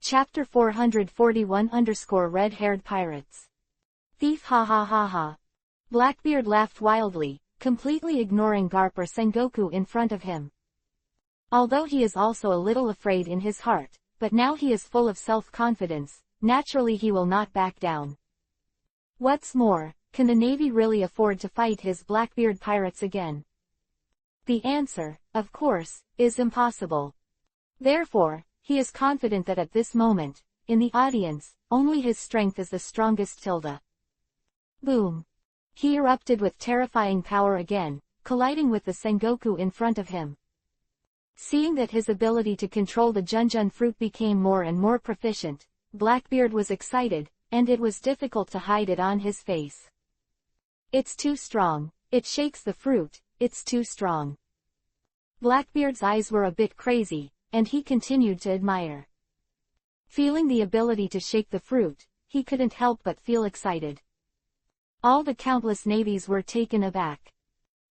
Chapter 441-Red-Haired Pirates. Thief, ha ha ha ha. Blackbeard laughed wildly, completely ignoring Garp or Sengoku in front of him. Although he is also a little afraid in his heart, but now he is full of self-confidence, naturally he will not back down. What's more, can the Navy really afford to fight his Blackbeard pirates again? The answer, of course, is impossible. Therefore, he is confident that at this moment, in the audience, only his strength is the strongest. Boom. He erupted with terrifying power again, colliding with the Sengoku in front of him. Seeing that his ability to control the Junjun fruit became more and more proficient, Blackbeard was excited, and it was difficult to hide it on his face. It's too strong, it shakes the fruit, it's too strong. Blackbeard's eyes were a bit crazy, and he continued to admire. Feeling the ability to shake the fruit, he couldn't help but feel excited. All the countless navies were taken aback.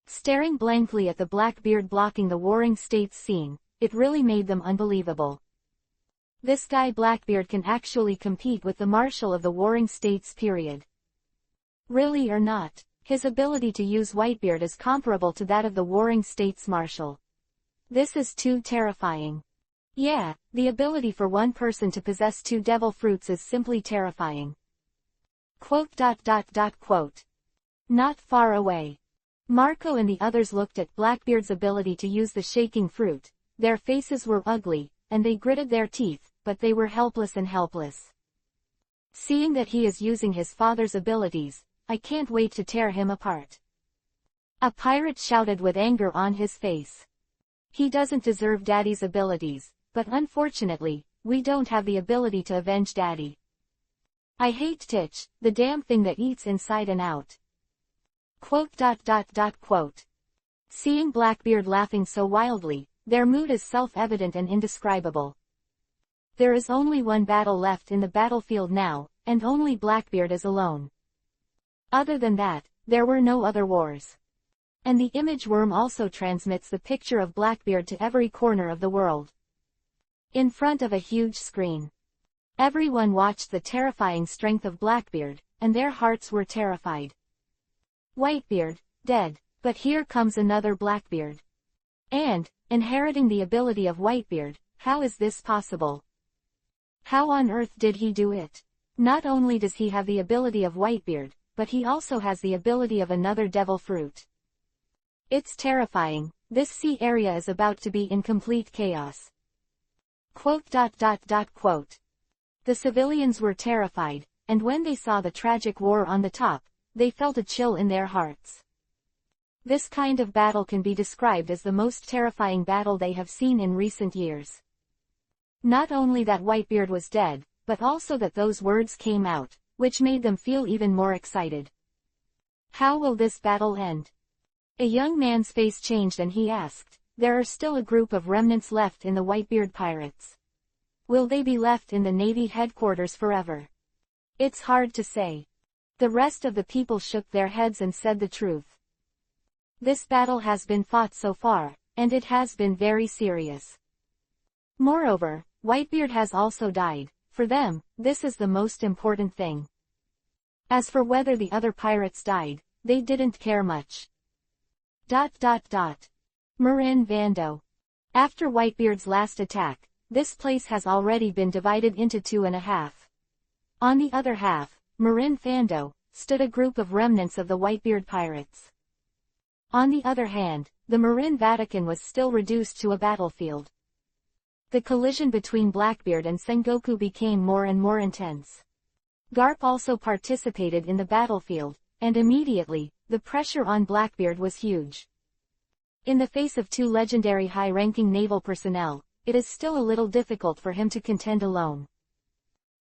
Staring blankly at the Blackbeard blocking the Warring States scene, it really made them unbelievable. This guy Blackbeard can actually compete with the Marshal of the Warring States period. Really or not, his ability to use Whitebeard is comparable to that of the Warring States Marshal. This is too terrifying. Yeah, the ability for one person to possess two devil fruits is simply terrifying. Not far away. Marco and the others looked at Blackbeard's ability to use the shaking fruit. Their faces were ugly, and they gritted their teeth, but they were helpless. Seeing that he is using his father's abilities, I can't wait to tear him apart. A pirate shouted with anger on his face. He doesn't deserve Daddy's abilities. But unfortunately, we don't have the ability to avenge Daddy. I hate Titch, the damn thing that eats inside and out. Seeing Blackbeard laughing so wildly, their mood is self-evident and indescribable. There is only one battle left in the battlefield now, and only Blackbeard is alone. Other than that, there were no other wars. And the image worm also transmits the picture of Blackbeard to every corner of the world. In front of a huge screen. Everyone watched the terrifying strength of Blackbeard, and their hearts were terrified. Whitebeard, dead, but here comes another Blackbeard. And, inheriting the ability of Whitebeard, how is this possible? How on earth did he do it? Not only does he have the ability of Whitebeard, but he also has the ability of another devil fruit. It's terrifying, this sea area is about to be in complete chaos. The civilians were terrified, and when they saw the tragic war on the top, they felt a chill in their hearts. This kind of battle can be described as the most terrifying battle they have seen in recent years. Not only that Whitebeard was dead, but also that those words came out, which made them feel even more excited. How will this battle end? A young man's face changed and he asked. There are still a group of remnants left in the Whitebeard pirates. Will they be left in the Navy headquarters forever? It's hard to say. The rest of the people shook their heads and said the truth. This battle has been fought so far, and it has been very serious. Moreover, Whitebeard has also died. For them, this is the most important thing. As for whether the other pirates died, they didn't care much. Marin Vando. After Whitebeard's last attack, this place has already been divided into 2.5. On the other half, Marin Vando, stood a group of remnants of the Whitebeard pirates. On the other hand, the Marin Vatican was still reduced to a battlefield. The collision between Blackbeard and Sengoku became more and more intense. Garp also participated in the battlefield, and immediately, the pressure on Blackbeard was huge. In the face of two legendary high-ranking naval personnel, it is still a little difficult for him to contend alone.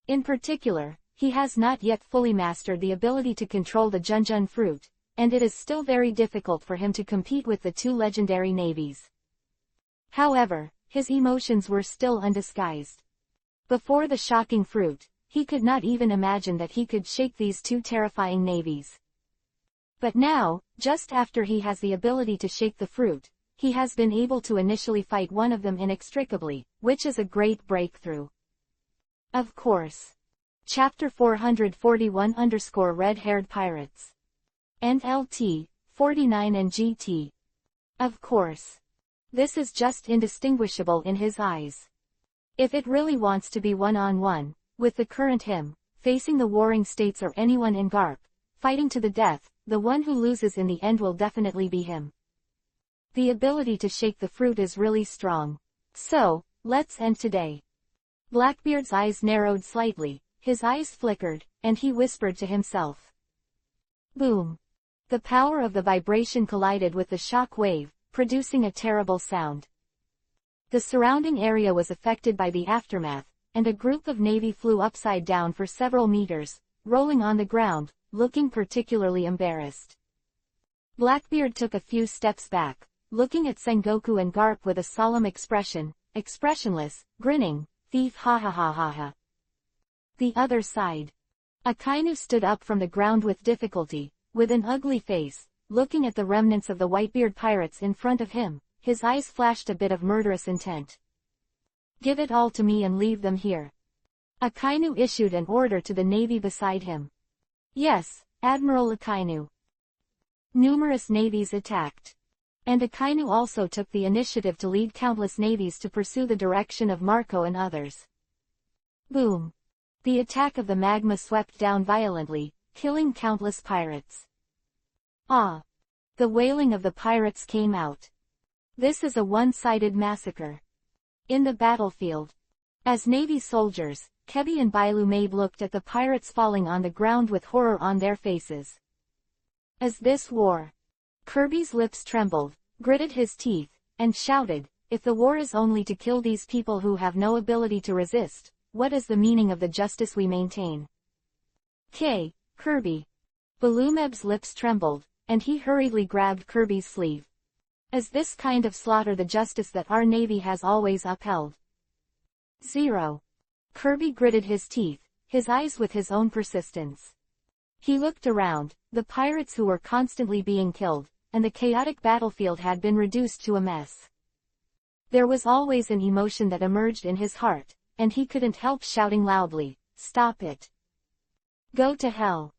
In particular, he has not yet fully mastered the ability to control the Junjun fruit, and it is still very difficult for him to compete with the two legendary navies. However, his emotions were still undisguised. Before the shocking fruit, he could not even imagine that he could shake these two terrifying navies. But now, just after he has the ability to shake the fruit, he has been able to initially fight one of them inextricably, which is a great breakthrough. Of course. Chapter 441-Red-Haired Pirates. And LT, 49 and GT. Of course. This is just indistinguishable in his eyes. If it really wants to be one-on-one, with the current him, facing the warring states or anyone in GARP, fighting to the death, the one who loses in the end will definitely be him. The ability to shake the fruit is really strong. So, let's end today. Blackbeard's eyes narrowed slightly, his eyes flickered, and he whispered to himself. Boom. The power of the vibration collided with the shock wave, producing a terrible sound. The surrounding area was affected by the aftermath, and a group of Navy flew upside down for several meters, rolling on the ground, looking particularly embarrassed. Blackbeard took a few steps back, looking at Sengoku and Garp with a solemn expression, expressionless, grinning, thief ha ha ha ha ha. The other side. Akainu stood up from the ground with difficulty, with an ugly face, looking at the remnants of the Whitebeard pirates in front of him, his eyes flashed a bit of murderous intent. Give it all to me and leave them here. Akainu issued an order to the navy beside him. Yes, Admiral Akainu. Numerous navies attacked. And Akainu also took the initiative to lead countless navies to pursue the direction of Marco and others. Boom. The attack of the magma swept down violently, killing countless pirates. Ah! The wailing of the pirates came out. This is a one-sided massacre. In the battlefield. As Navy soldiers, Kebi and Bailu Mabe looked at the pirates falling on the ground with horror on their faces. Is this war? Kirby's lips trembled, gritted his teeth, and shouted, if the war is only to kill these people who have no ability to resist, what is the meaning of the justice we maintain? Kirby. Balumeb's lips trembled, and he hurriedly grabbed Kirby's sleeve. Is this kind of slaughter the justice that our navy has always upheld? 0. Kirby gritted his teeth, his eyes with his own persistence. He looked around, the pirates who were constantly being killed, and the chaotic battlefield had been reduced to a mess. There was always an emotion that emerged in his heart, and he couldn't help shouting loudly, stop it. Go to hell.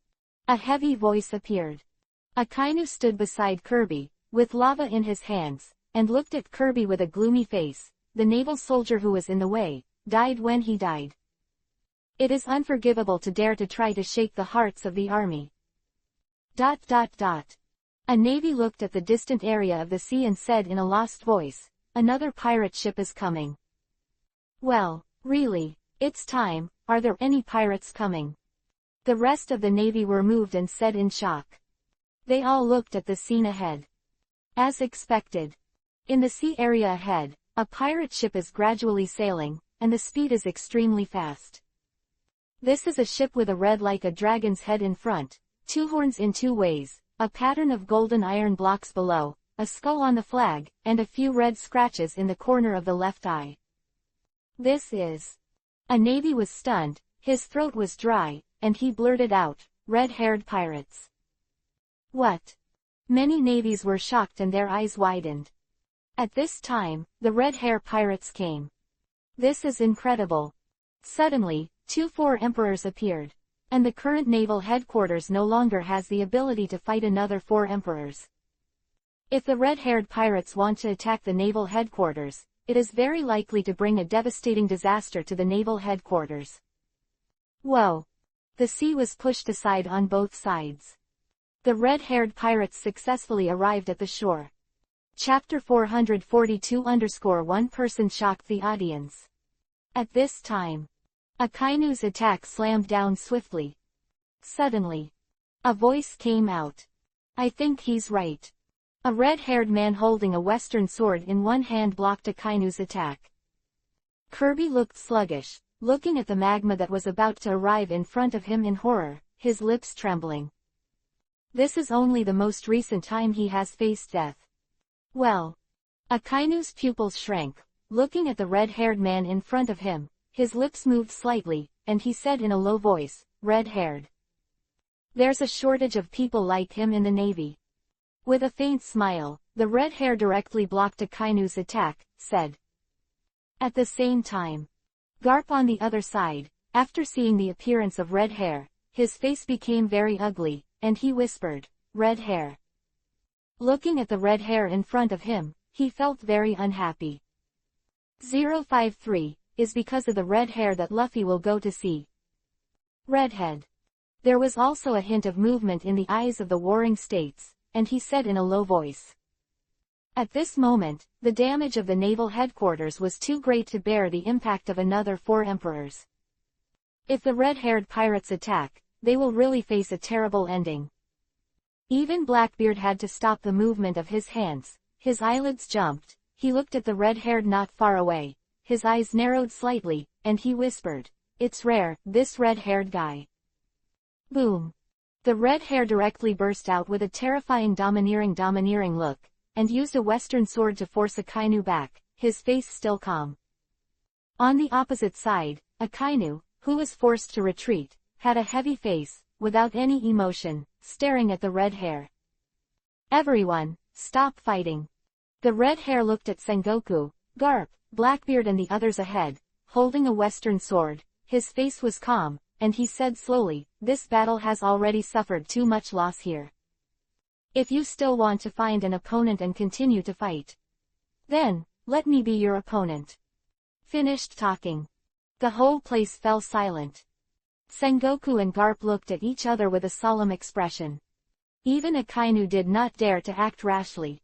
A heavy voice appeared. Akainu stood beside Kirby, with lava in his hands, and looked at Kirby with a gloomy face. The naval soldier who was in the way, died when he died. It is unforgivable to dare to try to shake the hearts of the army. A navy looked at the distant area of the sea and said in a lost voice, another pirate ship is coming. Well, really, it's time, are there any pirates coming? The rest of the navy were moved and said in shock. They all looked at the scene ahead. As expected. In the sea area ahead, a pirate ship is gradually sailing, and the speed is extremely fast. This is a ship with a red like a dragon's head in front, two horns in two ways, a pattern of golden iron blocks below, a skull on the flag, and a few red scratches in the corner of the left eye. This is. A navy was stunned, his throat was dry, and he blurted out, red-haired pirates. What? Many navies were shocked and their eyes widened. At this time, the red-hair pirates came. This is incredible. Suddenly, 4 emperors appeared. And the current naval headquarters no longer has the ability to fight another 4 emperors. If the red-haired pirates want to attack the naval headquarters, it is very likely to bring a devastating disaster to the naval headquarters. Whoa! The sea was pushed aside on both sides. The red-haired pirates successfully arrived at the shore. Chapter 442-1 person shocked the audience. At this time, Akainu's attack slammed down swiftly. Suddenly, a voice came out. I think he's right. A red-haired man holding a western sword in one hand blocked Akainu's attack. Kirby looked sluggish, looking at the magma that was about to arrive in front of him in horror, his lips trembling. This is only the most recent time he has faced death. Well. Akainu's pupils shrank, looking at the red-haired man in front of him, his lips moved slightly, and he said in a low voice, red-haired. There's a shortage of people like him in the Navy. With a faint smile, the red hair directly blocked Akainu's attack, said. At the same time, Garp on the other side, After seeing the appearance of red hair, his face became very ugly, and he whispered, "Red hair." Looking at the red hair in front of him, he felt very unhappy. 053, is because of the red hair that Luffy will go to see. Redhead. There was also a hint of movement in the eyes of the Warring States, and he said in a low voice. At this moment, the damage of the naval headquarters was too great to bear the impact of another 4 emperors. If the red-haired pirates attack, they will really face a terrible ending. Even Blackbeard had to stop the movement of his hands, his eyelids jumped, he looked at the red-haired not far away, his eyes narrowed slightly, and he whispered, "It's rare, this red-haired guy." Boom. The red hair directly burst out with a terrifying domineering look, and used a western sword to force Akainu back, his face still calm. On the opposite side, Akainu, who was forced to retreat, had a heavy face, without any emotion, staring at the red hair. "Everyone, stop fighting." The red hair looked at Sengoku, Garp, Blackbeard and the others ahead, holding a western sword. His face was calm, and he said slowly, "This battle has already suffered too much loss here. If you still want to find an opponent and continue to fight, then, let me be your opponent." Finished talking. The whole place fell silent. Sengoku and Garp looked at each other with a solemn expression. Even Akainu did not dare to act rashly.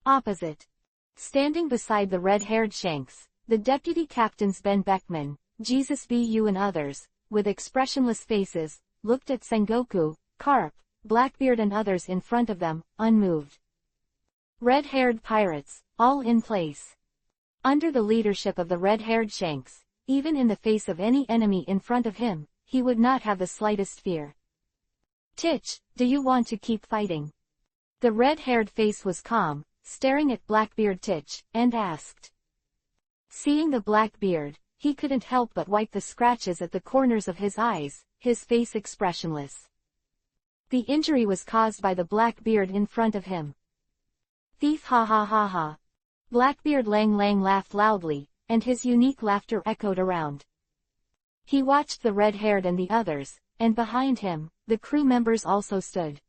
Opposite. Standing beside the red-haired Shanks, the deputy captains Ben Beckman, Jesus Bu and others, with expressionless faces, looked at Sengoku, Garp, Blackbeard and others in front of them, unmoved. Red-haired pirates, all in place. Under the leadership of the red-haired Shanks, even in the face of any enemy in front of him, he would not have the slightest fear. "Titch, do you want to keep fighting?" The red-haired face was calm, staring at Blackbeard Titch, and asked. Seeing the Blackbeard, he couldn't help but wipe the scratches at the corners of his eyes, his face expressionless. The injury was caused by the Blackbeard in front of him. Thief, ha ha ha ha. Blackbeard Lang Lang laughed loudly, and his unique laughter echoed around. He watched the red-haired and the others, and behind him, the crew members also stood.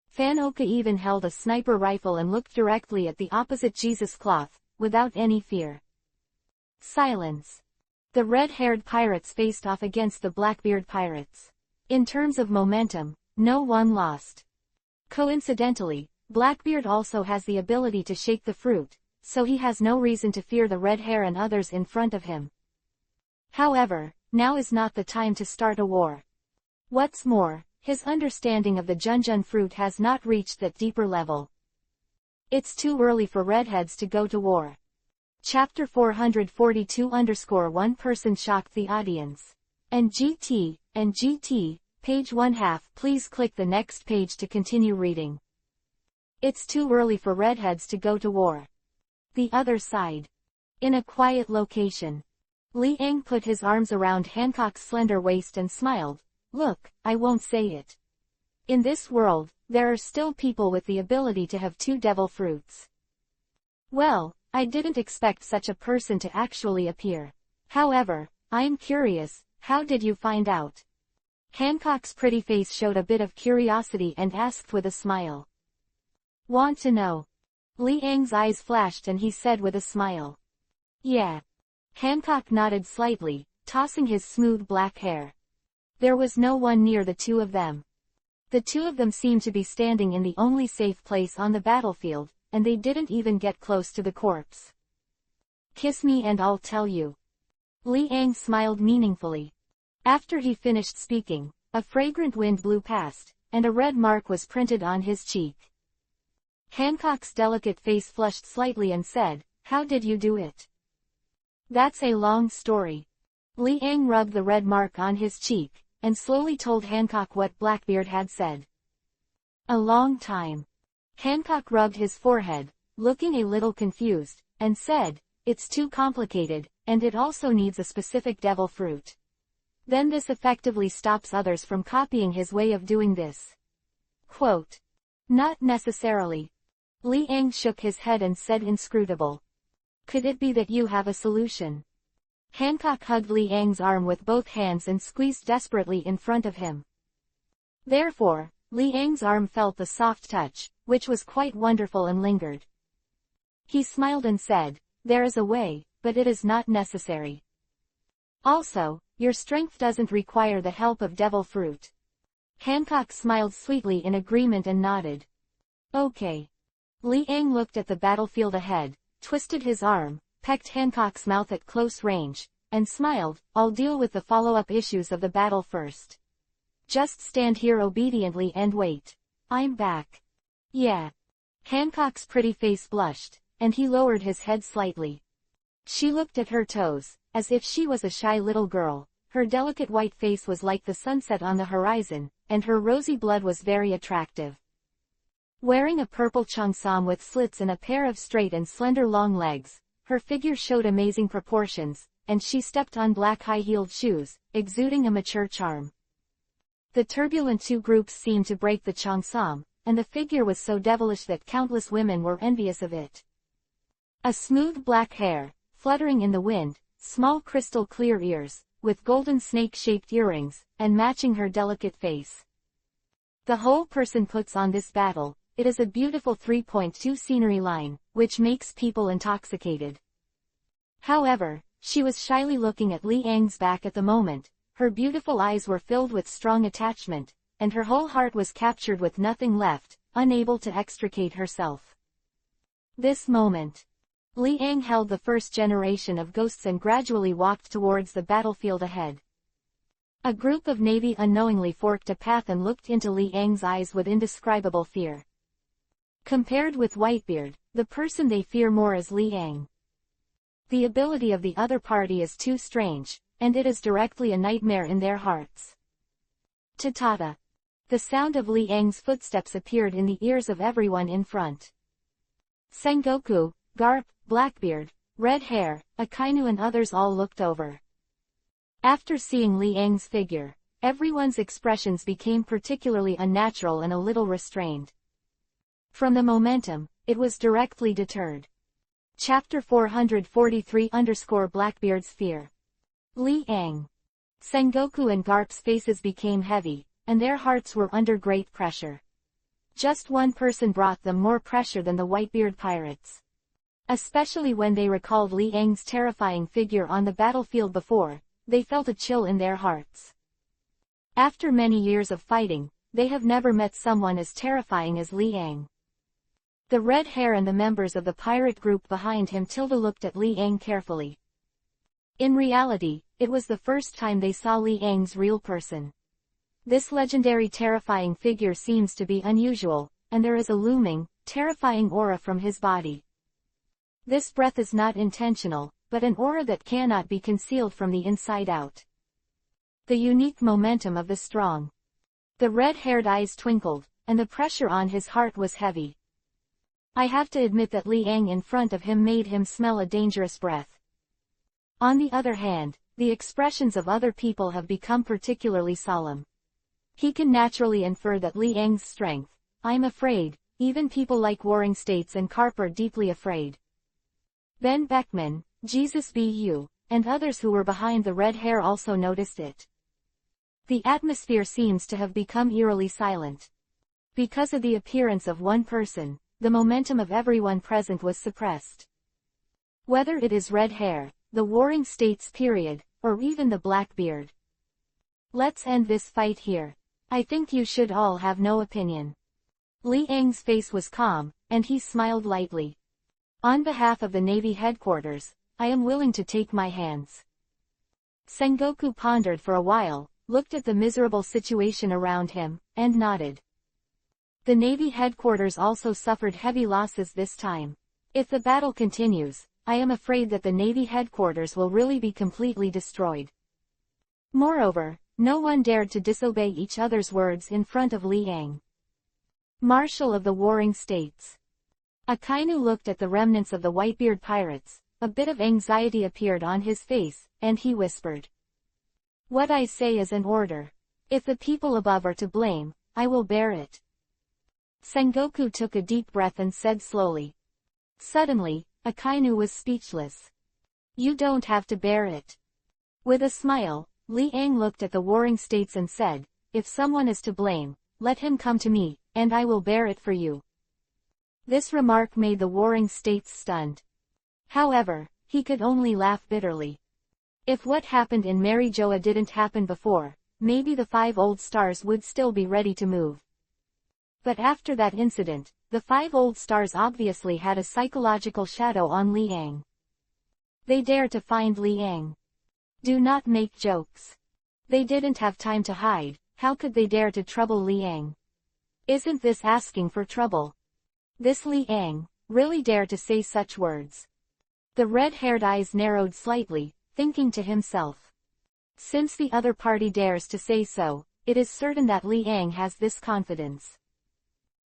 Fanoka even held a sniper rifle and looked directly at the opposite Jesus cloth, without any fear. Silence. The red-haired pirates faced off against the Blackbeard pirates. In terms of momentum, no one lost. Coincidentally, Blackbeard also has the ability to shake the fruit, so he has no reason to fear the red hair and others in front of him. However, now is not the time to start a war. What's more, his understanding of the Junjun fruit has not reached that deeper level. It's too early for redheads to go to war. Chapter 442 One person shocked the audience. And GT, page 1/2. Please click the next page to continue reading. It's too early for redheads to go to war. The other side. In a quiet location. Li Ang put his arms around Hancock's slender waist and smiled. "Look, I won't say it. In this world, there are still people with the ability to have 2 devil fruits. Well, I didn't expect such a person to actually appear. However, I'm curious, how did you find out?" Hancock's pretty face showed a bit of curiosity and asked with a smile. "Want to know?" Li Ang's eyes flashed and he said with a smile. "Yeah." Hancock nodded slightly, tossing his smooth black hair. There was no one near the two of them. The two of them seemed to be standing in the only safe place on the battlefield, and they didn't even get close to the corpse. "Kiss me and I'll tell you." Li Ang smiled meaningfully. After he finished speaking, a fragrant wind blew past, and a red mark was printed on his cheek. Hancock's delicate face flushed slightly and said, "How did you do it?" "That's a long story." Li Ang rubbed the red mark on his cheek, and slowly told Hancock what Blackbeard had said. "A long time." Hancock rubbed his forehead, looking a little confused, and said, "It's too complicated, and it also needs a specific devil fruit. Then this effectively stops others from copying his way of doing this." Quote. "Not necessarily." Li Ang shook his head and said inscrutable. "Could it be that you have a solution?" Hancock hugged Li Ang's arm with both hands and squeezed desperately in front of him. Therefore, Li Ang's arm felt the soft touch, which was quite wonderful and lingered. He smiled and said, "There is a way, but it is not necessary. Also, your strength doesn't require the help of devil fruit." Hancock smiled sweetly in agreement and nodded. "Okay." Li Ang looked at the battlefield ahead, twisted his arm, pecked Hancock's mouth at close range, and smiled, "I'll deal with the follow-up issues of the battle first. Just stand here obediently and wait. I'm back." "Yeah." Hancock's pretty face blushed, and he lowered his head slightly. She looked at her toes, as if she was a shy little girl. Her delicate white face was like the sunset on the horizon, and her rosy blood was very attractive. Wearing a purple cheongsam with slits and a pair of straight and slender long legs, her figure showed amazing proportions, and she stepped on black high-heeled shoes, exuding a mature charm. The turbulent two groups seemed to break the cheongsam, and the figure was so devilish that countless women were envious of it. A smooth black hair, fluttering in the wind, small crystal clear ears, with golden snake-shaped earrings, and matching her delicate face. The whole person puts on this battle. It is a beautiful 3.2 scenery line, which makes people intoxicated. However, she was shyly looking at Li Ang's back at the moment. Her beautiful eyes were filled with strong attachment, and her whole heart was captured with nothing left, unable to extricate herself. This moment. Li Ang held the first generation of ghosts and gradually walked towards the battlefield ahead. A group of Navy unknowingly forked a path and looked into Li Ang's eyes with indescribable fear. Compared with Whitebeard, the person they fear more is Li Ang. The ability of the other party is too strange, and it is directly a nightmare in their hearts. Ta-ta-ta. The sound of Li Ang's footsteps appeared in the ears of everyone in front. Sengoku, Garp, Blackbeard, Red Hair, Akainu and others all looked over. After seeing Li Ang's figure, everyone's expressions became particularly unnatural and a little restrained. From the momentum, it was directly deterred. Chapter 443-Blackbeard's Fear. Li Ang. Sengoku and Garp's faces became heavy, and their hearts were under great pressure. Just one person brought them more pressure than the Whitebeard pirates. Especially when they recalled Li Ang's terrifying figure on the battlefield before, they felt a chill in their hearts. After many years of fighting, they have never met someone as terrifying as Li Ang. The Red Hair and the members of the pirate group behind him looked at Li Ang carefully. In reality, it was the first time they saw Li Ang's real person. This legendary terrifying figure seems to be unusual, and there is a looming, terrifying aura from his body. This breath is not intentional, but an aura that cannot be concealed from the inside out. The unique momentum of the strong. The red-haired eyes twinkled, and the pressure on his heart was heavy. I have to admit that Li Ang in front of him made him smell a dangerous breath. On the other hand, the expressions of other people have become particularly solemn. He can naturally infer that Li Ang's strength. I'm afraid, even people like Warring States and Karp are deeply afraid. Ben Beckman, Jesus B.U., and others who were behind the red hair also noticed it. The atmosphere seems to have become eerily silent. Because of the appearance of one person, the momentum of everyone present was suppressed. Whether it is Red Hair, the Warring States period, or even the Blackbeard. Let's end this fight here. I think you should all have no opinion. Li Ang's face was calm, and he smiled lightly. On behalf of the Navy headquarters, I am willing to take my hands. Sengoku pondered for a while, looked at the miserable situation around him, and nodded. The Navy headquarters also suffered heavy losses this time. If the battle continues, I am afraid that the Navy headquarters will really be completely destroyed. Moreover, no one dared to disobey each other's words in front of Li Ang. Marshal of the Warring States. Akainu looked at the remnants of the Whitebeard pirates, a bit of anxiety appeared on his face, and he whispered. What I say is an order. If the people above are to blame, I will bear it. Sengoku took a deep breath and said slowly. Suddenly, Akainu was speechless. You don't have to bear it. With a smile, Li Ang looked at the warring states and said, "If someone is to blame, let him come to me, and I will bear it for you." This remark made the warring states stunned. However, he could only laugh bitterly. If what happened in Mary Joa didn't happen before, maybe the 5 old stars would still be ready to move. But after that incident, the 5 old stars obviously had a psychological shadow on Li Ang. They dared to find Li Ang. Do not make jokes. They didn't have time to hide. How could they dare to trouble Li Ang? Isn't this asking for trouble? This Li Ang really dared to say such words. The red-haired eyes narrowed slightly, thinking to himself. Since the other party dares to say so, it is certain that Li Ang has this confidence.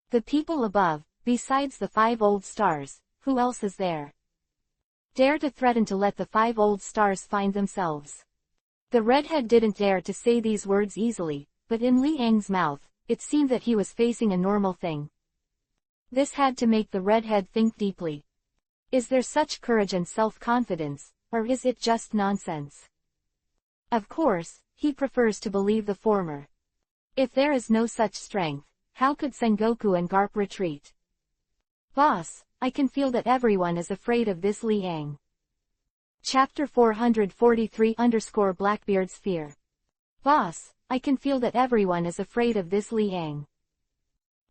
The people above, besides the 5 old stars, who else is there? Dare to threaten to let the 5 old stars find themselves. The redhead didn't dare to say these words easily, but in Li Ang's mouth, it seemed that he was facing a normal thing. This had to make the redhead think deeply. Is there such courage and self-confidence, or is it just nonsense? Of course, he prefers to believe the former. If there is no such strength, how could Sengoku and Garp retreat? Boss, I can feel that everyone is afraid of this Li Ang. Chapter 443-Blackbeard's Fear. Boss, I can feel that everyone is afraid of this Li Ang.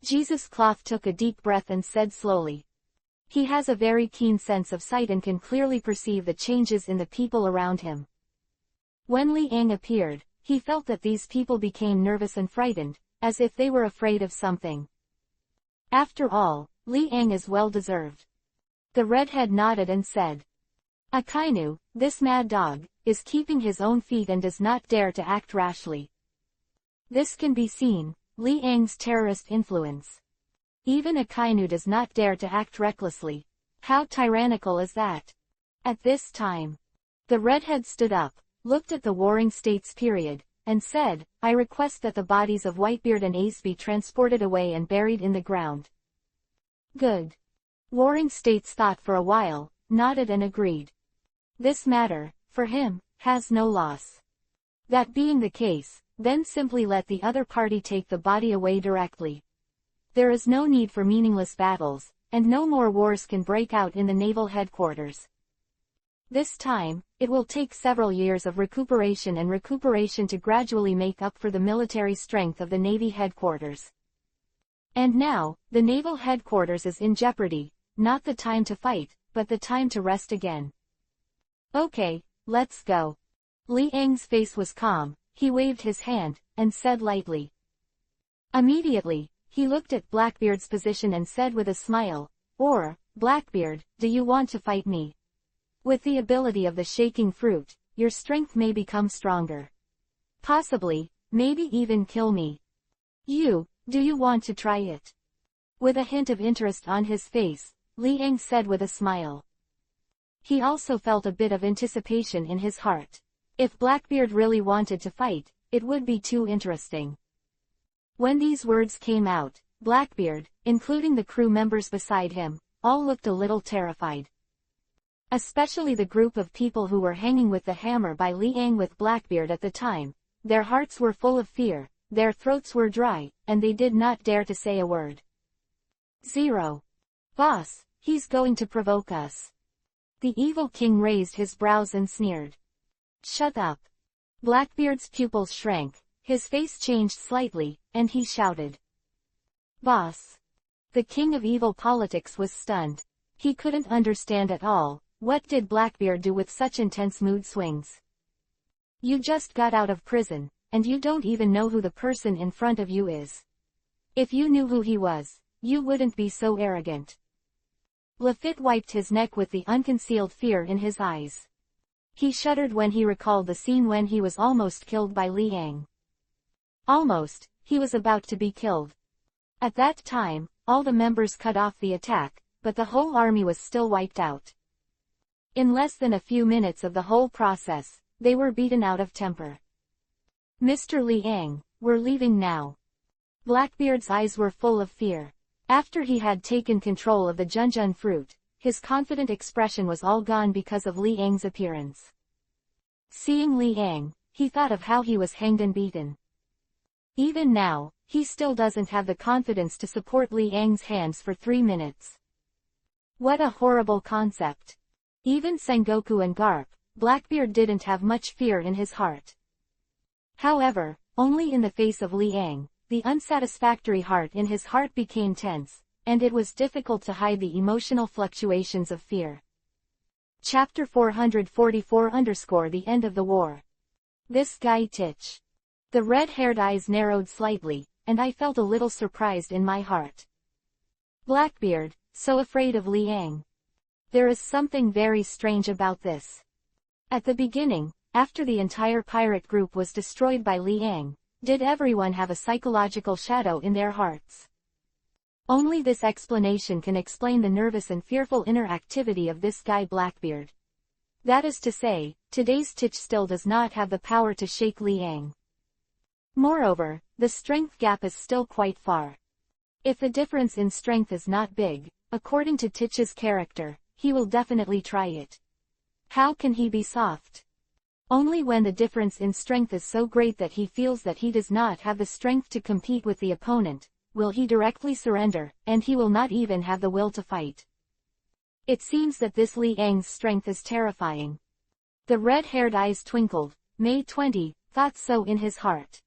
Jesus Cloth took a deep breath and said slowly. He has a very keen sense of sight and can clearly perceive the changes in the people around him. When Li Ang appeared, he felt that these people became nervous and frightened, as if they were afraid of something. After all, Li Ang is well deserved. The redhead nodded and said, "Akainu, this mad dog, is keeping his own feet and does not dare to act rashly." This can be seen, Li Ang's terrorist influence. Even Akainu does not dare to act recklessly. How tyrannical is that? At this time, the redhead stood up, looked at the warring states period, and said, "I request that the bodies of Whitebeard and Ace be transported away and buried in the ground." Good. Warring states thought for a while, nodded and agreed. This matter, for him, has no loss. That being the case, then simply let the other party take the body away directly. There is no need for meaningless battles, and no more wars can break out in the naval headquarters. This time, it will take several years of recuperation to gradually make up for the military strength of the Navy headquarters. And now, the naval headquarters is in jeopardy, not the time to fight, but the time to rest again. Okay, let's go. Li Ang's face was calm, he waved his hand, and said lightly. Immediately, he looked at Blackbeard's position and said with a smile, Blackbeard, do you want to fight me? With the ability of the shaking fruit, your strength may become stronger. Possibly, maybe even kill me. Do you want to try it? With a hint of interest on his face, Li Ang said with a smile. He also felt a bit of anticipation in his heart. If Blackbeard really wanted to fight, it would be too interesting. When these words came out, Blackbeard, including the crew members beside him, all looked a little terrified. Especially the group of people who were hanging with the hammer by Li Ang with Blackbeard at the time. Their hearts were full of fear, their throats were dry, and they did not dare to say a word. 0. Boss, he's going to provoke us. The evil king raised his brows and sneered. Shut up. Blackbeard's pupils shrank, his face changed slightly, and he shouted. Boss. The king of evil politics was stunned. He couldn't understand at all, what did Blackbeard do with such intense mood swings? You just got out of prison, and you don't even know who the person in front of you is. If you knew who he was, you wouldn't be so arrogant. Lafitte wiped his neck with the unconcealed fear in his eyes. He shuddered when he recalled the scene when he was almost killed by Li Ang. Almost, he was about to be killed. At that time, all the members cut off the attack, but the whole army was still wiped out. In less than a few minutes of the whole process, they were beaten out of temper. Mr. Li Ang, we're leaving now. Blackbeard's eyes were full of fear. After he had taken control of the Junjun fruit, his confident expression was all gone because of Li Ang's appearance. Seeing Liang, he thought of how he was hanged and beaten. Even now, he still doesn't have the confidence to support Liang's hands for 3 minutes. What a horrible concept. Even Sengoku and Garp, Blackbeard didn't have much fear in his heart. However, only in the face of Liang, the unsatisfactory heart in his heart became tense, and it was difficult to hide the emotional fluctuations of fear. Chapter 444 The End of the War. This guy Titch. The red-haired eyes narrowed slightly, and I felt a little surprised in my heart. Blackbeard, so afraid of Liang. There is something very strange about this. At the beginning, after the entire pirate group was destroyed by Liang, did everyone have a psychological shadow in their hearts? Only this explanation can explain the nervous and fearful inner activity of this guy Blackbeard. That is to say, today's Titch still does not have the power to shake Liang. Moreover, the strength gap is still quite far. If the difference in strength is not big, according to Titch's character, he will definitely try it. How can he be soft? Only when the difference in strength is so great that he feels that he does not have the strength to compete with the opponent, will he directly surrender, and he will not even have the will to fight. It seems that this Liang's strength is terrifying. The red-haired eyes twinkled. May 20, thought so in his heart.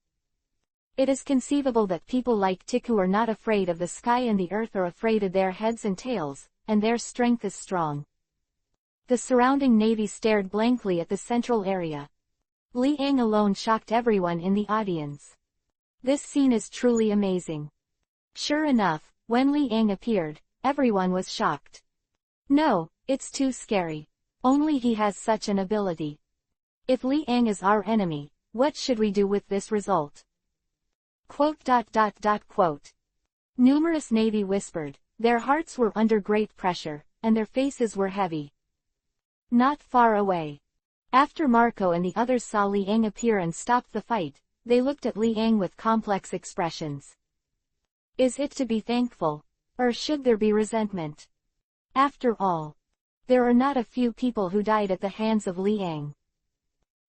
It is conceivable that people like Tick who are not afraid of the sky and the earth are afraid of their heads and tails, and their strength is strong. The surrounding navy stared blankly at the central area. Liang alone shocked everyone in the audience. This scene is truly amazing. Sure enough, when Liang appeared, everyone was shocked. No, it's too scary. Only he has such an ability. If Liang is our enemy, what should we do with this result? Quote. Numerous navy whispered. Their hearts were under great pressure, and their faces were heavy. Not far away. After Marco and the others saw Liang appear and stopped the fight, they looked at Liang with complex expressions. Is it to be thankful? Or should there be resentment? After all, there are not a few people who died at the hands of Liang.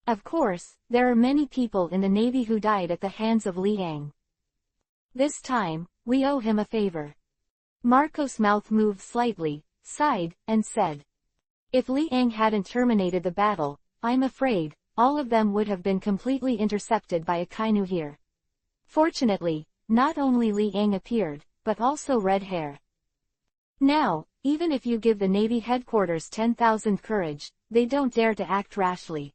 Of course, there are many people in the navy who died at the hands of Liang. This time, we owe him a favor. Marco's mouth moved slightly, sighed, and said, if Liang hadn't terminated the battle, I'm afraid, all of them would have been completely intercepted by a kainu here. Fortunately, not only Liang appeared, but also Red Hair. Now, even if you give the Navy headquarters 10,000 courage, they don't dare to act rashly.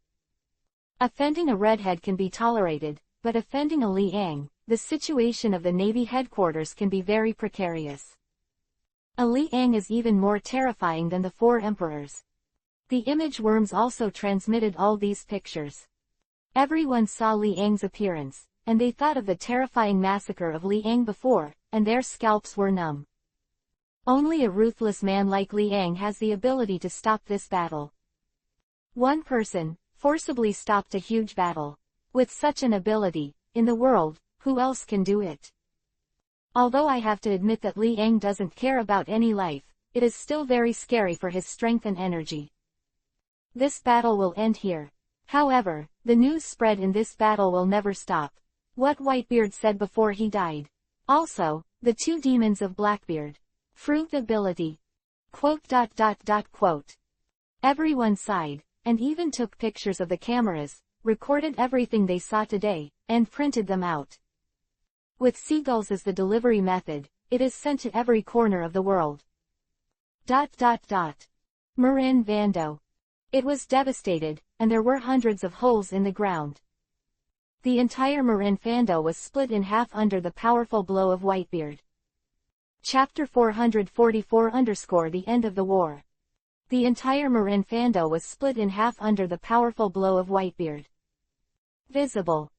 Offending a redhead can be tolerated, but offending a Liang, the situation of the Navy headquarters can be very precarious. A Liang is even more terrifying than the 4 emperors. The image worms also transmitted all these pictures. Everyone saw Liang's appearance, and they thought of the terrifying massacre of Liang before, and their scalps were numb. Only a ruthless man like Liang has the ability to stop this battle. One person forcibly stopped a huge battle. With such an ability, in the world, who else can do it? Although I have to admit that Liang doesn't care about any life, it is still very scary for his strength and energy. This battle will end here. However, the news spread in this battle will never stop. What Whitebeard said before he died. Also, the 2 demons of Blackbeard. Fruit ability. Quote. Everyone sighed, and even took pictures of the cameras, recorded everything they saw today, and printed them out. With seagulls as the delivery method, it is sent to every corner of the world. Marin Vando. It was devastated, and there were hundreds of holes in the ground. The entire Marin Vando was split in half under the powerful blow of Whitebeard. Chapter 444 The End of the War. The entire Marin Vando was split in half under the powerful blow of Whitebeard. Visible.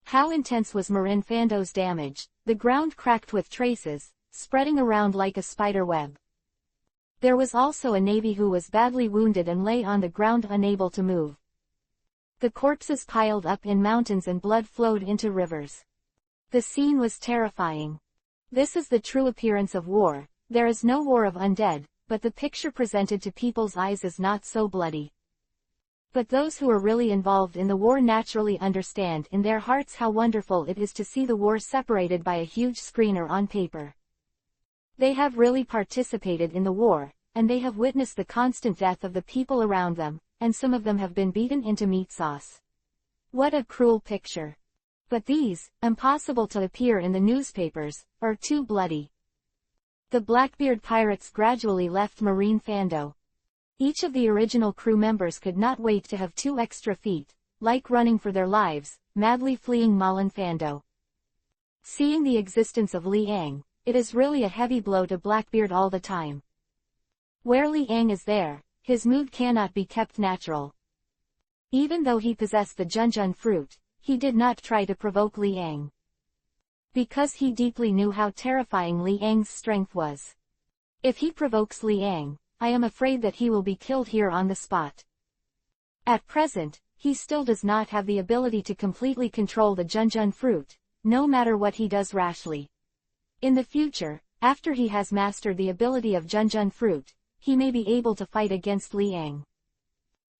How intense was Marin Vando's damage? The ground cracked with traces, spreading around like a spider web. There was also a navy who was badly wounded and lay on the ground unable to move. The corpses piled up in mountains and blood flowed into rivers. The scene was terrifying. This is the true appearance of war. There is no war of undead, but the picture presented to people's eyes is not so bloody. But those who are really involved in the war naturally understand in their hearts how wonderful it is to see the war separated by a huge screen or on paper. They have really participated in the war, and they have witnessed the constant death of the people around them, and some of them have been beaten into meat sauce. What a cruel picture. But these, impossible to appear in the newspapers, are too bloody. The Blackbeard pirates gradually left Marine Fando. Each of the original crew members could not wait to have 2 extra feet, like running for their lives, madly fleeing Malin Fando. Seeing the existence of Liang, it is really a heavy blow to Blackbeard all the time. Where Liang is there, his mood cannot be kept natural. Even though he possessed the Junjun fruit, he did not try to provoke Liang. Because he deeply knew how terrifying Liang's strength was. If he provokes Liang, I am afraid that he will be killed here on the spot. At present, he still does not have the ability to completely control the Junjun fruit, no matter what he does rashly. In the future, after he has mastered the ability of Junjun fruit, he may be able to fight against Liang.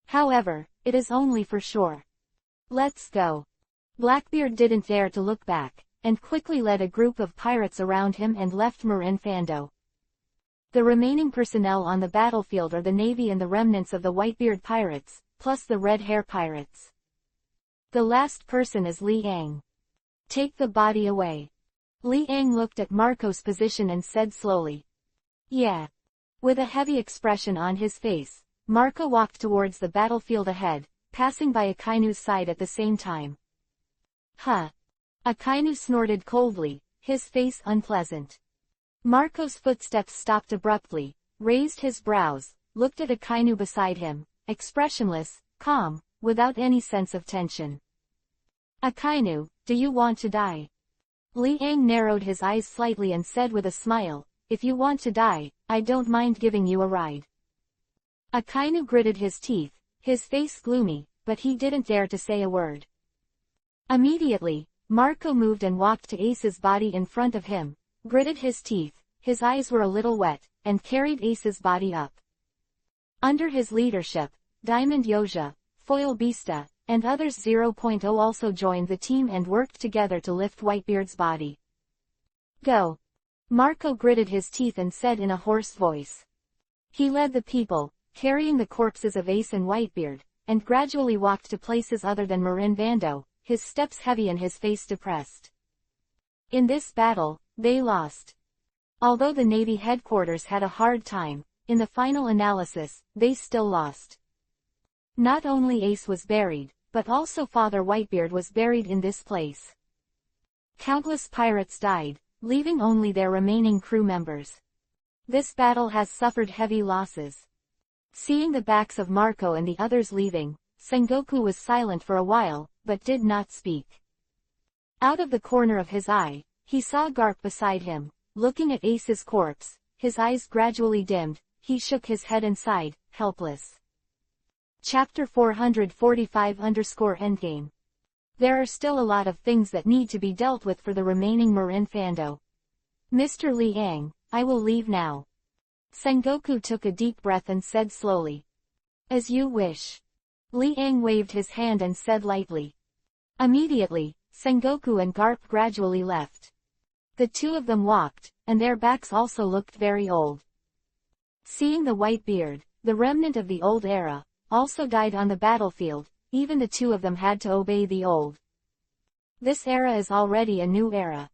However, it is only for sure. Let's go. Blackbeard didn't dare to look back, and quickly led a group of pirates around him and left Marin Fando. The remaining personnel on the battlefield are the Navy and the remnants of the Whitebeard pirates, plus the Red Hair pirates. The last person is Liang. Take the body away. Liang looked at Marco's position and said slowly. Yeah. With a heavy expression on his face, Marco walked towards the battlefield ahead, passing by Akainu's side at the same time. Huh. Akainu snorted coldly, his face unpleasant. Marco's footsteps stopped abruptly, raised his brows, looked at Akainu beside him, expressionless, calm, without any sense of tension. Akainu, do you want to die? Liang narrowed his eyes slightly and said with a smile, if you want to die, I don't mind giving you a ride. Akainu gritted his teeth, his face gloomy, but he didn't dare to say a word. Immediately, Marco moved and walked to Ace's body in front of him, gritted his teeth, his eyes were a little wet, and carried Ace's body up. Under his leadership, Diamond Yoja, Foil Beasta, and others 0.0 also joined the team and worked together to lift Whitebeard's body. Go. Marco gritted his teeth and said in a hoarse voice. He led the people, carrying the corpses of Ace and Whitebeard, and gradually walked to places other than Marin Fando, his steps heavy and his face depressed. In this battle, they lost. Although the Navy headquarters had a hard time, in the final analysis, they still lost. Not only Ace was buried, but also Father Whitebeard was buried in this place. Countless pirates died, leaving only their remaining crew members. This battle has suffered heavy losses. Seeing the backs of Marco and the others leaving, Sengoku was silent for a while, but did not speak. Out of the corner of his eye, he saw Garp beside him, looking at Ace's corpse, his eyes gradually dimmed, he shook his head and sighed, helpless. Chapter 445-Endgame. There are still a lot of things that need to be dealt with for the remaining Marin Fando. Mr. Liang, I will leave now. Sengoku took a deep breath and said slowly. As you wish. Liang waved his hand and said lightly. Immediately, Sengoku and Garp gradually left. The two of them walked, and their backs also looked very old. Seeing the Whitebeard, the remnant of the old era, also died on the battlefield, even the two of them had to obey the old. This era is already a new era.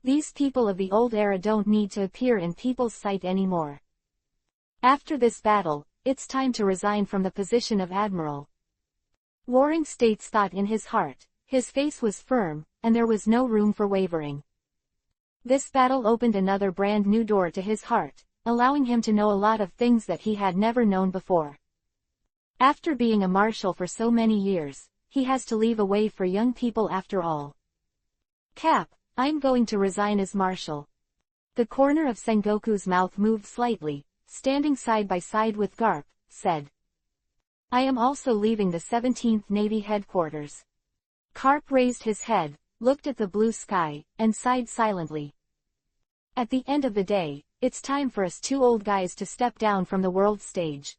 These people of the old era don't need to appear in people's sight anymore. After this battle, it's time to resign from the position of admiral. Warring States thought in his heart, his face was firm, and there was no room for wavering. This battle opened another brand new door to his heart, allowing him to know a lot of things that he had never known before. After being a marshal for so many years, he has to leave a way for young people after all. Cap, I'm going to resign as marshal. The corner of Sengoku's mouth moved slightly, standing side by side with Garp, said. I am also leaving the 17th Navy headquarters. Garp raised his head, looked at the blue sky, and sighed silently. At the end of the day, it's time for us two old guys to step down from the world stage.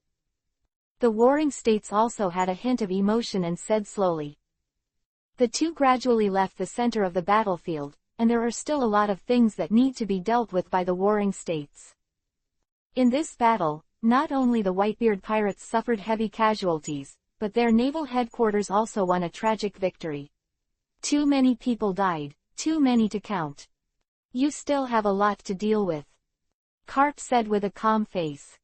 The warring states also had a hint of emotion and said slowly. The two gradually left the center of the battlefield, and there are still a lot of things that need to be dealt with by the warring states. In this battle, not only the Whitebeard pirates suffered heavy casualties, but their naval headquarters also won a tragic victory. Too many people died, too many to count. You still have a lot to deal with. Carp said with a calm face.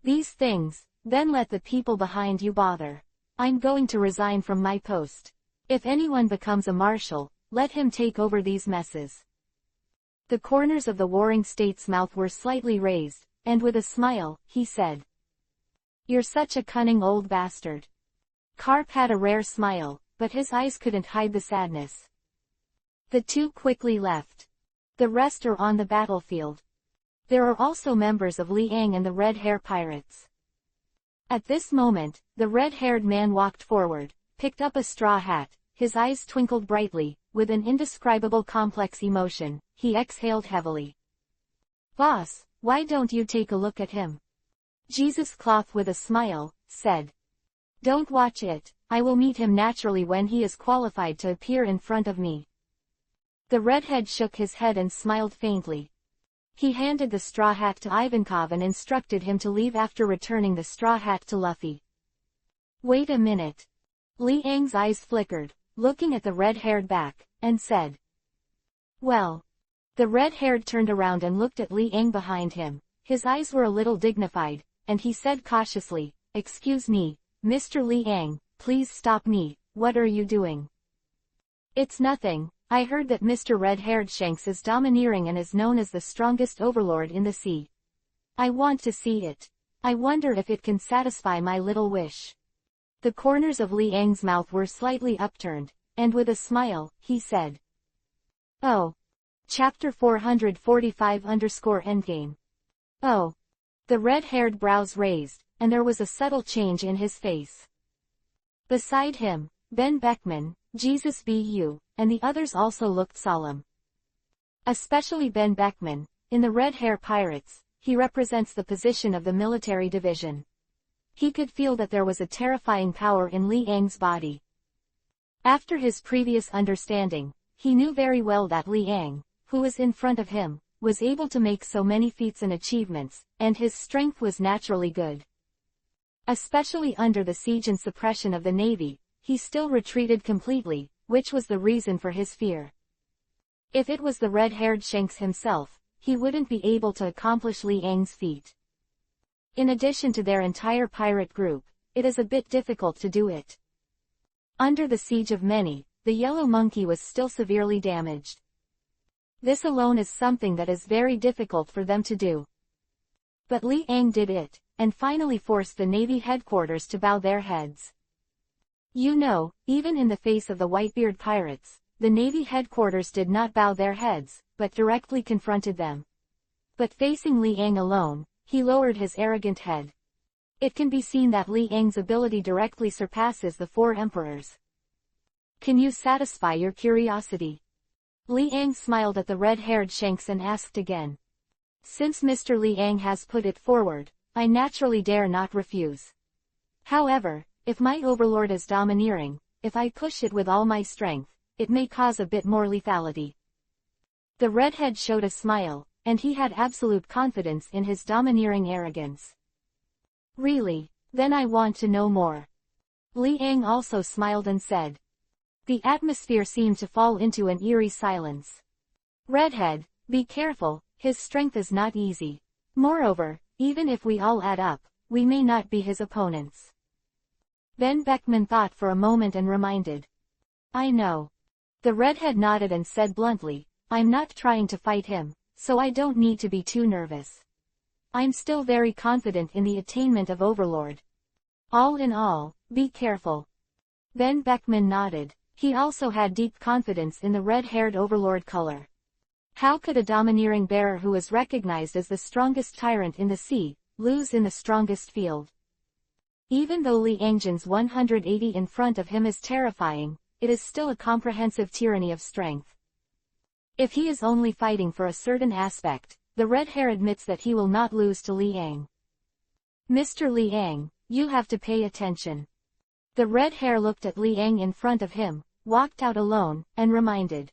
These things, then let the people behind you bother. I'm going to resign from my post. If anyone becomes a marshal, let him take over these messes. The corners of the warring state's mouth were slightly raised, and with a smile, he said. You're such a cunning old bastard. Carp had a rare smile, but his eyes couldn't hide the sadness. The two quickly left. The rest are on the battlefield. There are also members of Liang and the Red Hair Pirates. At this moment, the red-haired man walked forward, picked up a straw hat, his eyes twinkled brightly, with an indescribable complex emotion, he exhaled heavily. Boss, why don't you take a look at him? Jesus Cloth with a smile, said. Don't watch it, I will meet him naturally when he is qualified to appear in front of me. The redhead shook his head and smiled faintly. He handed the straw hat to Ivankov and instructed him to leave after returning the straw hat to Luffy. Wait a minute. Liang's eyes flickered, looking at the red-haired back, and said. Well. The red-haired turned around and looked at Liang behind him. His eyes were a little dignified, and he said cautiously, Excuse me, Mr. Liang, please stop me, what are you doing? It's nothing, I heard that Mr. Red-Haired Shanks is domineering and is known as the strongest overlord in the sea. I want to see it. I wonder if it can satisfy my little wish. The corners of Liang's mouth were slightly upturned, and with a smile, he said. Oh. Chapter 445-Endgame. Oh. The red-haired brows raised, and there was a subtle change in his face. Beside him, Ben Beckman, Jesus B.U., and the others also looked solemn. Especially Ben Beckman, in the Red Hair Pirates, he represents the position of the military division. He could feel that there was a terrifying power in Liang's body. After his previous understanding, he knew very well that Liang, who was in front of him, was able to make so many feats and achievements, and his strength was naturally good. Especially under the siege and suppression of the navy, he still retreated completely, which was the reason for his fear. If it was the red-haired Shanks himself, he wouldn't be able to accomplish Liang's feat. In addition to their entire pirate group, it is a bit difficult to do it. Under the siege of many, the yellow monkey was still severely damaged. This alone is something that is very difficult for them to do. But Liang did it, and finally forced the Navy headquarters to bow their heads. You know, even in the face of the Whitebeard pirates, the Navy headquarters did not bow their heads, but directly confronted them. But facing Liang alone, he lowered his arrogant head. It can be seen that Liang's ability directly surpasses the four emperors. Can you satisfy your curiosity? Liang smiled at the red-haired Shanks and asked again. Since Mr. Liang has put it forward, I naturally dare not refuse. However, if my overlord is domineering, if I push it with all my strength, it may cause a bit more lethality. The redhead showed a smile, and he had absolute confidence in his domineering arrogance. Really? Then I want to know more. Liang also smiled and said. The atmosphere seemed to fall into an eerie silence. Redhead, be careful, his strength is not easy. Moreover, even if we all add up, we may not be his opponents. Ben Beckman thought for a moment and reminded. I know. The redhead nodded and said bluntly, I'm not trying to fight him, so I don't need to be too nervous. I'm still very confident in the attainment of Overlord. All in all, be careful. Ben Beckman nodded. He also had deep confidence in the red-haired Overlord color. How could a domineering bearer who is recognized as the strongest tyrant in the sea, lose in the strongest field? Even though Liang's 180 in front of him is terrifying, it is still a comprehensive tyranny of strength. If he is only fighting for a certain aspect, the red hair admits that he will not lose to Liang. Mr. Liang, you have to pay attention. The red hair looked at Liang in front of him, walked out alone, and reminded.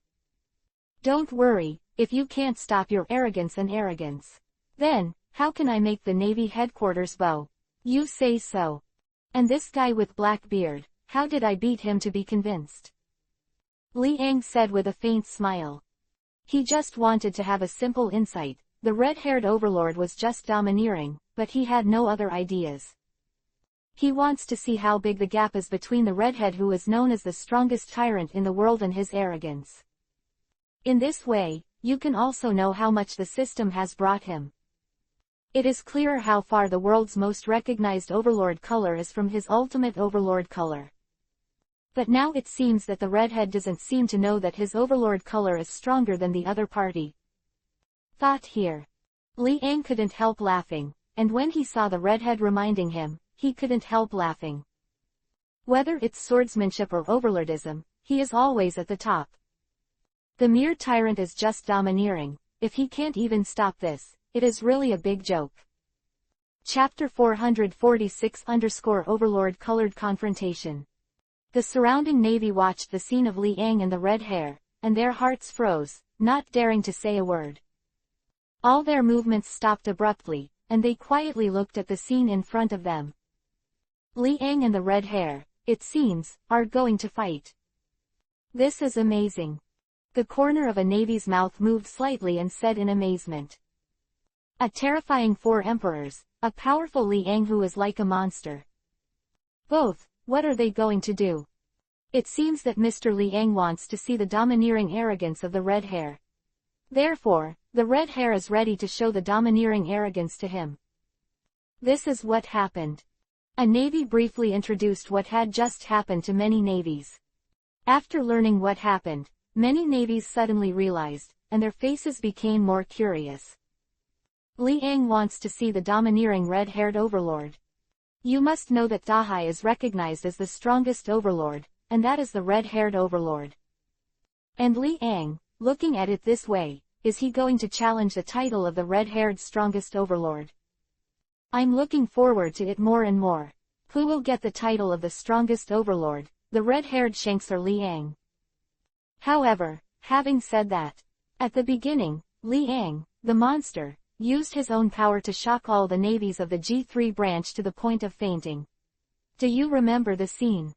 Don't worry, if you can't stop your arrogance, then, how can I make the Navy headquarters bow? You say so. And this guy with black beard, how did I beat him to be convinced? Liang said with a faint smile. He just wanted to have a simple insight. The red-haired overlord was just domineering, but he had no other ideas. He wants to see how big the gap is between the redhead who is known as the strongest tyrant in the world and his arrogance. In this way, you can also know how much the system has brought him. It is clearer how far the world's most recognized overlord color is from his ultimate overlord color. But now it seems that the redhead doesn't seem to know that his overlord color is stronger than the other party. Thought here. Liang couldn't help laughing, and when he saw the redhead reminding him, he couldn't help laughing. Whether it's swordsmanship or overlordism, he is always at the top. The mere tyrant is just domineering. If he can't even stop this, it is really a big joke. Chapter 446-Overlord Colored Confrontation. The surrounding navy watched the scene of Liang and the red hair, and their hearts froze, not daring to say a word. All their movements stopped abruptly, and they quietly looked at the scene in front of them. Liang and the red hair, it seems, are going to fight. This is amazing. The corner of a navy's mouth moved slightly and said in amazement. A terrifying 4 emperors, a powerful Liang who is like a monster. Both, what are they going to do? It seems that Mr. Liang wants to see the domineering arrogance of the red hair. Therefore, the red hair is ready to show the domineering arrogance to him. This is what happened. A navy briefly introduced what had just happened to many navies. After learning what happened, many navies suddenly realized, and their faces became more curious. Liang wants to see the domineering red-haired overlord. You must know that Dahai is recognized as the strongest overlord, and that is the red-haired overlord. And Liang, looking at it this way, is he going to challenge the title of the red-haired strongest overlord? I'm looking forward to it more and more. Who will get the title of the strongest overlord, the red-haired Shanks or Liang? However, having said that, at the beginning, Liang, the monster, used his own power to shock all the navies of the G3 branch to the point of fainting. Do you remember the scene?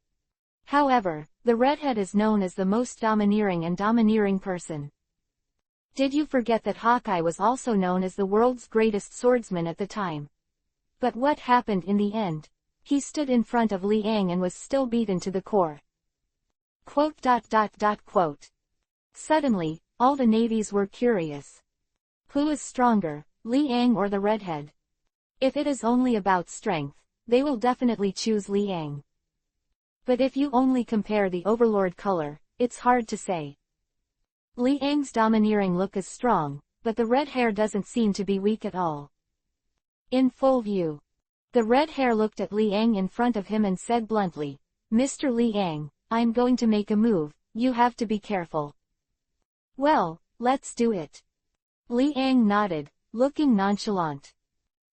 However, the redhead is known as the most domineering person. Did you forget that Hawkeye was also known as the world's greatest swordsman at the time? But what happened in the end? He stood in front of Liang and was still beaten to the core. ... Suddenly, all the navies were curious. Who is stronger, Liang or the redhead? If it is only about strength, they will definitely choose Liang. But if you only compare the overlord color, it's hard to say. Liang's domineering look is strong, but the red hair doesn't seem to be weak at all. In full view. The red hair looked at Liang in front of him and said bluntly, Mr. Liang, I'm going to make a move, you have to be careful. Well, let's do it. Liang nodded, looking nonchalant.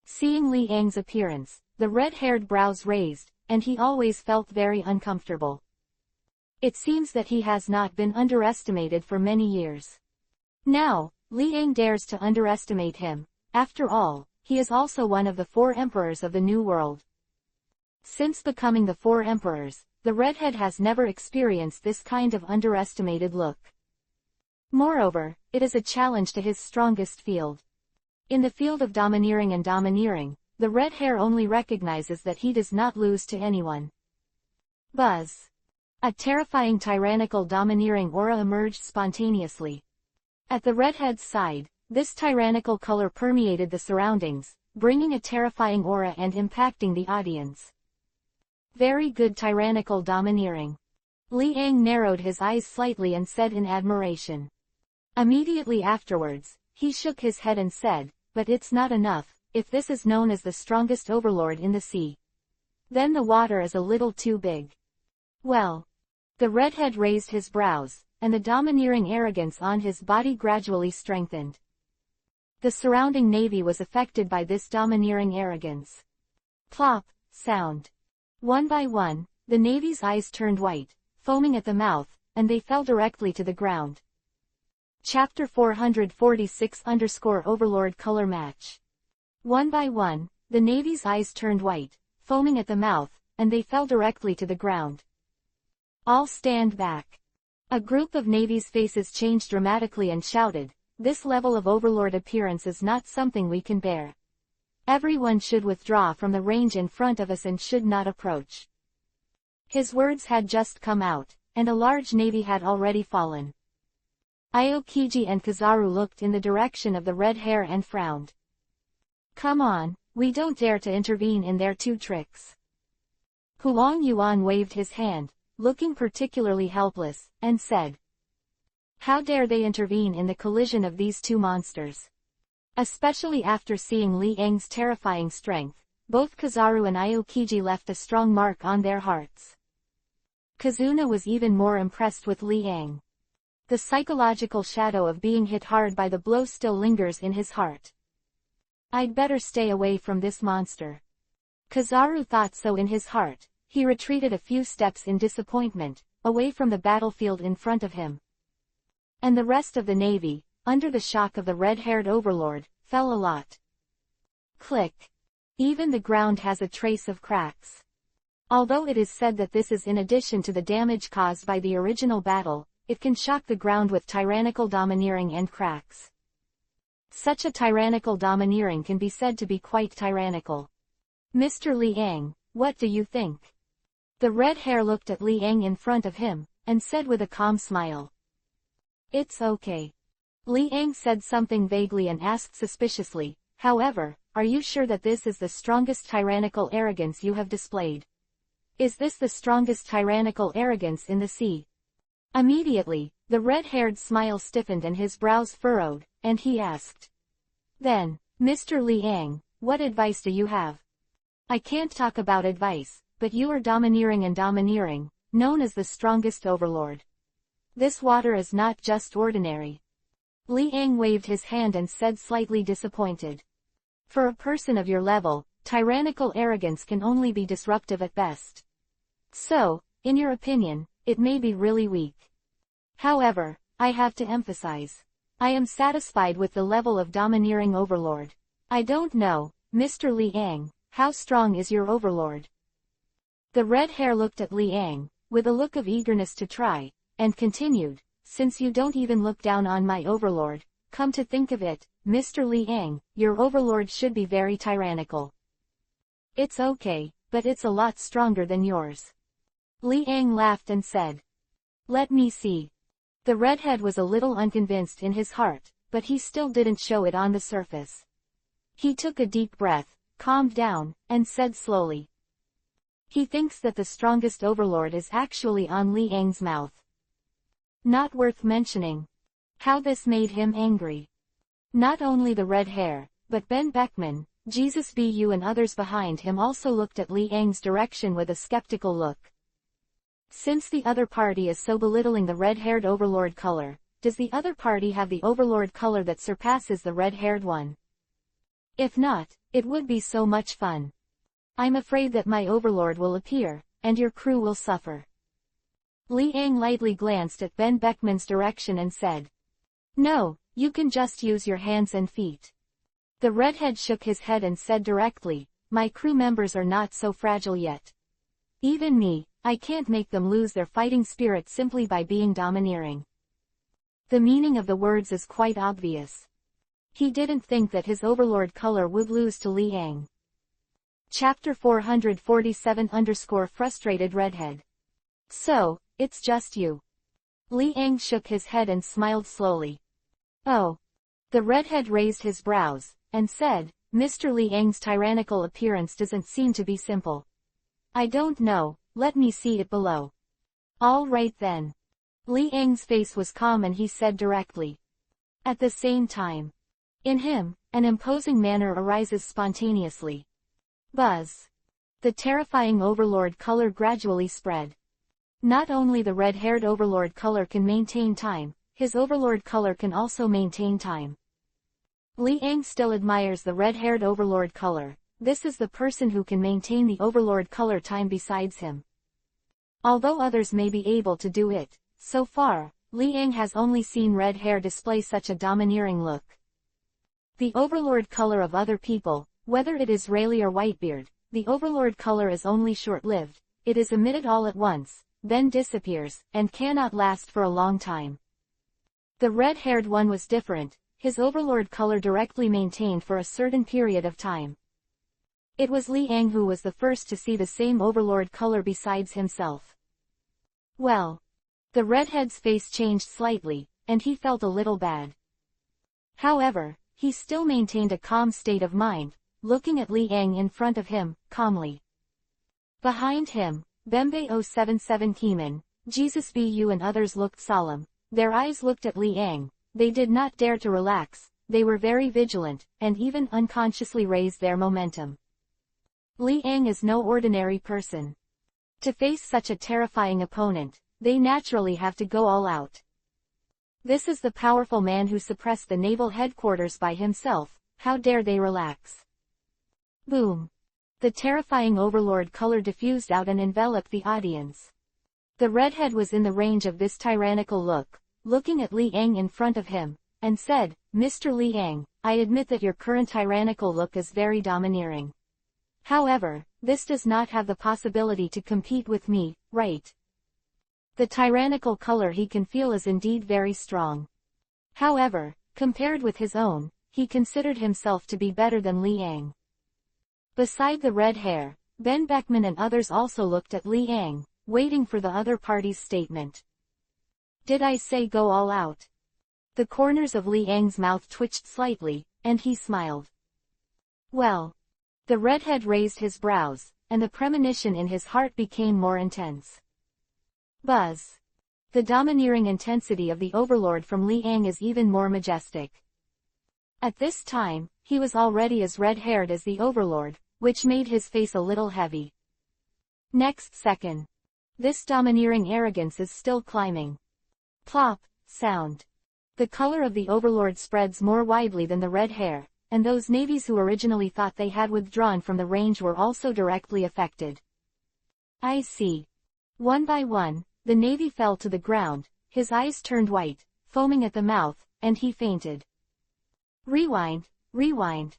Seeing Liang's appearance, the red-haired brows raised, and he always felt very uncomfortable. It seems that he has not been underestimated for many years. Now, Liang dares to underestimate him. After all, he is also one of the 4 emperors of the New World. Since becoming the 4 emperors, the redhead has never experienced this kind of underestimated look. Moreover, it is a challenge to his strongest field. In the field of domineering, the red hair only recognizes that he does not lose to anyone. Buzz. A terrifying tyrannical domineering aura emerged spontaneously. At the redhead's side, this tyrannical color permeated the surroundings, bringing a terrifying aura and impacting the audience. Very good tyrannical domineering. Liang narrowed his eyes slightly and said in admiration. Immediately afterwards, he shook his head and said, but it's not enough, if this is known as the strongest overlord in the sea. Then the water is a little too big. Well. The redhead raised his brows, and the domineering arrogance on his body gradually strengthened. The surrounding navy was affected by this domineering arrogance. Plop, sound. One by one, the Navy's eyes turned white, foaming at the mouth, and they fell directly to the ground. Chapter 446_Overlord Color Match. One by one, the Navy's eyes turned white, foaming at the mouth, and they fell directly to the ground. All stand back. A group of Navy's faces changed dramatically and shouted, "This level of Overlord appearance is not something we can bear. Everyone should withdraw from the range in front of us and should not approach." His words had just come out, and a large Navy had already fallen. Aokiji and Kizaru looked in the direction of the red hair and frowned. "Come on, we don't dare to intervene in their two tricks." Huang Yuan waved his hand, looking particularly helpless, and said, "How dare they intervene in the collision of these two monsters?" Especially after seeing Li Yang's terrifying strength, both Kizaru and Aokiji left a strong mark on their hearts. Kazuna was even more impressed with Li Yang. The psychological shadow of being hit hard by the blow still lingers in his heart. "I'd better stay away from this monster." Kizaru thought so in his heart. He retreated a few steps in disappointment, away from the battlefield in front of him. And the rest of the Navy, under the shock of the red-haired overlord, fell a lot. Click. Even the ground has a trace of cracks. Although it is said that this is in addition to the damage caused by the original battle, it can shock the ground with tyrannical domineering and cracks. Such a tyrannical domineering can be said to be quite tyrannical. "Mr. Li Yang, what do you think?" The red hair looked at Li Yang in front of him, and said with a calm smile. "It's okay." Li Yang said something vaguely and asked suspiciously, "However, are you sure that this is the strongest tyrannical arrogance you have displayed? Is this the strongest tyrannical arrogance in the sea?" Immediately, the red-haired smile stiffened and his brows furrowed, and he asked, "Then, Mr. Li Yang, what advice do you have?" "I can't talk about advice, but you are domineering, known as the strongest overlord. This water is not just ordinary." Li Yang waved his hand and said slightly disappointed. "For a person of your level, tyrannical arrogance can only be disruptive at best. So, in your opinion, it may be really weak. However, I have to emphasize, I am satisfied with the level of domineering overlord. I don't know, Mr. Li Yang, how strong is your overlord?" The red hair looked at Li Yang, with a look of eagerness to try, and continued, "Since you don't even look down on my overlord, come to think of it, Mr. Li Yang, your overlord should be very tyrannical." "It's okay, but it's a lot stronger than yours." Li Yang laughed and said, "Let me see." The redhead was a little unconvinced in his heart, but he still didn't show it on the surface. He took a deep breath, calmed down, and said slowly, "He thinks that the strongest overlord is actually on Li Yang's mouth. Not worth mentioning." How this made him angry. Not only the red hair, but Ben Beckman, Jesus Bu and others behind him also looked at Li Yang's direction with a skeptical look. Since the other party is so belittling the red-haired overlord color, does the other party have the overlord color that surpasses the red-haired one? If not, it would be so much fun. I'm afraid that my overlord will appear, and your crew will suffer. Li Yang lightly glanced at Ben Beckman's direction and said, "No, you can just use your hands and feet." The redhead shook his head and said directly, "My crew members are not so fragile yet. Even me, I can't make them lose their fighting spirit simply by being domineering." The meaning of the words is quite obvious. He didn't think that his overlord color would lose to Li Yang. Chapter 447_Frustrated Redhead. "So, it's just you." Li Yang shook his head and smiled slowly. "Oh." The redhead raised his brows, and said, "Mr. Li Yang's tyrannical appearance doesn't seem to be simple. I don't know, let me see it below." "All right then." Li Yang's face was calm and he said directly. At the same time, in him, an imposing manner arises spontaneously. Buzz. The terrifying overlord color gradually spread. Not only the red-haired overlord color can maintain time, his overlord color can also maintain time. Li Yang still admires the red-haired overlord color, this is the person who can maintain the overlord color time besides him. Although others may be able to do it, so far, Liang has only seen red hair display such a domineering look. The overlord color of other people, whether it is Rayleigh or Whitebeard, the overlord color is only short-lived, it is emitted all at once, then disappears, and cannot last for a long time. The red-haired one was different, his overlord color directly maintained for a certain period of time. It was Liang who was the first to see the same overlord color besides himself. Well. The redhead's face changed slightly, and he felt a little bad. However, he still maintained a calm state of mind, looking at Liang in front of him, calmly. Behind him, Bembe 077 Keeman, Jesus Bu and others looked solemn, their eyes looked at Liang, they did not dare to relax, they were very vigilant, and even unconsciously raised their momentum. Liang is no ordinary person. To face such a terrifying opponent, they naturally have to go all out. This is the powerful man who suppressed the naval headquarters by himself, how dare they relax? Boom! The terrifying overlord color diffused out and enveloped the audience. The redhead was in the range of this tyrannical look, looking at Liang in front of him, and said, Mr. Liang, I admit that your current tyrannical look is very domineering. However, this does not have the possibility to compete with me, right? The tyrannical color he can feel is indeed very strong. However, compared with his own, he considered himself to be better than Liang. Beside the red hair, Ben Beckman and others also looked at Liang, waiting for the other party's statement. Did I say go all out? The corners of Liang's mouth twitched slightly, and he smiled. Well. The redhead raised his brows, and the premonition in his heart became more intense. Buzz. The domineering intensity of the overlord from Liang is even more majestic. At this time, he was already as red-haired as the overlord, which made his face a little heavy. Next second. This domineering arrogance is still climbing. Plop, sound. The color of the overlord spreads more widely than the red hair, and those navies who originally thought they had withdrawn from the range were also directly affected. I see. One by one, the navy fell to the ground, his eyes turned white, foaming at the mouth, and he fainted. Rewind, rewind.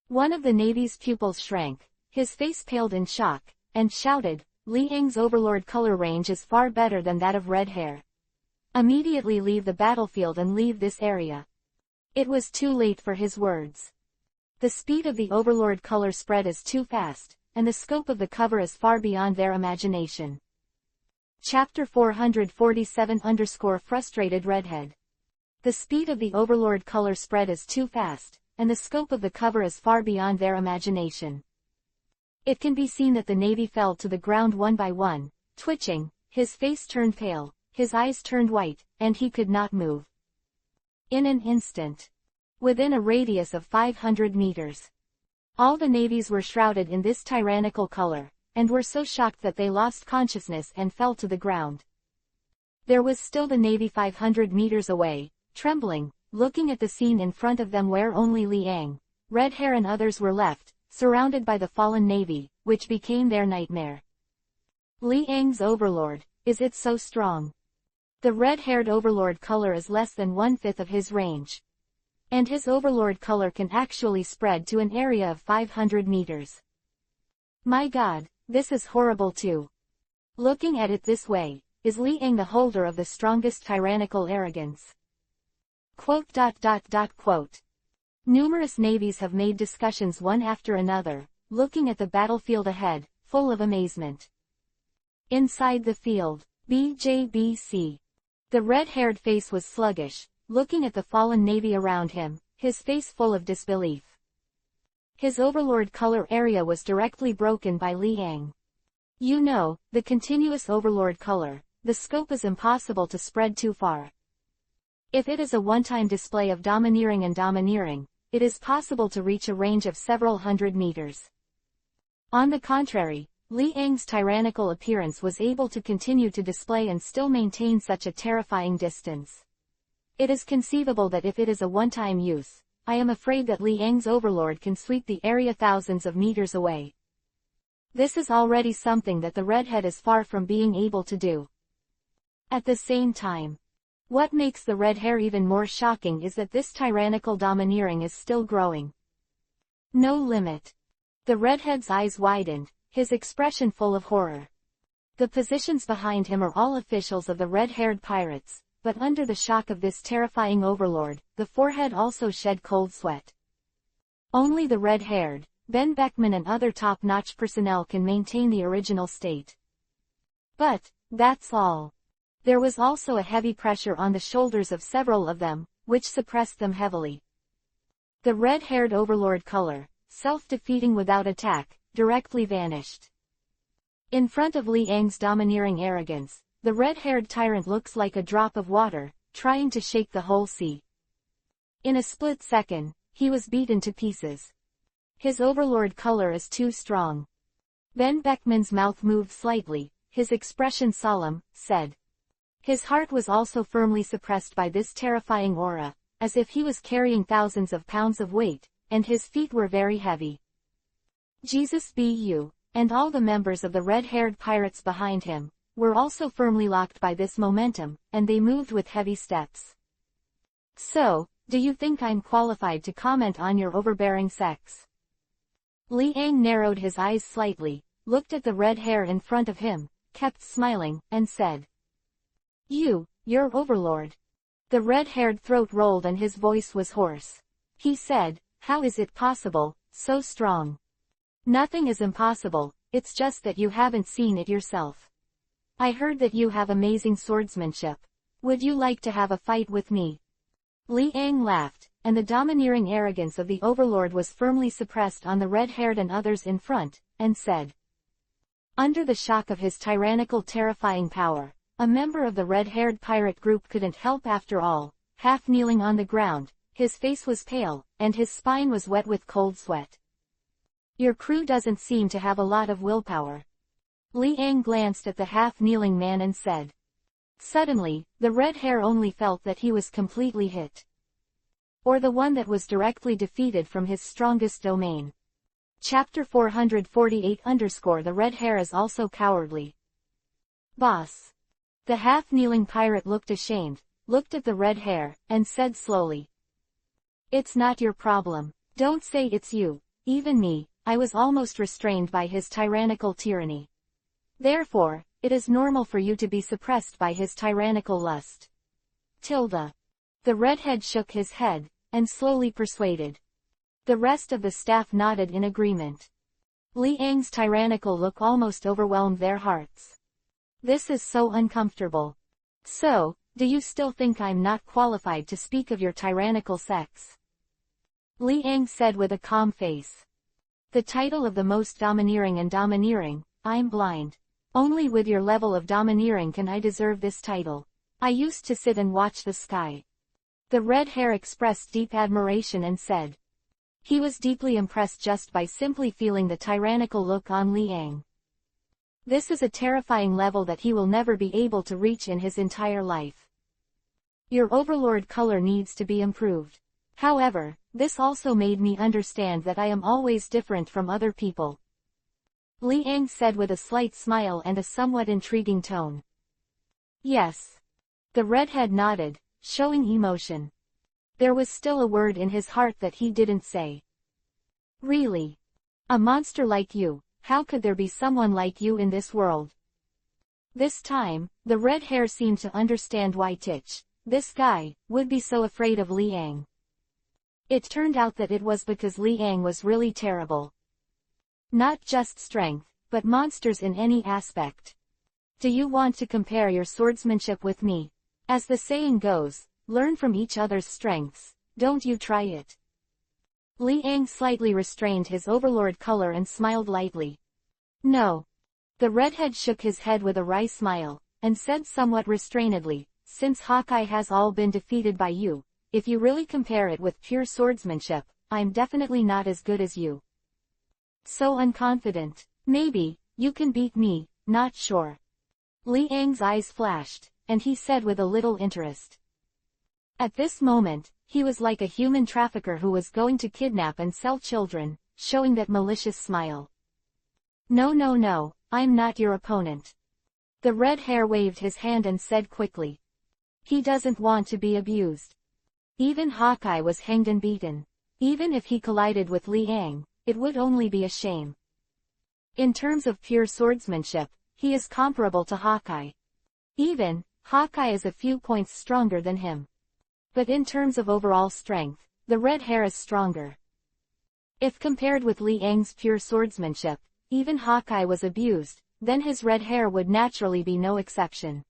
One of the navy's pupils shrank, his face paled in shock, and shouted, Liang's overlord color range is far better than that of red hair. Immediately leave the battlefield and leave this area. It was too late for his words. The speed of the overlord color spread is too fast, and the scope of the cover is far beyond their imagination. Chapter 447-Frustrated Redhead. The speed of the overlord color spread is too fast, and the scope of the cover is far beyond their imagination. It can be seen that the navy fell to the ground one by one, twitching, his face turned pale, his eyes turned white, and he could not move. In an instant. Within a radius of 500 meters. All the navies were shrouded in this tyrannical color, and were so shocked that they lost consciousness and fell to the ground. There was still the navy 500 meters away, trembling, looking at the scene in front of them where only Liang, red hair and others were left, surrounded by the fallen navy, which became their nightmare. Liang's overlord, is it so strong? The red-haired overlord color is less than 1/5 of his range. And his overlord color can actually spread to an area of 500 meters. My God, this is horrible too. Looking at it this way, is Liang the holder of the strongest tyrannical arrogance? Quote. Numerous navies have made discussions one after another, looking at the battlefield ahead, full of amazement. Inside the field, BJBC. The red-haired face was sluggish, looking at the fallen navy around him, his face full of disbelief. His overlord color area was directly broken by Liang. You know, the continuous overlord color, the scope is impossible to spread too far. If it is a one-time display of domineering, it is possible to reach a range of several hundred meters. On the contrary, Liang's tyrannical appearance was able to continue to display and still maintain such a terrifying distance. It is conceivable that if it is a one-time use, I am afraid that Liang's overlord can sweep the area thousands of meters away. This is already something that the redhead is far from being able to do. At the same time, what makes the red hair even more shocking is that this tyrannical domineering is still growing. No limit. The redhead's eyes widened, his expression full of horror. The positions behind him are all officials of the red-haired pirates, but under the shock of this terrifying overlord, the forehead also shed cold sweat. Only the red-haired, Ben Beckman and other top-notch personnel can maintain the original state. But, that's all. There was also a heavy pressure on the shoulders of several of them, which suppressed them heavily. The red-haired overlord color, self-defeating without attack, directly vanished. In front of Liang's domineering arrogance, the red-haired tyrant looks like a drop of water, trying to shake the whole sea. In a split second, he was beaten to pieces. His overlord color is too strong. Ben Beckman's mouth moved slightly, his expression solemn, said. His heart was also firmly suppressed by this terrifying aura, as if he was carrying thousands of pounds of weight, and his feet were very heavy. Jesus be you, and all the members of the red-haired pirates behind him, were also firmly locked by this momentum, and they moved with heavy steps. So, do you think I'm qualified to comment on your overbearing sex? Liang narrowed his eyes slightly, looked at the red hair in front of him, kept smiling, and said. You're overlord. The red-haired throat rolled and his voice was hoarse. He said, how is it possible, so strong? Nothing is impossible, it's just that you haven't seen it yourself. I heard that you have amazing swordsmanship. Would you like to have a fight with me? Liang laughed, and the domineering arrogance of the overlord was firmly suppressed on the red-haired and others in front, and said. Under the shock of his tyrannical terrifying power, a member of the red-haired pirate group couldn't help after all, half kneeling on the ground, his face was pale, and his spine was wet with cold sweat. Your crew doesn't seem to have a lot of willpower. Liang glanced at the half-kneeling man and said. Suddenly, the red hair only felt that he was completely hit. Or the one that was directly defeated from his strongest domain. Chapter 448 _ The red hair is also cowardly. Boss. The half-kneeling pirate looked ashamed, looked at the red hair, and said slowly. It's not your problem. Don't say it's you. Even me, I was almost restrained by his tyrannical tyranny. Therefore, it is normal for you to be suppressed by his tyrannical lust. The redhead shook his head, and slowly persuaded. The rest of the staff nodded in agreement. Liang's tyrannical look almost overwhelmed their hearts. This is so uncomfortable. So, do you still think I'm not qualified to speak of your tyrannical sex? Liang said with a calm face. The title of the most domineering and domineering, I'm blind. Only with your level of domineering can I deserve this title. I used to sit and watch the sky. The red hair expressed deep admiration and said. He was deeply impressed just by simply feeling the tyrannical look on Liang. This is a terrifying level that he will never be able to reach in his entire life. Your overlord color needs to be improved. However, this also made me understand that I am always different from other people. Liang said with a slight smile and a somewhat intriguing tone. Yes. The redhead nodded, showing emotion. There was still a word in his heart that he didn't say. Really? A monster like you, how could there be someone like you in this world? This time, the red hair seemed to understand why this guy, would be so afraid of Liang. It turned out that it was because Liang was really terrible. Not just strength, but monsters in any aspect. Do you want to compare your swordsmanship with me? As the saying goes, learn from each other's strengths, don't you try it. Liang slightly restrained his overlord color and smiled lightly. No. The redhead shook his head with a wry smile, and said somewhat restrainedly, since Hawkeye has all been defeated by you, if you really compare it with pure swordsmanship, I'm definitely not as good as you. So unconfident. Maybe, you can beat me, not sure. Liang's eyes flashed, and he said with a little interest. At this moment, he was like a human trafficker who was going to kidnap and sell children, showing that malicious smile. No, no, no, I'm not your opponent. The red hair waved his hand and said quickly. He doesn't want to be abused. Even Hawkeye was hanged and beaten. Even if he collided with Liang, it would only be a shame. In terms of pure swordsmanship, he is comparable to Hawkeye. Even, Hawkeye is a few points stronger than him. But in terms of overall strength, the red hair is stronger. If compared with Liang's pure swordsmanship, even Hawkeye was abused, then his red hair would naturally be no exception.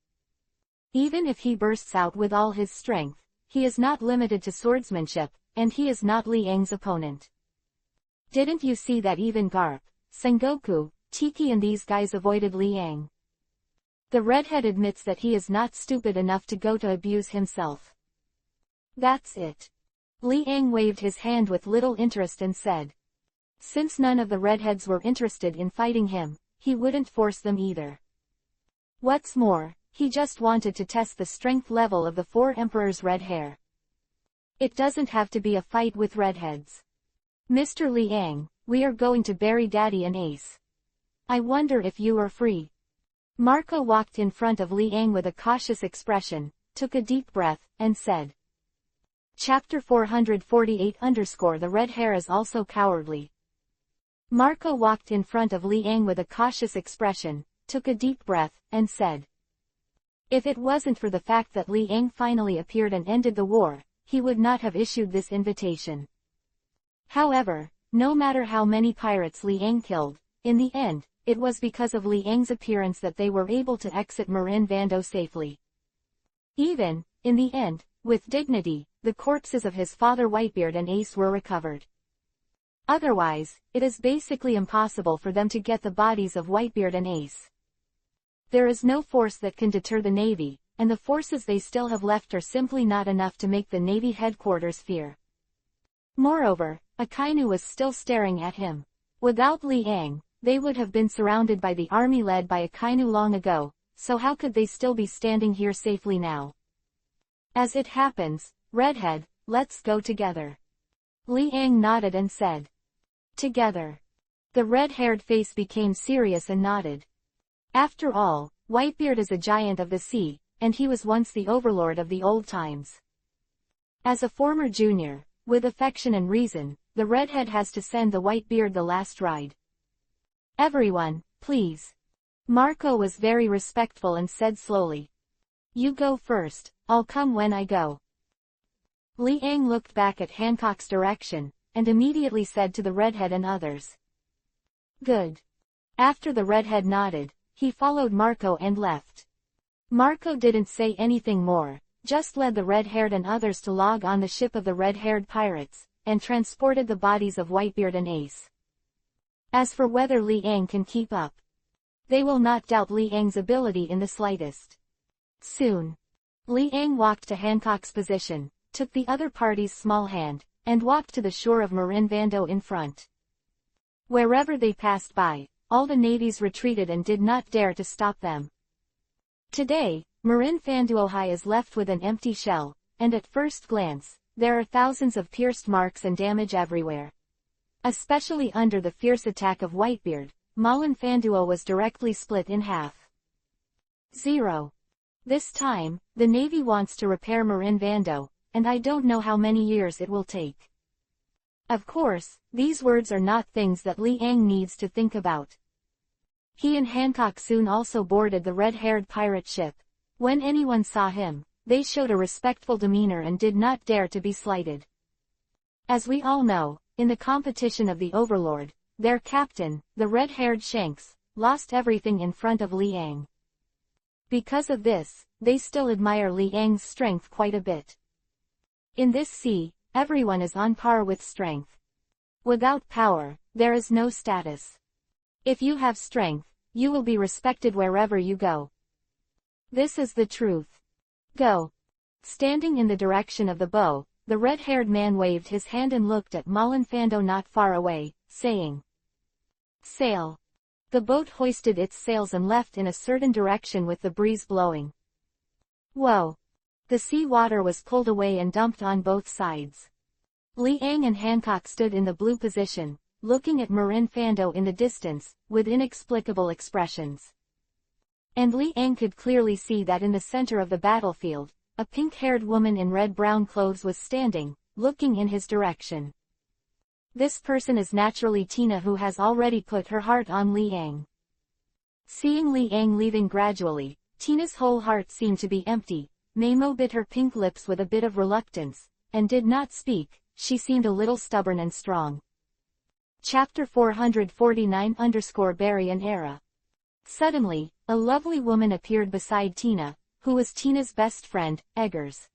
Even if he bursts out with all his strength, he is not limited to swordsmanship, and he is not Liang's opponent. Didn't you see that even Garp, Sengoku, Tiki and these guys avoided Liang? The redhead admits that he is not stupid enough to go to abuse himself. That's it. Liang waved his hand with little interest and said. Since none of the redheads were interested in fighting him, he wouldn't force them either. What's more, he just wanted to test the strength level of the four emperors' red hair. It doesn't have to be a fight with redheads. Mr. Liang, we are going to bury Daddy and Ace. I wonder if you are free. Marco walked in front of Liang with a cautious expression, took a deep breath, and said. Chapter 448 _ The red hair is also cowardly. Marco walked in front of Liang with a cautious expression, took a deep breath, and said. If it wasn't for the fact that Liang finally appeared and ended the war, he would not have issued this invitation. However, no matter how many pirates Liang killed, in the end, it was because of Liang's appearance that they were able to exit Marin Vando safely. Even, in the end, with dignity, the corpses of his father Whitebeard and Ace were recovered. Otherwise, it is basically impossible for them to get the bodies of Whitebeard and Ace. There is no force that can deter the Navy, and the forces they still have left are simply not enough to make the Navy headquarters fear. Moreover, Akainu was still staring at him. Without Liang, they would have been surrounded by the army led by Akainu long ago, so how could they still be standing here safely now? As it happens, Redhead, let's go together. Liang nodded and said. Together. The red-haired face became serious and nodded. After all, Whitebeard is a giant of the sea, and he was once the overlord of the old times. As a former junior, with affection and reason, the redhead has to send the Whitebeard the last ride. Everyone, please. Marco was very respectful and said slowly. You go first, I'll come when I go. Liang looked back at Hancock's direction, and immediately said to the redhead and others. Good. After the redhead nodded, he followed Marco and left. Marco didn't say anything more, just led the red-haired and others to log on the ship of the red-haired pirates, and transported the bodies of Whitebeard and Ace. As for whether Liang can keep up, they will not doubt Liang's ability in the slightest. Soon, Liang walked to Hancock's position, took the other party's small hand, and walked to the shore of Marin Vando in front. Wherever they passed by, all the navies retreated and did not dare to stop them. Today, Marin Fanduohai is left with an empty shell, and at first glance, there are thousands of pierced marks and damage everywhere. Especially under the fierce attack of Whitebeard, Malin Fanduo was directly split in half. 0. This time, the Navy wants to repair Marin Vando, and I don't know how many years it will take. Of course, these words are not things that Liang needs to think about. He and Hancock soon also boarded the red-haired pirate ship. When anyone saw him, they showed a respectful demeanor and did not dare to be slighted. As we all know, in the competition of the Overlord, their captain, the red-haired Shanks, lost everything in front of Liang. Because of this, they still admire Liang's strength quite a bit. In this sea, everyone is on par with strength. Without power, there is no status. If you have strength, you will be respected wherever you go. This is the truth. Go. Standing in the direction of the bow, the red-haired man waved his hand and looked at Malin Fando not far away, saying, Sail. The boat hoisted its sails and left in a certain direction with the breeze blowing. Whoa. The sea water was pulled away and dumped on both sides. Liang and Hancock stood in the blue position, looking at Marin Fando in the distance, with inexplicable expressions. And Liang could clearly see that in the center of the battlefield, a pink-haired woman in red-brown clothes was standing, looking in his direction. This person is naturally Tina, who has already put her heart on Liang. Seeing Liang leaving gradually, Tina's whole heart seemed to be empty. Mamo bit her pink lips with a bit of reluctance, and did not speak. She seemed a little stubborn and strong. Chapter 449 _ Era. Suddenly, a lovely woman appeared beside Tina, who was Tina's best friend, Eggers.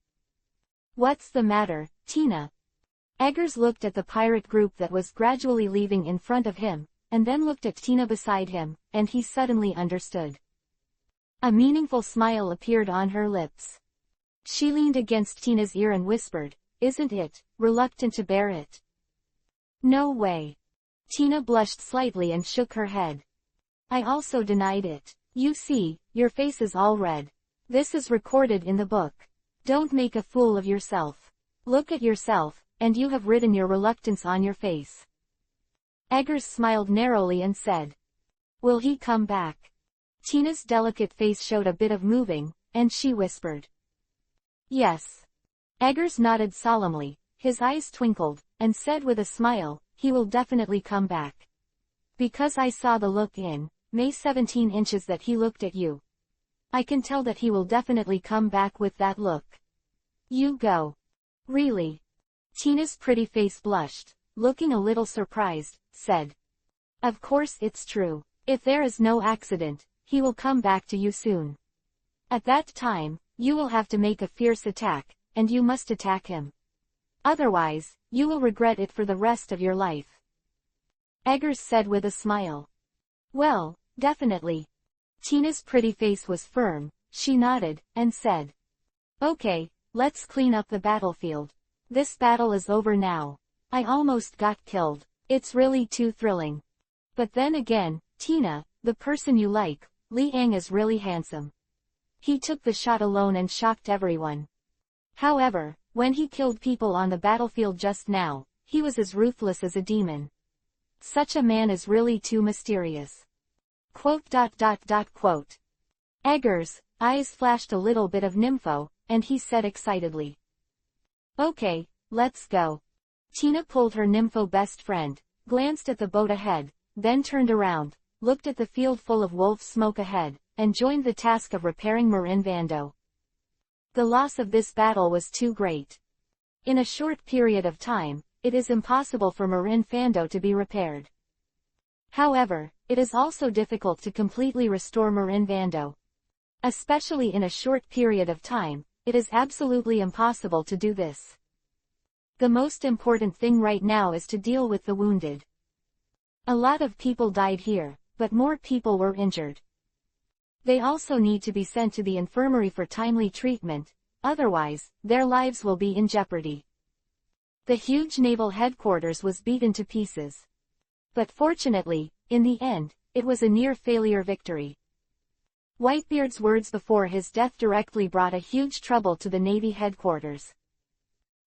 What's the matter, Tina? Eggers looked at the pirate group that was gradually leaving in front of him, and then looked at Tina beside him, and he suddenly understood. A meaningful smile appeared on her lips. She leaned against Tina's ear and whispered, "Isn't it, reluctant to bear it?" "No way." Tina blushed slightly and shook her head. "I also denied it. You see, your face is all red. This is recorded in the book. Don't make a fool of yourself. Look at yourself, and you have written your reluctance on your face." Eggers smiled narrowly and said, "Will he come back?" Tina's delicate face showed a bit of moving, and she whispered, "Yes." Eggers nodded solemnly, his eyes twinkled, and said with a smile, "He will definitely come back. Because I saw the look in May 17 inches that he looked at you. I can tell that he will definitely come back with that look. You go." "Really?" Tina's pretty face blushed, looking a little surprised, said, "Of course it's true. If there is no accident, he will come back to you soon. At that time, you will have to make a fierce attack, and you must attack him. Otherwise, you will regret it for the rest of your life." Eggers said with a smile. "Well, definitely." Tina's pretty face was firm, she nodded, and said, "Okay, let's clean up the battlefield. This battle is over now. I almost got killed. It's really too thrilling. But then again, Tina, the person you like, Liang is really handsome. He took the shot alone and shocked everyone. However, when he killed people on the battlefield just now, he was as ruthless as a demon. Such a man is really too mysterious." Eggers' eyes flashed a little bit of nympho, and he said excitedly, "Okay, let's go." Tina pulled her nympho best friend, glanced at the boat ahead, then turned around, looked at the field full of wolf smoke ahead, and joined the task of repairing Marin Fando. The loss of this battle was too great. In a short period of time, it is impossible for Marin Fando to be repaired. However, it is also difficult to completely restore Marin Fando. Especially in a short period of time, it is absolutely impossible to do this. The most important thing right now is to deal with the wounded. A lot of people died here, but more people were injured. They also need to be sent to the infirmary for timely treatment, otherwise, their lives will be in jeopardy. The huge naval headquarters was beaten to pieces. But fortunately, in the end, it was a near-failure victory. Whitebeard's words before his death directly brought a huge trouble to the Navy headquarters.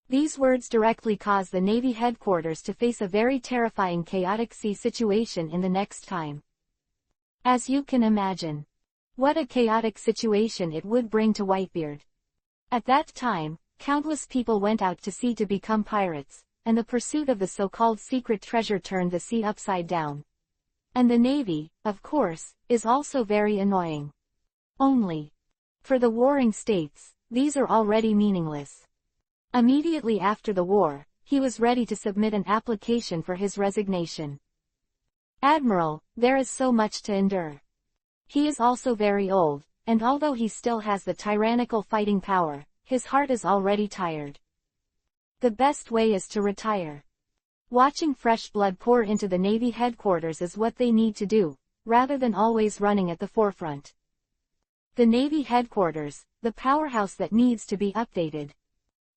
These words directly caused the Navy headquarters to face a very terrifying chaotic sea situation in the next time. As you can imagine, what a chaotic situation it would bring to Whitebeard. At that time, countless people went out to sea to become pirates, and the pursuit of the so-called secret treasure turned the sea upside down. And the Navy, of course, is also very annoying. Only, for the warring states, these are already meaningless. Immediately after the war, he was ready to submit an application for his resignation. "Admiral, there is so much to endure." He is also very old, and although he still has the tyrannical fighting power, his heart is already tired. The best way is to retire. Watching fresh blood pour into the Navy headquarters is what they need to do, rather than always running at the forefront. The Navy headquarters, the powerhouse that needs to be updated.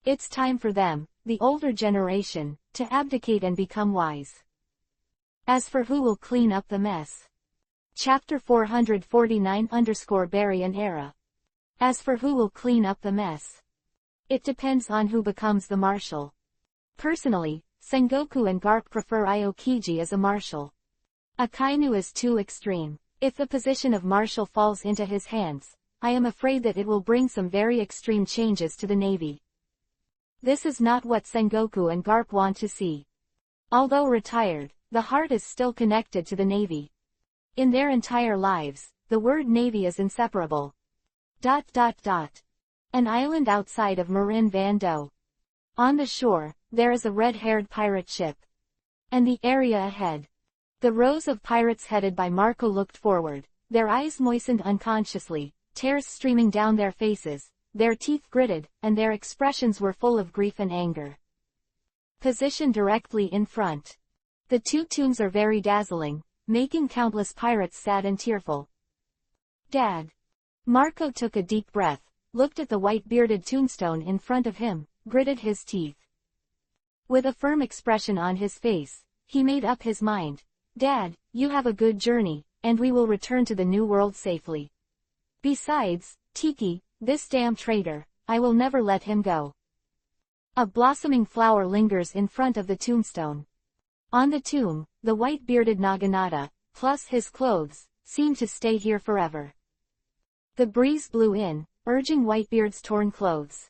It's time for them, the older generation, to abdicate and become wise. As for who will clean up the mess. Chapter 449 _ Era. As for who will clean up the mess. It depends on who becomes the marshal. Personally, Sengoku and Garp prefer Aokiji as a marshal. Akainu is too extreme. If the position of marshal falls into his hands, I am afraid that it will bring some very extreme changes to the navy. This is not what Sengoku and Garp want to see. Although retired, the heart is still connected to the navy. In their entire lives, the word navy is inseparable. An island outside of Marin Van Do. On the shore, there is a red-haired pirate ship. And the area ahead. The rows of pirates headed by Marco looked forward, their eyes moistened unconsciously, tears streaming down their faces, their teeth gritted, and their expressions were full of grief and anger. Position directly in front. The two tombs are very dazzling, making countless pirates sad and tearful. Dad. Marco took a deep breath, looked at the white-bearded tombstone in front of him, gritted his teeth. With a firm expression on his face, he made up his mind. Dad, you have a good journey, and we will return to the New World safely. Besides, Tiki, this damn traitor, I will never let him go. A blossoming flower lingers in front of the tombstone. On the tomb, the white-bearded Naginata, plus his clothes, seem to stay here forever. The breeze blew in, urging Whitebeard's torn clothes.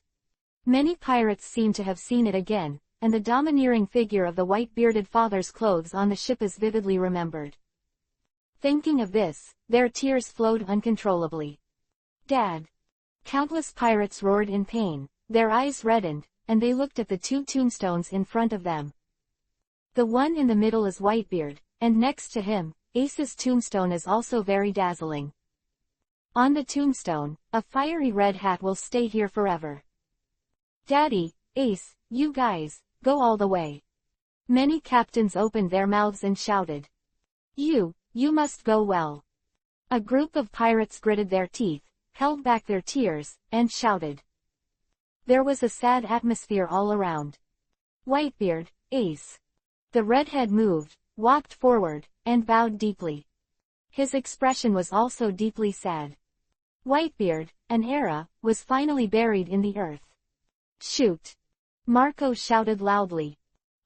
Many pirates seem to have seen it again, and the domineering figure of the white-bearded father's clothes on the ship is vividly remembered. Thinking of this, their tears flowed uncontrollably. Dad. Countless pirates roared in pain, their eyes reddened, and they looked at the two tombstones in front of them. The one in the middle is Whitebeard, and next to him, Ace's tombstone is also very dazzling. On the tombstone, a fiery red hat will stay here forever. Daddy, Ace, you guys, go all the way. Many captains opened their mouths and shouted. You must go well. A group of pirates gritted their teeth, held back their tears, and shouted. There was a sad atmosphere all around. Whitebeard, Ace. The redhead moved, walked forward, and bowed deeply. His expression was also deeply sad. Whitebeard, an era, was finally buried in the earth. Shoot! Marco shouted loudly.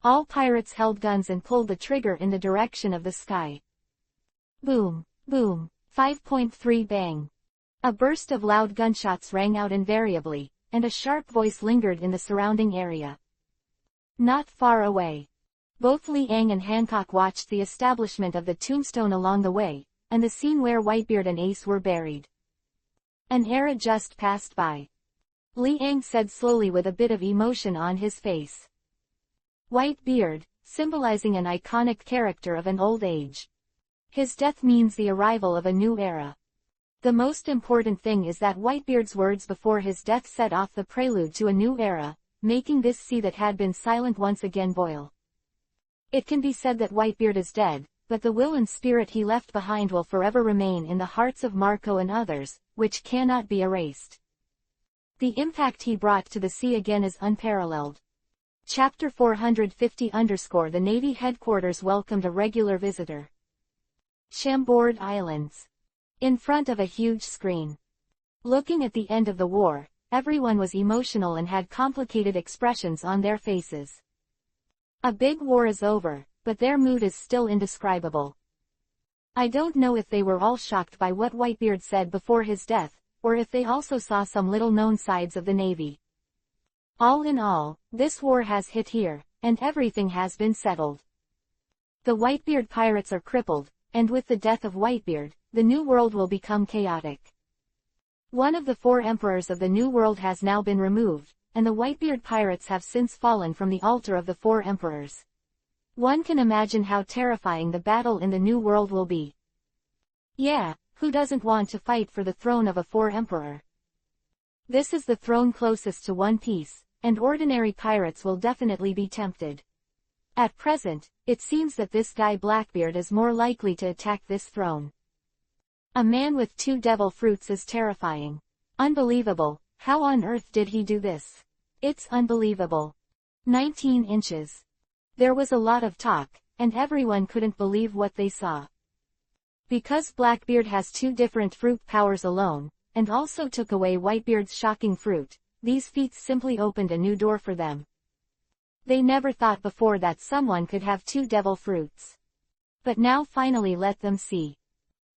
All pirates held guns and pulled the trigger in the direction of the sky. Boom, boom, 5.3 bang. A burst of loud gunshots rang out invariably, and a sharp voice lingered in the surrounding area. Not far away. Both Liang and Hancock watched the establishment of the tombstone along the way, and the scene where Whitebeard and Ace were buried. An era just passed by. Liang said slowly with a bit of emotion on his face. Whitebeard, symbolizing an iconic character of an old age. His death means the arrival of a new era. The most important thing is that Whitebeard's words before his death set off the prelude to a new era, making this sea that had been silent once again boil. It can be said that Whitebeard is dead, but the will and spirit he left behind will forever remain in the hearts of Marco and others, which cannot be erased. The impact he brought to the sea again is unparalleled. Chapter 450_ The Navy headquarters welcomed a regular visitor. Chambord Islands. In front of a huge screen. Looking at the end of the war, everyone was emotional and had complicated expressions on their faces. A big war is over, but their mood is still indescribable. I don't know if they were all shocked by what Whitebeard said before his death, or if they also saw some little-known sides of the Navy. All in all, this war has hit here, and everything has been settled. The Whitebeard pirates are crippled, and with the death of Whitebeard, the New World will become chaotic. One of the 4 emperors of the New World has now been removed, and the Whitebeard pirates have since fallen from the altar of the 4 emperors. One can imagine how terrifying the battle in the New World will be. Yeah, who doesn't want to fight for the throne of a 4 emperor? This is the throne closest to One Piece, and ordinary pirates will definitely be tempted. At present, it seems that this guy Blackbeard is more likely to attack this throne. A man with 2 devil fruits is terrifying. Unbelievable, how on earth did he do this? It's unbelievable. 19 inches. There was a lot of talk, and everyone couldn't believe what they saw. Because Blackbeard has 2 different fruit powers alone, and also took away Whitebeard's shocking fruit, these feats simply opened a new door for them. They never thought before that someone could have two devil fruits. But now finally let them see.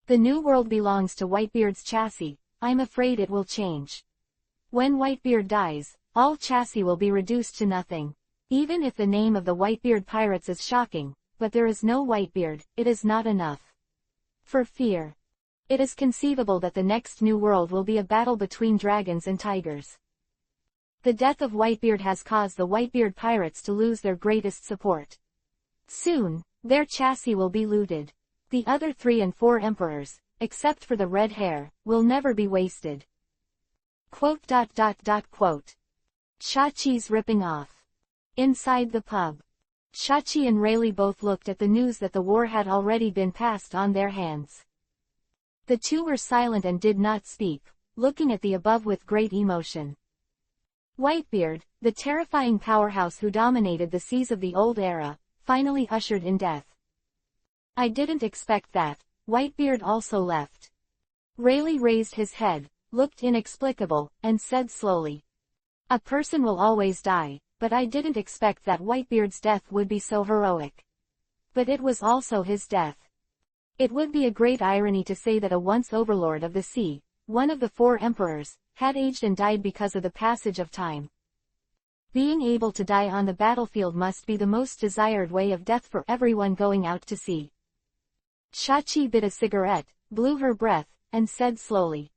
The new world belongs to Whitebeard's chassis. I'm afraid it will change. When Whitebeard dies, all chassis will be reduced to nothing. Even if the name of the Whitebeard pirates is shocking, but there is no Whitebeard, it is not enough. For fear. It is conceivable that the next new world will be a battle between dragons and tigers. The death of Whitebeard has caused the Whitebeard pirates to lose their greatest support. Soon, their chassis will be looted. The other 3 and 4 emperors, except for the red hair, will never be wasted. Quote. Chachi's ripping off. Inside the pub. Chachi and Rayleigh both looked at the news that the war had already been passed on their hands. The two were silent and did not speak, looking at the above with great emotion. Whitebeard, the terrifying powerhouse who dominated the seas of the old era, finally ushered in death. I didn't expect that. Whitebeard also left. Rayleigh raised his head, looked inexplicable, and said slowly. A person will always die, but I didn't expect that Whitebeard's death would be so heroic. But it was also his death. It would be a great irony to say that a once overlord of the sea, one of the 4 emperors, had aged and died because of the passage of time. Being able to die on the battlefield must be the most desired way of death for everyone going out to sea. Chachi bit a cigarette, blew her breath, and said slowly.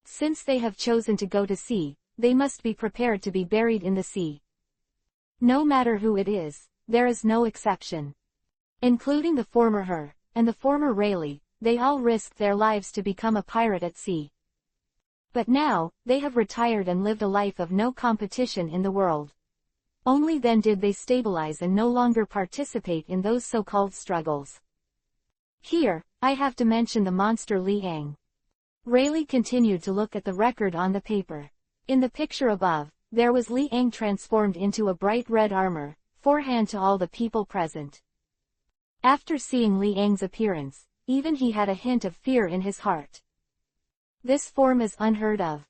Since they have chosen to go to sea, they must be prepared to be buried in the sea. No matter who it is, there is no exception. Including the former her, and the former Rayleigh, they all risked their lives to become a pirate at sea. But now, they have retired and lived a life of no competition in the world. Only then did they stabilize and no longer participate in those so-called struggles. Here, I have to mention the monster Liang. Rayleigh continued to look at the record on the paper. In the picture above, there was Liang transformed into a bright red armor, forehand to all the people present. After seeing Liang's appearance, even he had a hint of fear in his heart. This form is unheard of.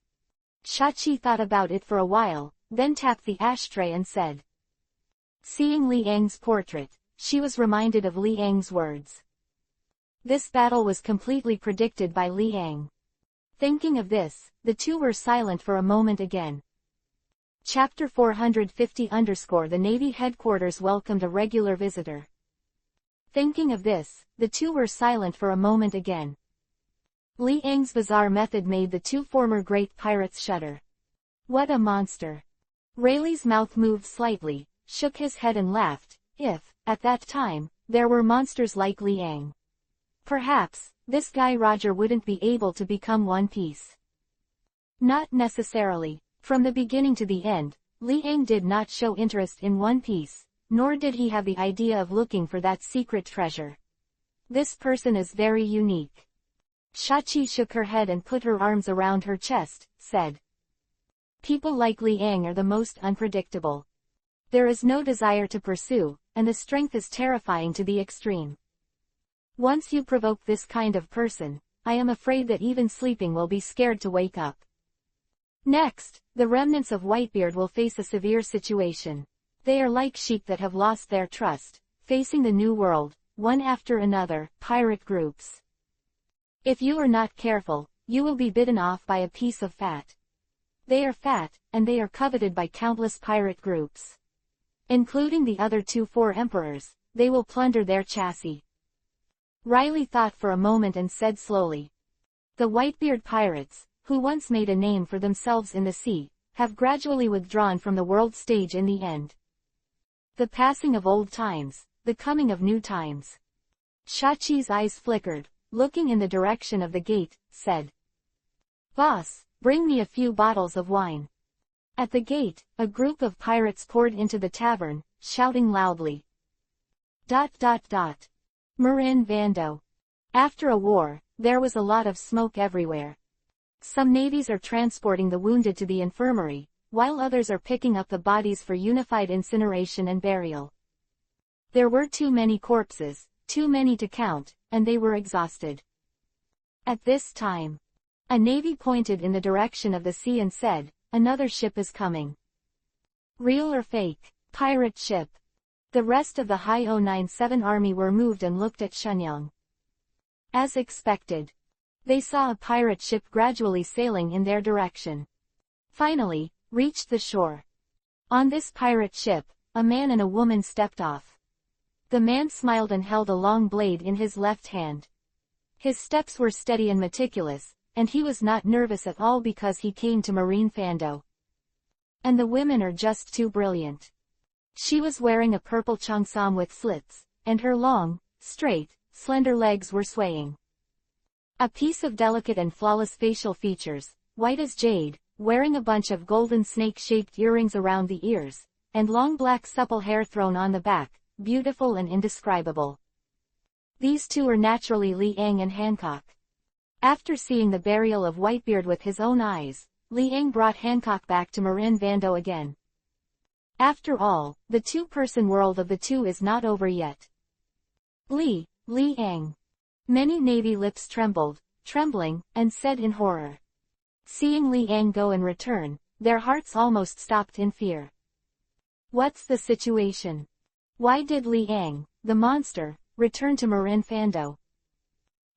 Chachi thought about it for a while, then tapped the ashtray and said. Seeing Liang's portrait, she was reminded of Liang's words. This battle was completely predicted by Liang. Thinking of this, the two were silent for a moment again. Chapter 450 _ The Navy headquarters welcomed a regular visitor. Thinking of this, the two were silent for a moment again. Liang's bizarre method made the 2 former great pirates shudder. What a monster! Rayleigh's mouth moved slightly, shook his head and laughed. If, at that time, there were monsters like Liang, perhaps, this guy Roger wouldn't be able to become One Piece. Not necessarily. From the beginning to the end, Liang did not show interest in One Piece, nor did he have the idea of looking for that secret treasure. This person is very unique. Chachi shook her head and put her arms around her chest, said. People like Liang are the most unpredictable. There is no desire to pursue, and the strength is terrifying to the extreme. Once you provoke this kind of person, I am afraid that even sleeping will be scared to wake up. Next, the remnants of Whitebeard will face a severe situation. They are like sheep that have lost their trust, facing the new world, one after another, pirate groups. If you are not careful, you will be bitten off by a piece of fat. They are fat, and they are coveted by countless pirate groups. Including the other 4 emperors, they will plunder their chassis. Rayleigh thought for a moment and said slowly. The Whitebeard pirates, who once made a name for themselves in the sea, have gradually withdrawn from the world stage in the end. The passing of old times, the coming of new times. Chachi's eyes flickered, looking in the direction of the gate, said. Boss, bring me a few bottles of wine. At the gate, a group of pirates poured into the tavern, shouting loudly. Marin Vando. After a war, there was a lot of smoke everywhere. Some navies are transporting the wounded to the infirmary, while others are picking up the bodies for unified incineration and burial. There were too many corpses, too many to count, and they were exhausted. At this time, a navy pointed in the direction of the sea and said, another ship is coming. Real or fake? Pirate ship. The rest of the High 097 army were moved and looked at Shenyang. As expected, they saw a pirate ship gradually sailing in their direction. Finally, reached the shore. On this pirate ship, a man and a woman stepped off. The man smiled and held a long blade in his left hand. His steps were steady and meticulous, and he was not nervous at all because he came to Marine Fando. And the women are just too brilliant. She was wearing a purple cheongsam with slits, and her long, straight, slender legs were swaying. A piece of delicate and flawless facial features, white as jade, wearing a bunch of golden snake-shaped earrings around the ears, and long black supple hair thrown on the back, beautiful and indescribable. These two are naturally Liang and Hancock. After seeing the burial of Whitebeard with his own eyes, Liang brought Hancock back to Marin Vando again. After all, the two-person world of the two is not over yet. Liang. Many Navy lips trembled, trembling, and said in horror. Seeing Liang go and return, their hearts almost stopped in fear. What's the situation? Why did Liang, the monster, return to Marin Fando?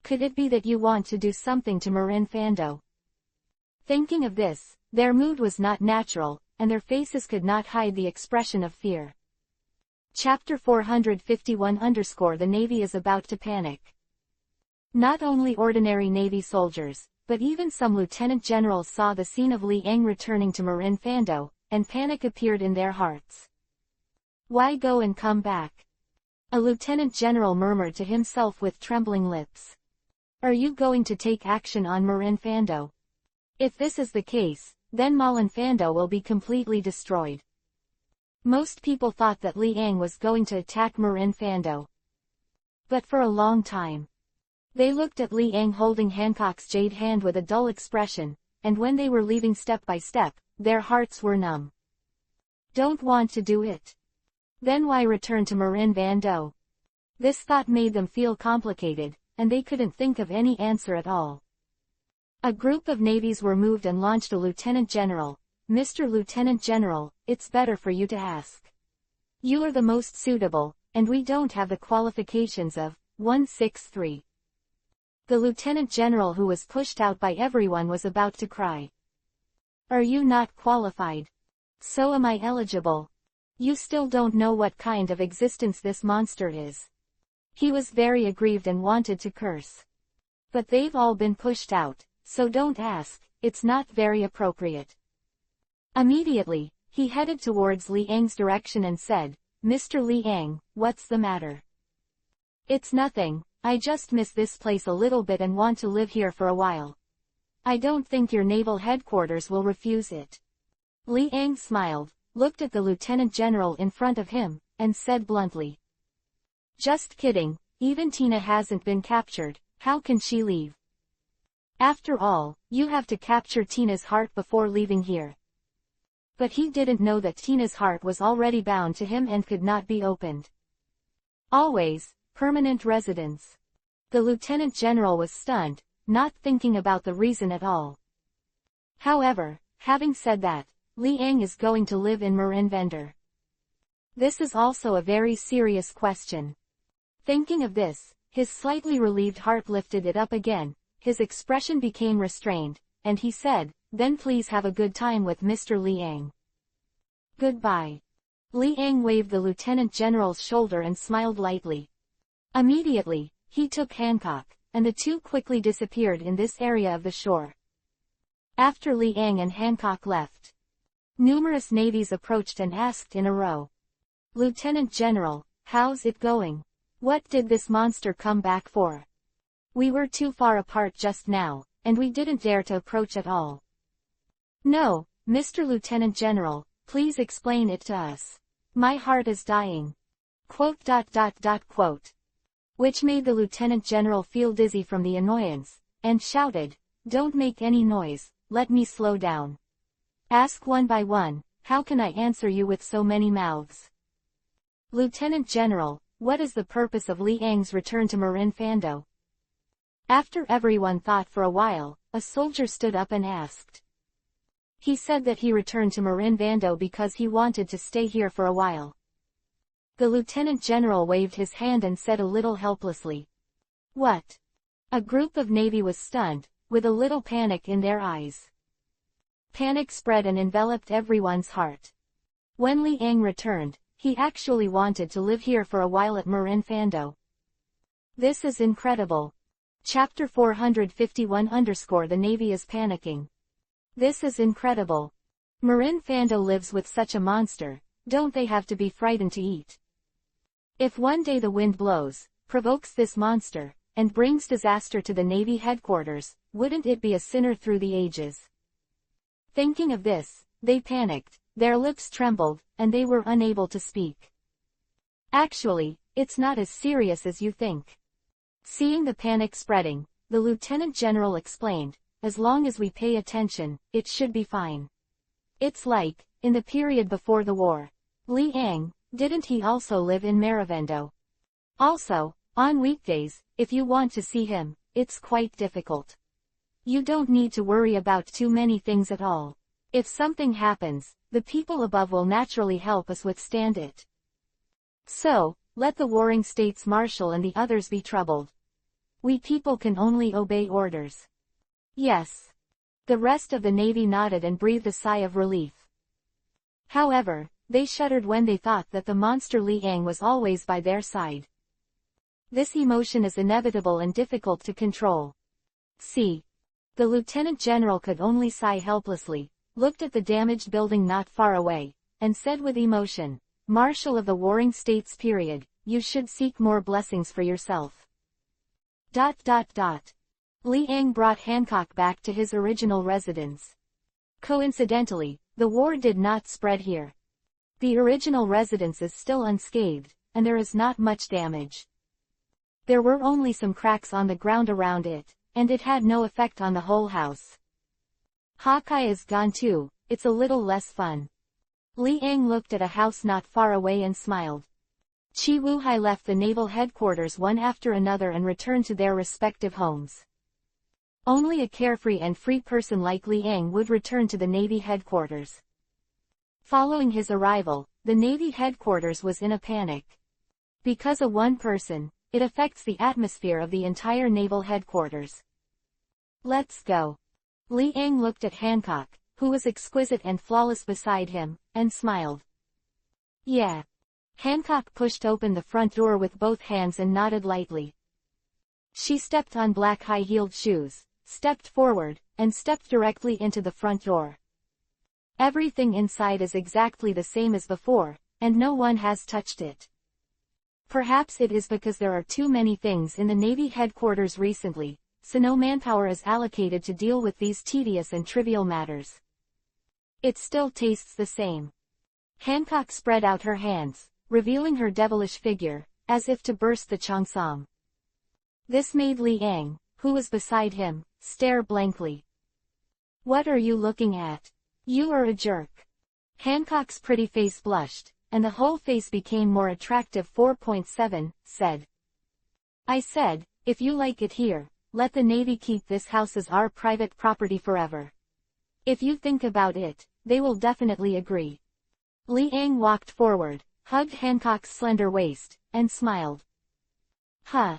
Could it be that you want to do something to Marin Fando? Thinking of this, their mood was not natural, and their faces could not hide the expression of fear. Chapter 451 _ The Navy is about to panic. Not only ordinary Navy soldiers, but even some lieutenant generals saw the scene of Liang returning to Marin Fando, and panic appeared in their hearts. Why go and come back? A lieutenant general murmured to himself with trembling lips. Are you going to take action on Marin Fando? If this is the case, then Marin Fando will be completely destroyed. Most people thought that Liang was going to attack Marin Fando. But for a long time, they looked at Liang holding Hancock's jade hand with a dull expression, and when they were leaving step by step, their hearts were numb. Don't want to do it? Then why return to Marin Vando? This thought made them feel complicated, and they couldn't think of any answer at all. A group of navies were moved and launched a lieutenant general. Mr. Lieutenant General, it's better for you to ask. You are the most suitable, and we don't have the qualifications of 163. The lieutenant general, who was pushed out by everyone, was about to cry. Are you not qualified? So am I eligible? You still don't know what kind of existence this monster is. He was very aggrieved and wanted to curse. But they've all been pushed out, so don't ask, it's not very appropriate. Immediately, he headed towards Liang's direction and said, Mr. Liang, what's the matter? It's nothing, I just miss this place a little bit and want to live here for a while. I don't think your naval headquarters will refuse it. Liang smiled, looked at the lieutenant general in front of him, and said bluntly. Just kidding, even Tina hasn't been captured, how can she leave? After all, you have to capture Tina's heart before leaving here. But he didn't know that Tina's heart was already bound to him and could not be opened. Always, permanent residence. The lieutenant general was stunned, not thinking about the reason at all. However, having said that, Liang is going to live in Marin Vando. This is also a very serious question. Thinking of this, his slightly relieved heart lifted it up again, his expression became restrained, and he said, then please have a good time with Mr. Liang. Goodbye. Liang waved the lieutenant general's shoulder and smiled lightly. Immediately, he took Hancock, and the two quickly disappeared in this area of the shore. After Liang and Hancock left, numerous navies approached and asked in a row. Lieutenant General, how's it going? What did this monster come back for? We were too far apart just now, and we didn't dare to approach at all. No, Mr. Lieutenant General, please explain it to us. My heart is dying. Quote. Which made the Lieutenant General feel dizzy from the annoyance, and shouted, don't make any noise, let me slow down. Ask one by one, how can I answer you with so many mouths? Lieutenant General, what is the purpose of Liang's return to Marin Fando? After everyone thought for a while, a soldier stood up and asked. He said that he returned to Marin Vando because he wanted to stay here for a while. The Lieutenant General waved his hand and said a little helplessly. What? A group of Navy was stunned, with a little panic in their eyes. Panic spread and enveloped everyone's heart. When Li Ang returned, he actually wanted to live here for a while at Marin Vando. This is incredible. Chapter 451 _ The Navy is panicking. This is incredible. Marin Vando lives with such a monster, don't they have to be frightened to eat? If one day the wind blows, provokes this monster, and brings disaster to the Navy headquarters, wouldn't it be a sinner through the ages? Thinking of this, they panicked, their lips trembled, and they were unable to speak. Actually, it's not as serious as you think. Seeing the panic spreading, the Lieutenant General explained, as long as we pay attention, it should be fine. It's like, in the period before the war. Li Ang, didn't he also live in Marivendo? Also, on weekdays, if you want to see him, it's quite difficult. You don't need to worry about too many things at all. If something happens, the people above will naturally help us withstand it. So, let the warring states marshal and the others be troubled. We people can only obey orders. Yes. The rest of the Navy nodded and breathed a sigh of relief. However, they shuddered when they thought that the monster Li Ang was always by their side. This emotion is inevitable and difficult to control. See. The Lieutenant General could only sigh helplessly, looked at the damaged building not far away, and said with emotion, Marshal of the Warring States period, you should seek more blessings for yourself. ... Li Ang brought Hancock back to his original residence. Coincidentally, the war did not spread here. The original residence is still unscathed, and there is not much damage. There were only some cracks on the ground around it, and it had no effect on the whole house. Hawkeye is gone too, it's a little less fun. Li Ang looked at a house not far away and smiled. Chi Wuhai left the naval headquarters one after another and returned to their respective homes. Only a carefree and free person like Li Ang would return to the Navy headquarters. Following his arrival, the Navy headquarters was in a panic. Because of one person, it affects the atmosphere of the entire naval headquarters. Let's go. Li Ang looked at Hancock, who was exquisite and flawless beside him, and smiled. Yeah. Hancock pushed open the front door with both hands and nodded lightly. She stepped on black high-heeled shoes, stepped forward, and stepped directly into the front door. Everything inside is exactly the same as before, and no one has touched it. Perhaps it is because there are too many things in the Navy headquarters recently, so no manpower is allocated to deal with these tedious and trivial matters. It still tastes the same. Hancock spread out her hands, revealing her devilish figure, as if to burst the cheongsam. This made Li Ang, who was beside him, stare blankly. What are you looking at? You are a jerk. Hancock's pretty face blushed, and the whole face became more attractive. 4.7, said. I said, if you like it here, let the Navy keep this house as our private property forever. If you think about it, they will definitely agree. Li Ang walked forward, hugged Hancock's slender waist, and smiled. Huh.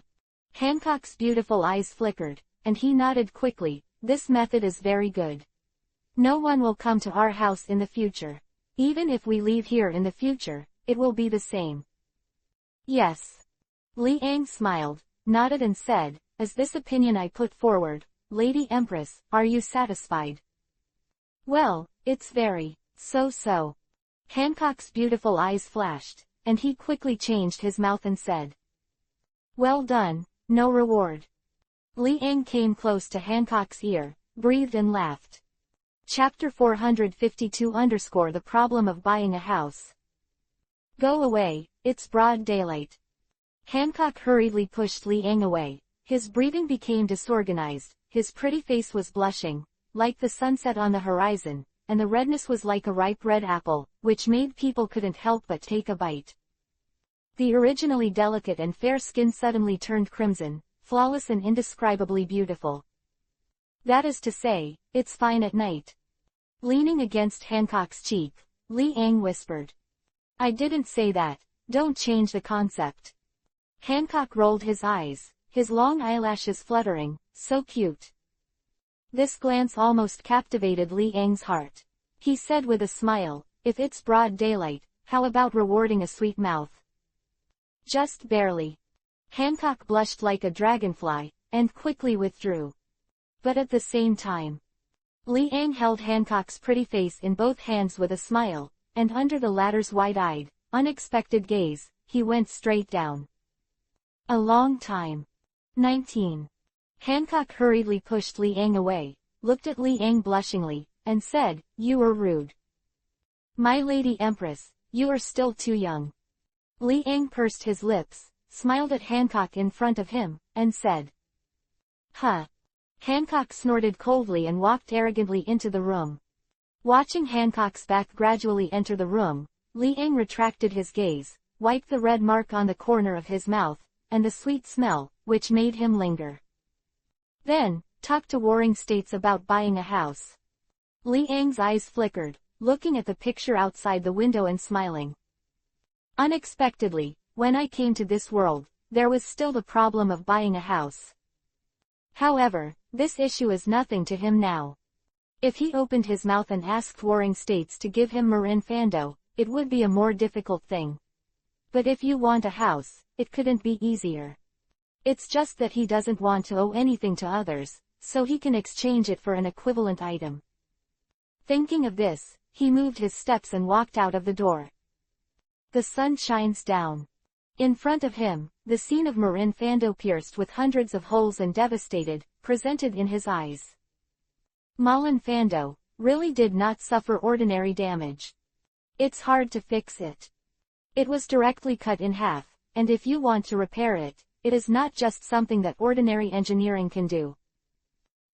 Hancock's beautiful eyes flickered, and he nodded quickly. This method is very good. No one will come to our house in the future. Even if we leave here in the future, it will be the same. Yes. Li Ang smiled, nodded and said, as this opinion I put forward, Lady Empress, are you satisfied? Well, it's very, so. Hancock's beautiful eyes flashed, and he quickly changed his mouth and said. Well done, no reward. Li Ang came close to Hancock's ear, breathed and laughed. Chapter 452 _ The Problem of Buying a House. Go away, it's broad daylight. Hancock hurriedly pushed Li Ang away. His breathing became disorganized, his pretty face was blushing, like the sunset on the horizon, and the redness was like a ripe red apple, which made people couldn't help but take a bite. The originally delicate and fair skin suddenly turned crimson, flawless and indescribably beautiful. That is to say, it's fine at night. Leaning against Hancock's cheek, Li Ang whispered. I didn't say that. Don't change the concept. Hancock rolled his eyes, his long eyelashes fluttering. So cute. This glance almost captivated Li Ang's heart. He said with a smile, if it's broad daylight, how about rewarding a sweet mouth? Just barely. Hancock blushed like a dragonfly, and quickly withdrew. But at the same time, Li Ang held Hancock's pretty face in both hands with a smile, and under the latter's wide-eyed, unexpected gaze, he went straight down. A long time. 19. Hancock hurriedly pushed Li Ang away, looked at Li Ang blushingly, and said, You are rude. My Lady Empress, you are still too young. Li Ang pursed his lips, smiled at Hancock in front of him, and said, Huh. Hancock snorted coldly and walked arrogantly into the room. Watching Hancock's back gradually enter the room, Li Ang retracted his gaze, wiped the red mark on the corner of his mouth, and the sweet smell, which made him linger. Then, talked to Warring States about buying a house. Li Ang's eyes flickered, looking at the picture outside the window and smiling. Unexpectedly, when I came to this world, there was still the problem of buying a house. However, this issue is nothing to him now. If he opened his mouth and asked Warring States to give him Marin Fando, it would be a more difficult thing. But if you want a house, it couldn't be easier. It's just that he doesn't want to owe anything to others, so he can exchange it for an equivalent item. Thinking of this, he moved his steps and walked out of the door. The sun shines down. In front of him, the scene of Marin Fando pierced with hundreds of holes and devastated, presented in his eyes. Marin Fando really did not suffer ordinary damage. It's hard to fix it. It was directly cut in half, and if you want to repair it, it is not just something that ordinary engineering can do.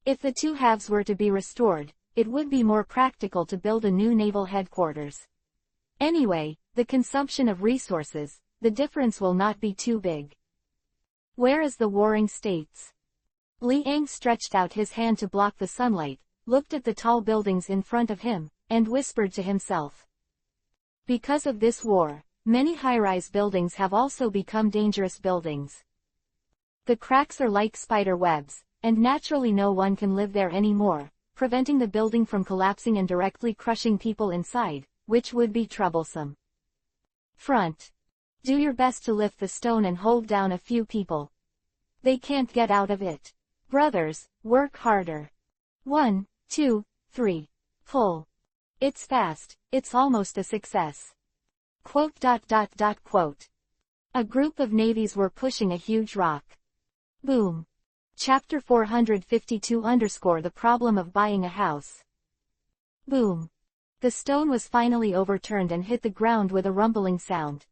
If the two halves were to be restored, it would be more practical to build a new naval headquarters. Anyway, the consumption of resources, the difference will not be too big. Where is the Warring States? Li Ang stretched out his hand to block the sunlight, looked at the tall buildings in front of him, and whispered to himself. Because of this war, many high-rise buildings have also become dangerous buildings. The cracks are like spider webs, and naturally no one can live there anymore, preventing the building from collapsing and directly crushing people inside, which would be troublesome. Front. Do your best to lift the stone and hold down a few people. They can't get out of it. Brothers, work harder. 1, 2, 3. Pull. It's fast, it's almost a success. Quote. A group of navies were pushing a huge rock. Boom. Chapter 452 _ The problem of buying a house. Boom. The stone was finally overturned and hit the ground with a rumbling sound.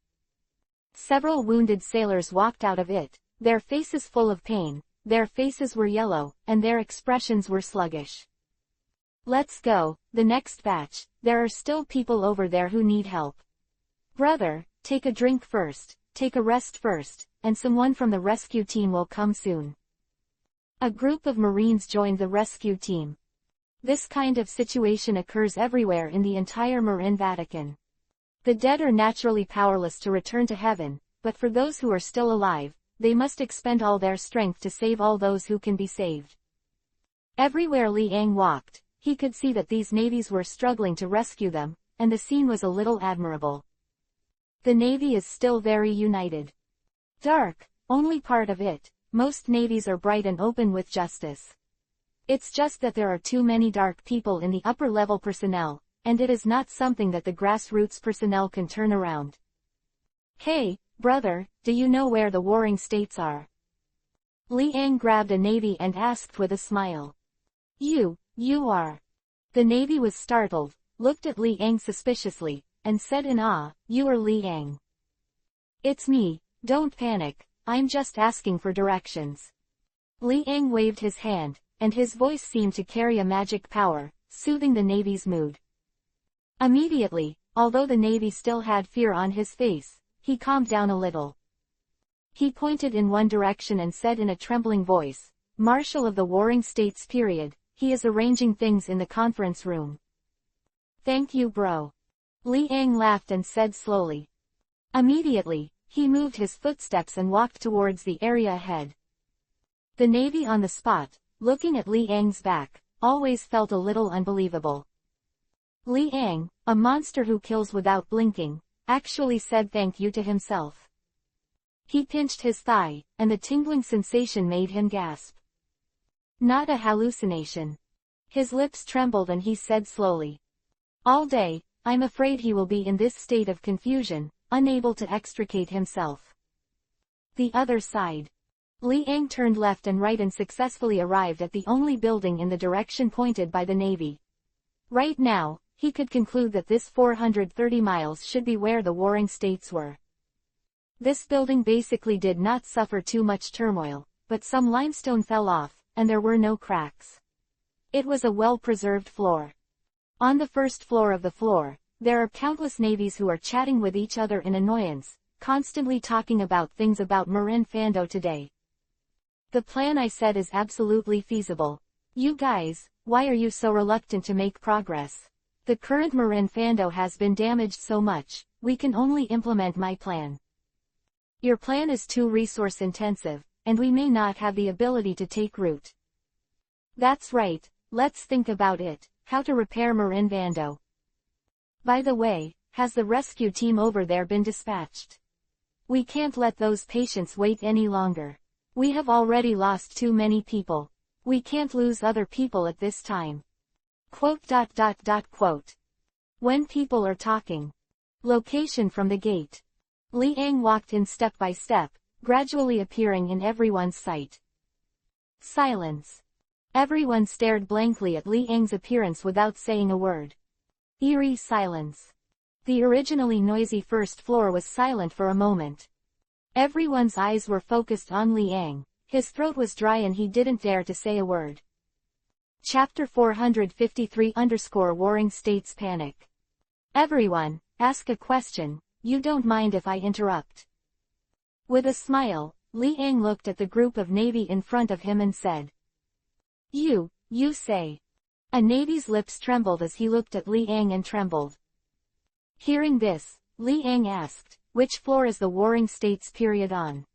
Several wounded sailors walked out of it, their faces full of pain, their faces were yellow, and their expressions were sluggish. Let's go, the next batch, there are still people over there who need help. Brother, take a drink first, take a rest first, and someone from the rescue team will come soon. A group of Marines joined the rescue team. This kind of situation occurs everywhere in the entire Marin Vatican. The dead are naturally powerless to return to heaven, but for those who are still alive, they must expend all their strength to save all those who can be saved. Everywhere Li Ang walked, he could see that these navies were struggling to rescue them, and the scene was a little admirable. The navy is still very united. Dark, only part of it, most navies are bright and open with justice. It's just that there are too many dark people in the upper-level personnel, and it is not something that the grassroots personnel can turn around. Hey, brother, do you know where the Warring States are? Li Ang grabbed a navy and asked with a smile. You are. The navy was startled, looked at Li Ang suspiciously, and said in awe, You are Li Ang. It's me, don't panic, I'm just asking for directions. Li Ang waved his hand, and his voice seemed to carry a magic power, soothing the navy's mood. Immediately, although the navy still had fear on his face, he calmed down a little. He pointed in one direction and said in a trembling voice, Marshal of the Warring States period, he is arranging things in the conference room. Thank you bro. Li Ang laughed and said slowly. Immediately, he moved his footsteps and walked towards the area ahead. The Navy on the spot, looking at Li Ang's back, always felt a little unbelievable. Li Ang, a monster who kills without blinking, actually said thank you to himself. He pinched his thigh, and the tingling sensation made him gasp. Not a hallucination. His lips trembled and he said slowly. All day, I'm afraid he will be in this state of confusion, unable to extricate himself. The other side. Li Ang turned left and right and successfully arrived at the only building in the direction pointed by the Navy. Right now, he could conclude that this 430 miles should be where the warring states were. This building basically did not suffer too much turmoil, but some limestone fell off, and there were no cracks. It was a well-preserved floor. On the first floor of the floor, there are countless navies who are chatting with each other in annoyance, constantly talking about things about Marin Fando today. The plan I said is absolutely feasible. You guys, why are you so reluctant to make progress? The current Marin Fando has been damaged so much, we can only implement my plan. Your plan is too resource-intensive, and we may not have the ability to take root. That's right, let's think about it, how to repair Marin Fando. By the way, has the rescue team over there been dispatched? We can't let those patients wait any longer. We have already lost too many people. We can't lose other people at this time. Quote. When people are talking. Location from the gate. Li Ang walked in step by step, gradually appearing in everyone's sight. Silence. Everyone stared blankly at Li Ang's appearance without saying a word. Eerie silence. The originally noisy first floor was silent for a moment. Everyone's eyes were focused on Li Ang. His throat was dry and he didn't dare to say a word. Chapter 453_Warring States Panic. Everyone, ask a question, you don't mind if I interrupt. With a smile, Li Ang looked at the group of Navy in front of him and said. You say. A Navy's lips trembled as he looked at Li Ang and trembled. Hearing this, Li Ang asked, which floor is the Warring States period on?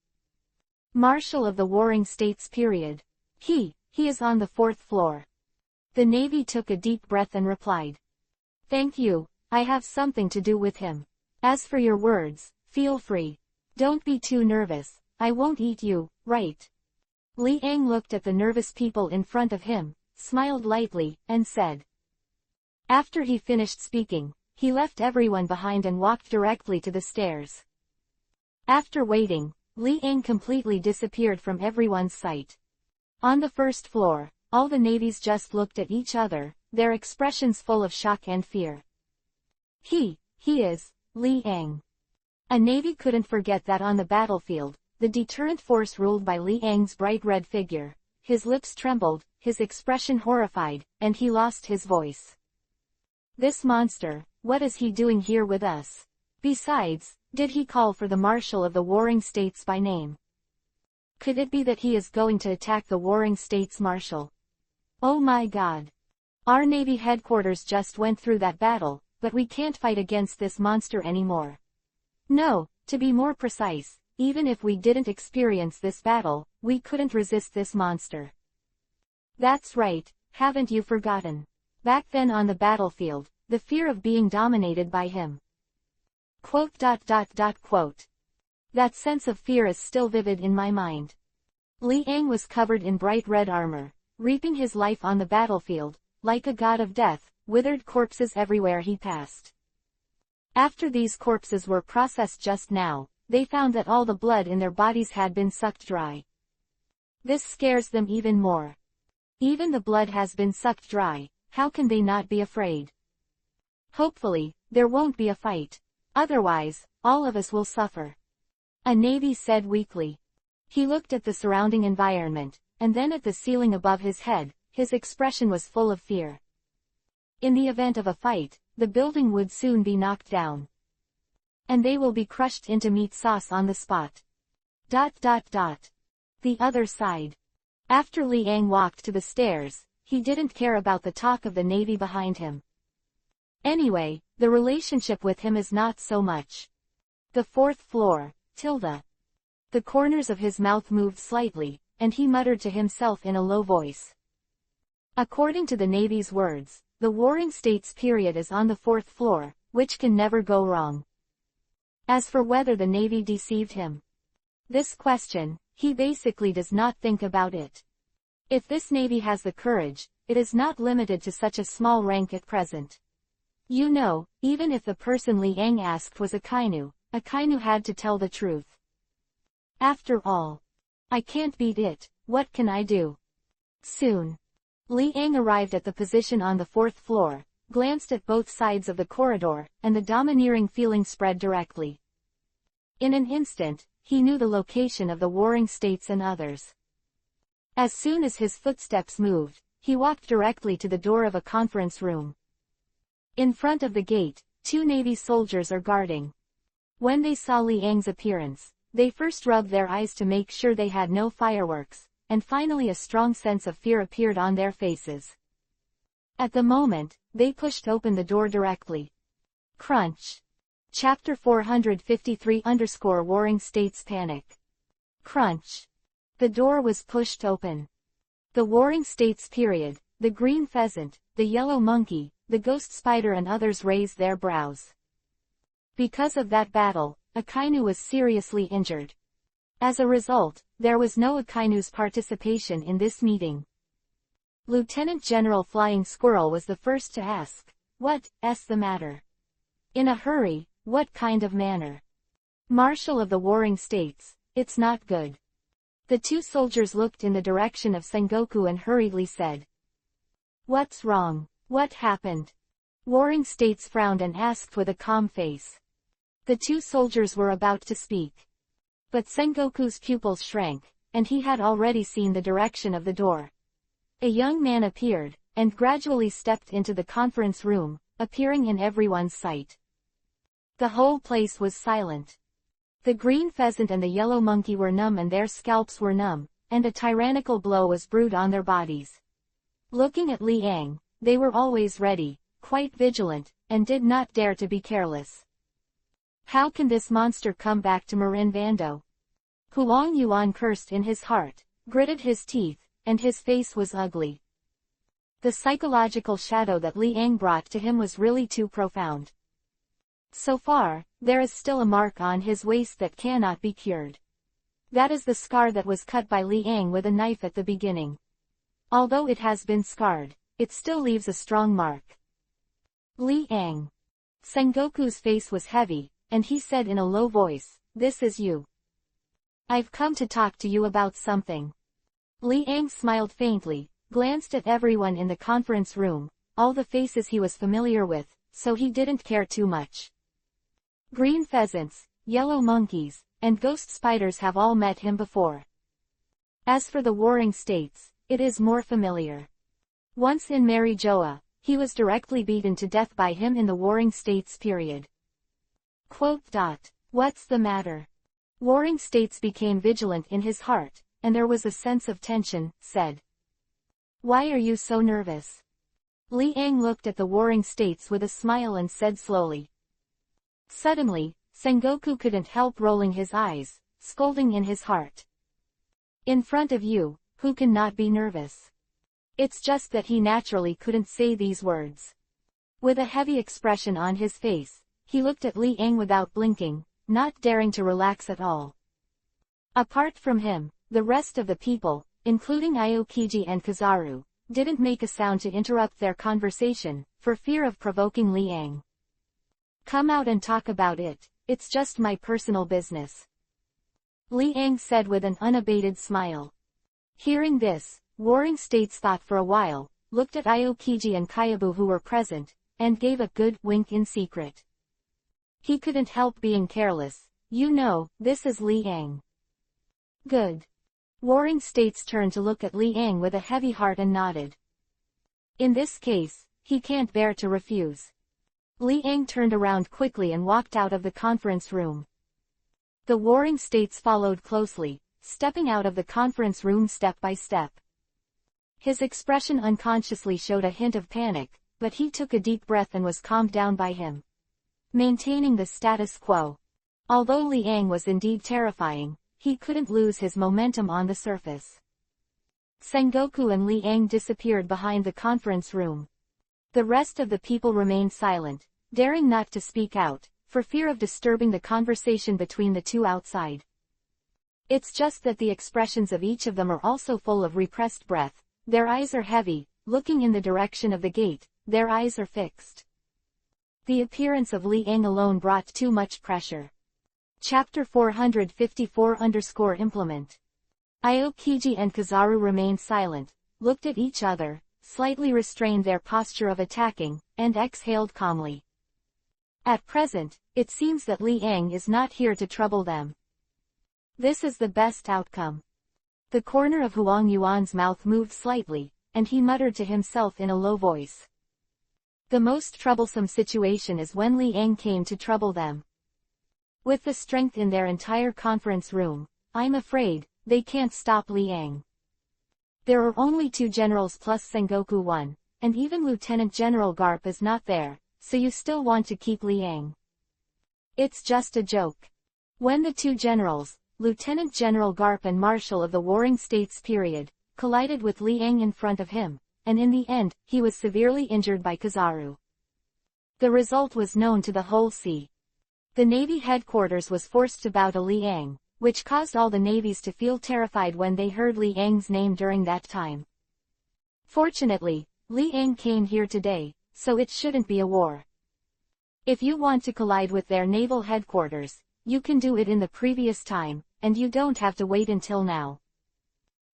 Marshal of the Warring States period. He is on the 4th floor. The Navy took a deep breath and replied. Thank you, I have something to do with him. As for your words, feel free. Don't be too nervous, I won't eat you, right? Li Ang looked at the nervous people in front of him, smiled lightly, and said. After he finished speaking, he left everyone behind and walked directly to the stairs. After waiting, Li Ang completely disappeared from everyone's sight. On the first floor, all the navies just looked at each other, their expressions full of shock and fear. He is Li Ang. A navy couldn't forget that on the battlefield, the deterrent force ruled by Li Ang's bright red figure. His lips trembled, his expression horrified, and he lost his voice. This monster, what is he doing here with us? Besides, did he call for the Marshal of the Warring States by name? Could it be that he is going to attack the Warring States Marshal? Oh my God. Our Navy headquarters just went through that battle, but we can't fight against this monster anymore. No, to be more precise, even if we didn't experience this battle, we couldn't resist this monster. That's right, haven't you forgotten? Back then on the battlefield, the fear of being dominated by him. Quote. That sense of fear is still vivid in my mind. Li Ang was covered in bright red armor, reaping his life on the battlefield, like a god of death, withered corpses everywhere he passed. After these corpses were processed just now, they found that all the blood in their bodies had been sucked dry. This scares them even more. Even the blood has been sucked dry, how can they not be afraid? Hopefully, there won't be a fight. Otherwise, all of us will suffer. A navy said weakly. He looked at the surrounding environment, and then at the ceiling above his head. His expression was full of fear. In the event of a fight, the building would soon be knocked down. And they will be crushed into meat sauce on the spot. The other side. After Li Ang walked to the stairs, he didn't care about the talk of the Navy behind him. Anyway, the relationship with him is not so much. The fourth floor, tilde. The corners of his mouth moved slightly, and he muttered to himself in a low voice. According to the Navy's words, the Warring States period is on the fourth floor, which can never go wrong. As for whether the Navy deceived him, this question, he basically does not think about it. If this Navy has the courage, it is not limited to such a small rank at present. You know, even if the person Li Yang asked was a Kainu had to tell the truth. After all, I can't beat it, what can I do? Soon, Li Yang arrived at the position on the fourth floor, glanced at both sides of the corridor, and the domineering feeling spread directly. In an instant, he knew the location of the Warring States and others. As soon as his footsteps moved, he walked directly to the door of a conference room. In front of the gate, 2 Navy soldiers are guarding. When they saw Li Yang's appearance, they first rubbed their eyes to make sure they had no fireworks, and finally a strong sense of fear appeared on their faces. At the moment, they pushed open the door directly. Crunch. Chapter 453 _ Warring States Panic. Crunch. The door was pushed open. The Warring States period, the green pheasant, the yellow monkey, the ghost spider and others raised their brows. Because of that battle, Akainu was seriously injured. As a result, there was no Akainu's participation in this meeting. Lieutenant General Flying Squirrel was the first to ask, "What's the matter?" In a hurry, what kind of manner? Marshal of the Warring States, it's not good. The 2 soldiers looked in the direction of Sengoku and hurriedly said, "What's wrong? What happened?" Warring States frowned and asked with a calm face. The 2 soldiers were about to speak. But Sengoku's pupils shrank, and he had already seen the direction of the door. A young man appeared, and gradually stepped into the conference room, appearing in everyone's sight. The whole place was silent. The green pheasant and the yellow monkey were numb and their scalps were numb, and a tyrannical blow was brewed on their bodies. Looking at Li Yang, they were always ready, quite vigilant, and did not dare to be careless. How can this monster come back to Marin Vando? Huang Yuan cursed in his heart, gritted his teeth, and his face was ugly. The psychological shadow that Li Yang brought to him was really too profound. So far, there is still a mark on his waist that cannot be cured. That is the scar that was cut by Li Yang with a knife at the beginning. Although it has been scarred, it still leaves a strong mark. Li Yang. Sengoku's face was heavy, and he said in a low voice, "This is you. I've come to talk to you about something." Li Yang smiled faintly, glanced at everyone in the conference room, all the faces he was familiar with, so he didn't care too much. Green pheasants, yellow monkeys, and ghost spiders have all met him before. As for the Warring States, it is more familiar. Once in Mary Joa, he was directly beaten to death by him in the Warring States period. What's the matter? Warring States became vigilant in his heart, and there was a sense of tension, said. Why are you so nervous? Li Yang looked at the Warring States with a smile and said slowly. Suddenly, Sengoku couldn't help rolling his eyes, scolding in his heart. In front of you, who can not be nervous? It's just that he naturally couldn't say these words. With a heavy expression on his face, he looked at Li Yang without blinking, not daring to relax at all. Apart from him, the rest of the people, including Aokiji and Kizaru, didn't make a sound to interrupt their conversation, for fear of provoking Li Yang. Come out and talk about it, it's just my personal business. Li Yang said with an unabated smile. Hearing this, Warring States thought for a while, looked at Aokiji and Kyabu who were present, and gave a good wink in secret. He couldn't help being careless, you know, this is Li Yang. Good. Warring States turned to look at Li Yang with a heavy heart and nodded. In this case, he can't bear to refuse. Li Yang turned around quickly and walked out of the conference room. The Warring States followed closely, stepping out of the conference room step by step. His expression unconsciously showed a hint of panic, but he took a deep breath and was calmed down by him. Maintaining the status quo. Although Liang was indeed terrifying, he couldn't lose his momentum on the surface. Sengoku and Liang disappeared behind the conference room. The rest of the people remained silent, daring not to speak out, for fear of disturbing the conversation between the two outside. It's just that the expressions of each of them are also full of repressed breath, their eyes are heavy, looking in the direction of the gate, their eyes are fixed. The appearance of Liang alone brought too much pressure. Chapter 454-Implement. Aokiji and Kizaru remained silent, looked at each other, slightly restrained their posture of attacking, and exhaled calmly. At present, it seems that Liang is not here to trouble them. This is the best outcome. The corner of Huang Yuan's mouth moved slightly, and he muttered to himself in a low voice. The most troublesome situation is when Liang came to trouble them. With the strength in their entire conference room, I'm afraid, they can't stop Liang. There are only 2 generals plus Sengoku 1, and even Lieutenant General Garp is not there, so you still want to keep Liang. It's just a joke. When the 2 generals, Lieutenant General Garp and Marshal of the Warring States period, collided with Liang in front of him, and in the end, he was severely injured by Kizaru. The result was known to the whole sea. The Navy headquarters was forced to bow to Liang, which caused all the navies to feel terrified when they heard Liang's name during that time. Fortunately, Liang came here today, so it shouldn't be a war. If you want to collide with their naval headquarters, you can do it in the previous time, and you don't have to wait until now.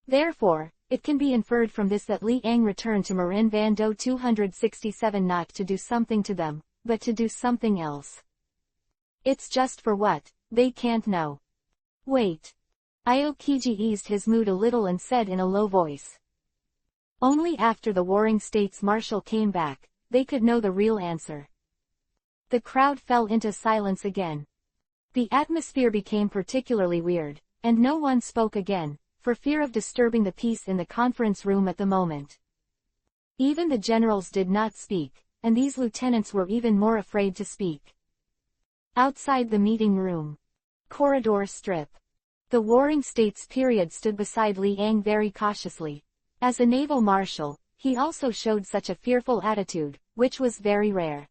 Therefore, it can be inferred from this that Liang returned to Marin Vando 267 not to do something to them, but to do something else. It's just for what, they can't know. Wait. Aokiji eased his mood a little and said in a low voice. Only after the Warring States Marshal came back, they could know the real answer. The crowd fell into silence again. The atmosphere became particularly weird, and no one spoke again, for fear of disturbing the peace in the conference room at the moment. Even the generals did not speak, and these lieutenants were even more afraid to speak. Outside the meeting room. Corridor strip. The Warring States period stood beside Liang very cautiously. As a naval marshal, he also showed such a fearful attitude, which was very rare.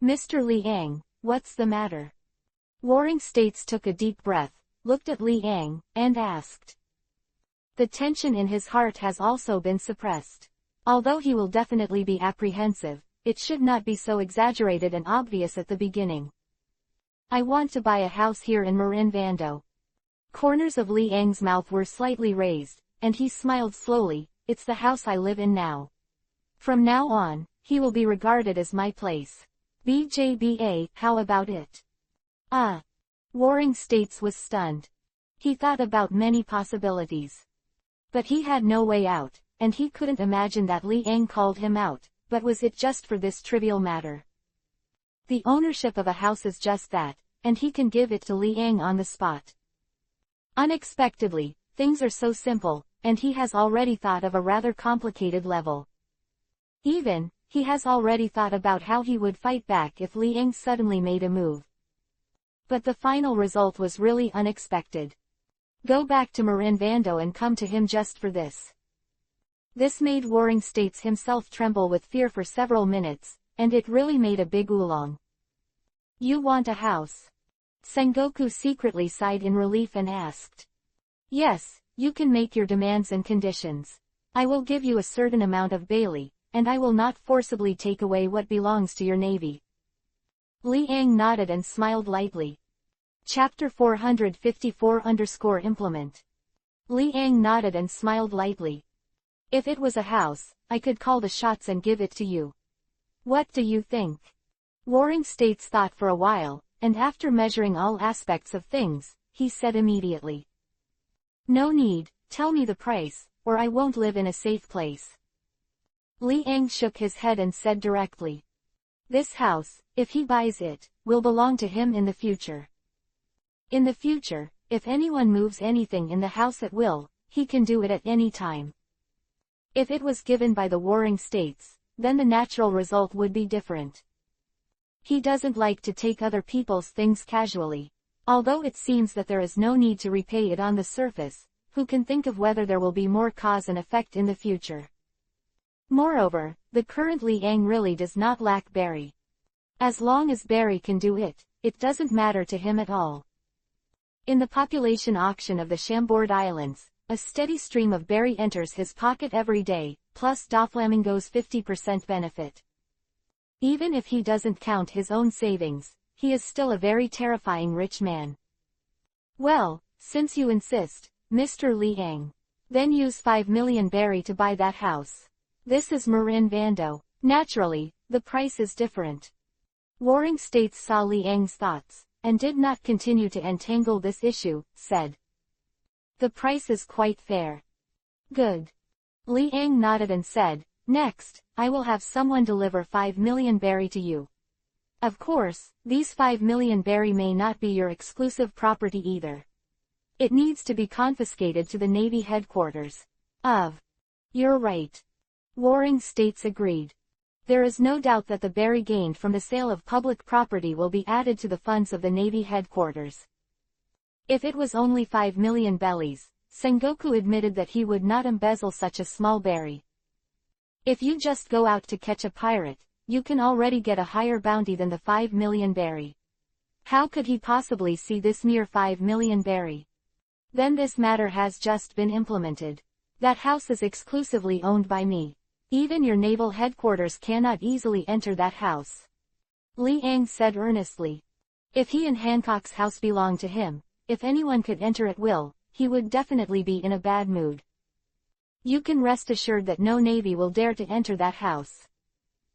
Mr. Liang, what's the matter? Warring States took a deep breath, looked at Liang, and asked. The tension in his heart has also been suppressed. Although he will definitely be apprehensive, it should not be so exaggerated and obvious at the beginning. I want to buy a house here in Marin Vando. Corners of Liang's mouth were slightly raised, and he smiled slowly. It's the house I live in now. From now on, he will be regarded as my place. BJBA, how about it? Ah. Warring States was stunned. He thought about many possibilities. But he had no way out, and he couldn't imagine that Liang called him out, but was it just for this trivial matter? The ownership of a house is just that, and he can give it to Liang on the spot. Unexpectedly, things are so simple, and he has already thought of a rather complicated level. Even, he has already thought about how he would fight back if Liang suddenly made a move. But the final result was really unexpected. Go back to Marin Vando and come to him just for this. This made Warring States himself tremble with fear for several minutes, and it really made a big oolong. You want a house? Sengoku secretly sighed in relief and asked. Yes, you can make your demands and conditions. I will give you a certain amount of Bailey, and I will not forcibly take away what belongs to your navy. Liang nodded and smiled lightly. Chapter 454-Implement. Liang nodded and smiled lightly. If it was a house, I could call the shots and give it to you. What do you think? Warring States thought for a while, and after measuring all aspects of things, he said immediately. No need, tell me the price, or I won't live in a safe place. Liang shook his head and said directly. This house, if he buys it, will belong to him in the future. In the future, if anyone moves anything in the house at will, he can do it at any time. If it was given by the Warring States, then the natural result would be different. He doesn't like to take other people's things casually. Although it seems that there is no need to repay it on the surface, who can think of whether there will be more cause and effect in the future? Moreover, the current Liang really does not lack Barry. As long as Barry can do it, it doesn't matter to him at all. In the population auction of the Chambord Islands, a steady stream of Barry enters his pocket every day, plus Doflamingo's 50% benefit. Even if he doesn't count his own savings, he is still a very terrifying rich man. Well, since you insist, Mr. Liang, then use 5 million Barry to buy that house. This is Marin Vando. Naturally, the price is different. Warring States saw Liang's thoughts, and did not continue to entangle this issue, said. The price is quite fair. Good. Liang nodded and said, next, I will have someone deliver 5 million Barry to you. Of course, these 5 million Barry may not be your exclusive property either. It needs to be confiscated to the Navy headquarters. You're right. Warring States agreed. There is no doubt that the Barry gained from the sale of public property will be added to the funds of the Navy headquarters. If it was only 5 million bellies, Sengoku admitted that he would not embezzle such a small Barry. If you just go out to catch a pirate, you can already get a higher bounty than the 5 million Barry. How could he possibly see this mere 5 million Barry? Then this matter has just been implemented. That house is exclusively owned by me. Even your naval headquarters cannot easily enter that house. Liang said earnestly. If he and Hancock's house belonged to him, if anyone could enter at will, he would definitely be in a bad mood. You can rest assured that no Navy will dare to enter that house.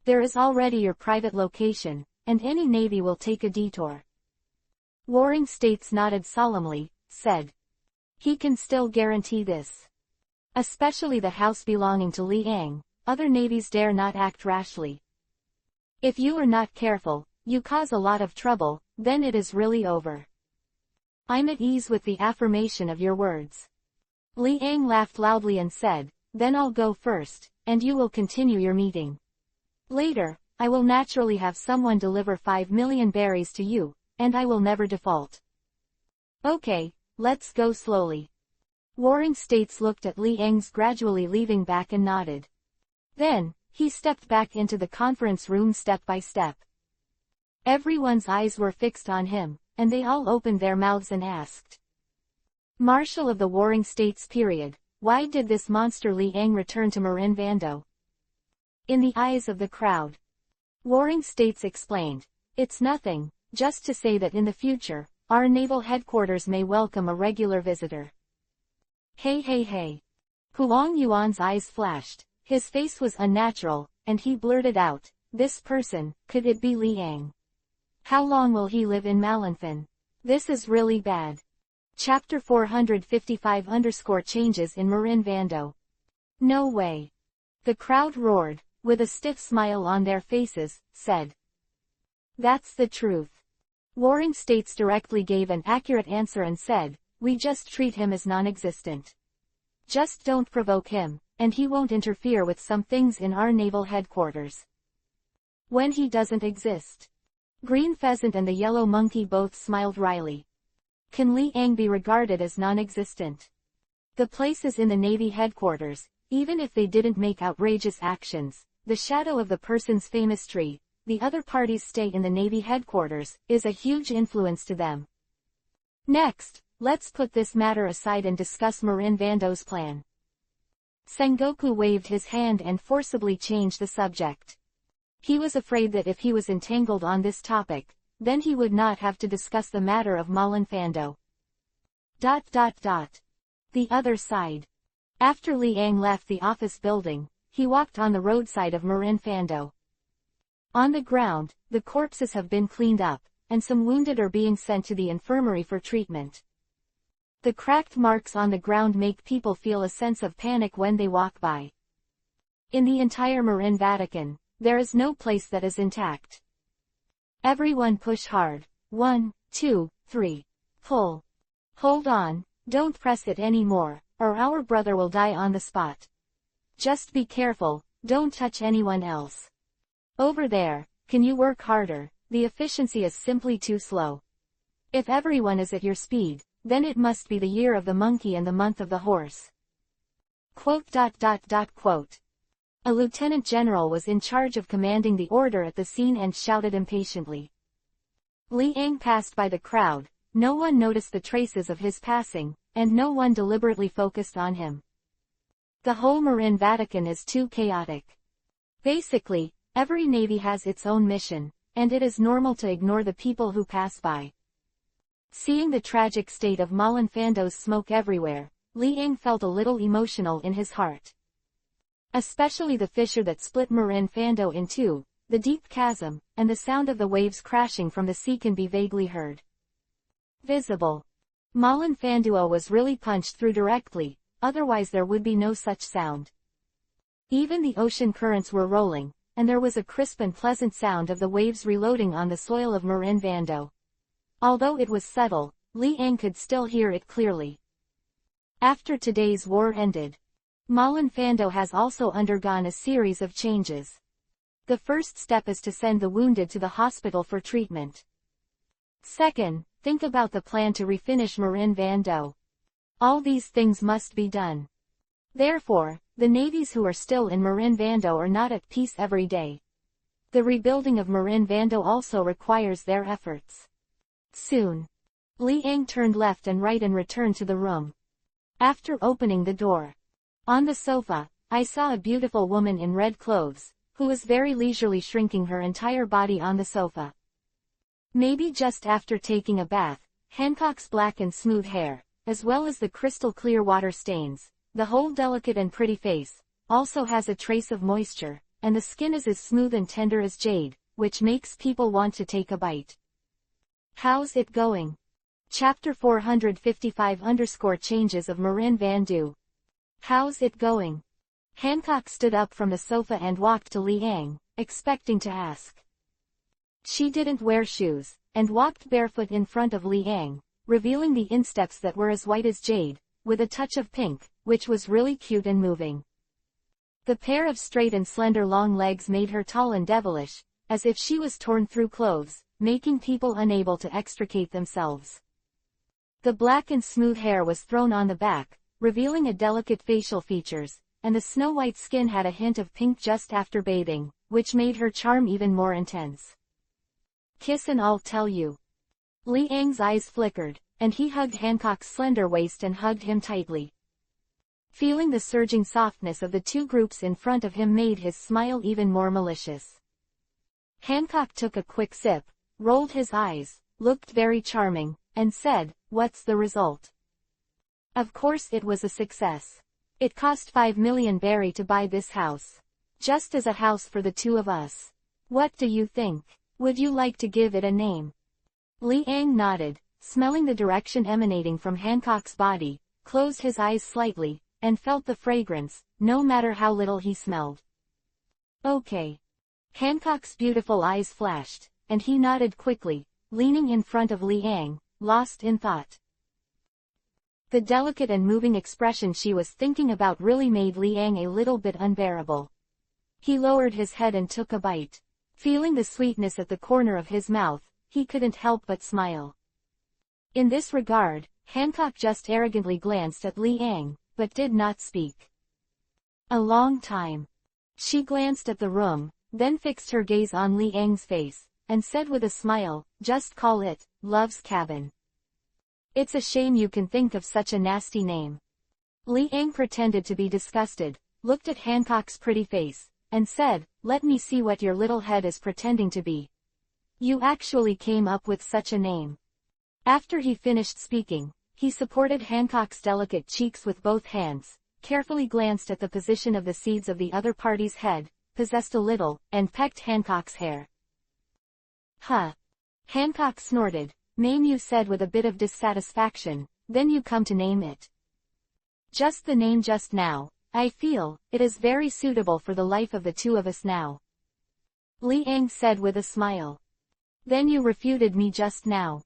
There is already your private location, and any Navy will take a detour. Warring States nodded solemnly, said. He can still guarantee this. Especially the house belonging to Liang, other navies dare not act rashly. If you are not careful, you cause a lot of trouble, then it is really over. I'm at ease with the affirmation of your words. Liang laughed loudly and said, then I'll go first, and you will continue your meeting. Later, I will naturally have someone deliver 5 million berries to you, and I will never default. Okay, let's go slowly. Warring States looked at Liang's gradually leaving back and nodded. Then, he stepped back into the conference room step by step. Everyone's eyes were fixed on him, and they all opened their mouths and asked. Marshal of the Warring States period, why did this monster Liang return to Marin Vando? In the eyes of the crowd, Warring States explained, it's nothing, just to say that in the future, our naval headquarters may welcome a regular visitor. Hey. Huang Yuan's eyes flashed, his face was unnatural, and he blurted out, this person, could it be Liang? How long will he live in Malinfen? This is really bad. Chapter 455 changes in Marin Vando. No way. The crowd roared, with a stiff smile on their faces, said. That's the truth. Warring States directly gave an accurate answer and said, we just treat him as non-existent. Just don't provoke him, and he won't interfere with some things in our naval headquarters. When he doesn't exist. Green Pheasant and the Yellow Monkey both smiled wryly. Can Liang be regarded as non-existent? The place is in the Navy headquarters, even if they didn't make outrageous actions, the shadow of the person's famous tree, the other parties stay in the Navy headquarters, is a huge influence to them. Next, let's put this matter aside and discuss Marin Vando's plan. Sengoku waved his hand and forcibly changed the subject. He was afraid that if he was entangled on this topic, then he would not have to discuss the matter of Marin Vando. The other side. After Liang left the office building, he walked on the roadside of Marin Vando. On the ground, the corpses have been cleaned up, and some wounded are being sent to the infirmary for treatment. The cracked marks on the ground make people feel a sense of panic when they walk by. In the entire Marin Vatican, there is no place that is intact. Everyone push hard. 1, 2, 3. Pull. Hold on, don't press it anymore, or our brother will die on the spot. Just be careful, Don't touch anyone else. Over there, can you work harder? The efficiency is simply too slow. If everyone is at your speed, then it must be the year of the monkey and the month of the horse. Quote. A lieutenant general was in charge of commanding the order at the scene and shouted impatiently. Li Ang passed by the crowd, no one noticed the traces of his passing, and no one deliberately focused on him. The whole Marin Vatican is too chaotic. Basically, every navy has its own mission, and it is normal to ignore the people who pass by. Seeing the tragic state of Malin Fando's smoke everywhere, Li Ang felt a little emotional in his heart. Especially the fissure that split Marin Fando in two, the deep chasm, and the sound of the waves crashing from the sea can be vaguely heard. Visible. Malin Fandua was really punched through directly, otherwise there would be no such sound. Even the ocean currents were rolling, and there was a crisp and pleasant sound of the waves reloading on the soil of Marin Vando. Although it was subtle, Li Ang could still hear it clearly. After today's war ended, Malin Fando has also undergone a series of changes. The first step is to send the wounded to the hospital for treatment. Second, think about the plan to refinish Marin Vando. All these things must be done. Therefore, the navies who are still in Marin Vando are not at peace every day. The rebuilding of Marin Vando also requires their efforts. Soon, Li Ang turned left and right and returned to the room. After opening the door, on the sofa, I saw a beautiful woman in red clothes, who was very leisurely shrinking her entire body on the sofa. Maybe just after taking a bath, Hancock's black and smooth hair, as well as the crystal clear water stains, the whole delicate and pretty face, also has a trace of moisture, and the skin is as smooth and tender as jade, which makes people want to take a bite. How's it going? Chapter 455 Changes of Marin Vando. How's it going? Hancock stood up from the sofa and walked to Li Ang, expecting to ask. She didn't wear shoes, and walked barefoot in front of Li Ang, revealing the insteps that were as white as jade, with a touch of pink, which was really cute and moving. The pair of straight and slender long legs made her tall and devilish, as if she was torn through clothes, making people unable to extricate themselves. The black and smooth hair was thrown on the back, revealing a delicate facial features, and the snow-white skin had a hint of pink just after bathing, which made her charm even more intense. Kiss and I'll tell you. Li Ang's eyes flickered, and he hugged Hancock's slender waist and hugged him tightly. Feeling the surging softness of the two groups in front of him made his smile even more malicious. Hancock took a quick sip, rolled his eyes, looked very charming, and said, "What's the result?" Of course it was a success. It cost 5 million berry to buy this house. Just as a house for the two of us. What do you think? Would you like to give it a name? Li Ang nodded, smelling the direction emanating from Hancock's body, closed his eyes slightly, and felt the fragrance, no matter how little he smelled. Okay. Hancock's beautiful eyes flashed, and he nodded quickly, leaning in front of Li Ang, lost in thought. The delicate and moving expression she was thinking about really made Li Ang a little bit unbearable. He lowered his head and took a bite. Feeling the sweetness at the corner of his mouth, he couldn't help but smile. In this regard, Hancock just arrogantly glanced at Li Ang, but did not speak. A long time. She glanced at the room, then fixed her gaze on Li Ang's face, and said with a smile, "Just call it, Love's Cabin. It's a shame you can think of such a nasty name." Li Ang pretended to be disgusted, looked at Hancock's pretty face, and said, "Let me see what your little head is pretending to be. You actually came up with such a name." After he finished speaking, he supported Hancock's delicate cheeks with both hands, carefully glanced at the position of the seeds of the other party's head, possessed a little, and pecked Hancock's hair. "Huh." Hancock snorted. "Name," you said with a bit of dissatisfaction, "then you come to name it." "Just the name just now. I feel it is very suitable for the life of the two of us now," Li Ang said with a smile. "Then you refuted me just now,"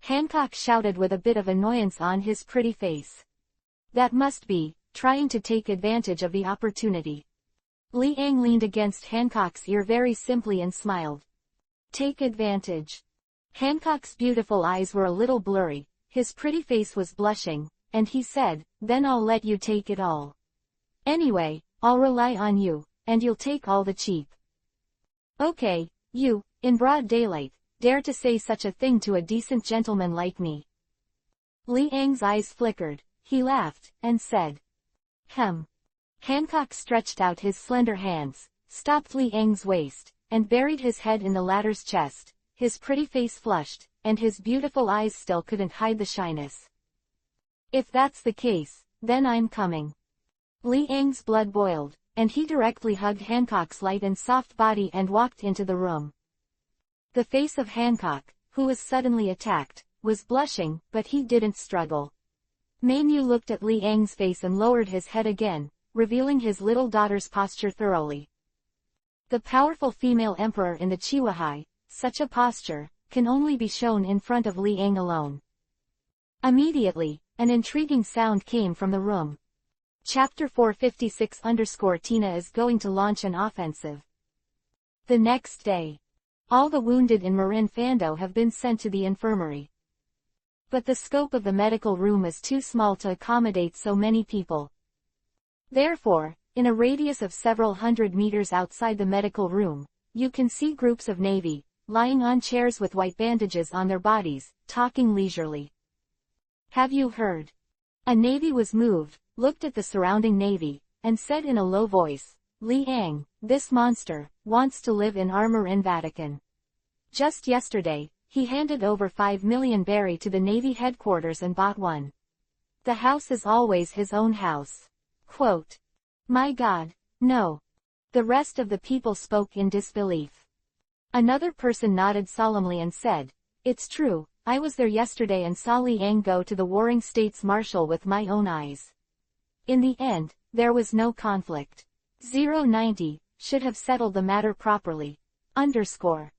Hancock shouted with a bit of annoyance on his pretty face. "That must be trying to take advantage of the opportunity." Li Ang leaned against Hancock's ear very simply and smiled. Take advantage. Hancock's beautiful eyes were a little blurry, his pretty face was blushing, and he said, then I'll let you take it all. Anyway, I'll rely on you, and you'll take all the cheap. Okay, you, in broad daylight, dare to say such a thing to a decent gentleman like me. Li Ang's eyes flickered, he laughed, and said. Hancock stretched out his slender hands, stopped Li Ang's waist, and buried his head in the latter's chest, his pretty face flushed, and his beautiful eyes still couldn't hide the shyness. If that's the case, then I'm coming. Li Ang's blood boiled, and he directly hugged Hancock's light and soft body and walked into the room. The face of Hancock, who was suddenly attacked, was blushing, but he didn't struggle. Manu looked at Li Ang's face and lowered his head again, revealing his little daughter's posture thoroughly. The powerful female emperor in the Chihuahua, such a posture, can only be shown in front of Li Ang alone. Immediately, an intriguing sound came from the room. Chapter 456 Tina is going to launch an offensive. The next day. All the wounded in Marin Fando have been sent to the infirmary. But the scope of the medical room is too small to accommodate so many people. Therefore, in a radius of several hundred meters outside the medical room, you can see groups of Navy, lying on chairs with white bandages on their bodies, talking leisurely. Have you heard? A Navy was moved, looked at the surrounding Navy, and said in a low voice, Li Ang, this monster, wants to live in armor in Vatican. Just yesterday, he handed over 5 million berry to the Navy headquarters and bought one. The house is always his own house. Quote. My God, no. The rest of the people spoke in disbelief. Another person nodded solemnly and said, it's true, I was there yesterday and saw Li Ang go to the Warring States Marshal with my own eyes. In the end, there was no conflict. 090, should have settled the matter properly. Underscore.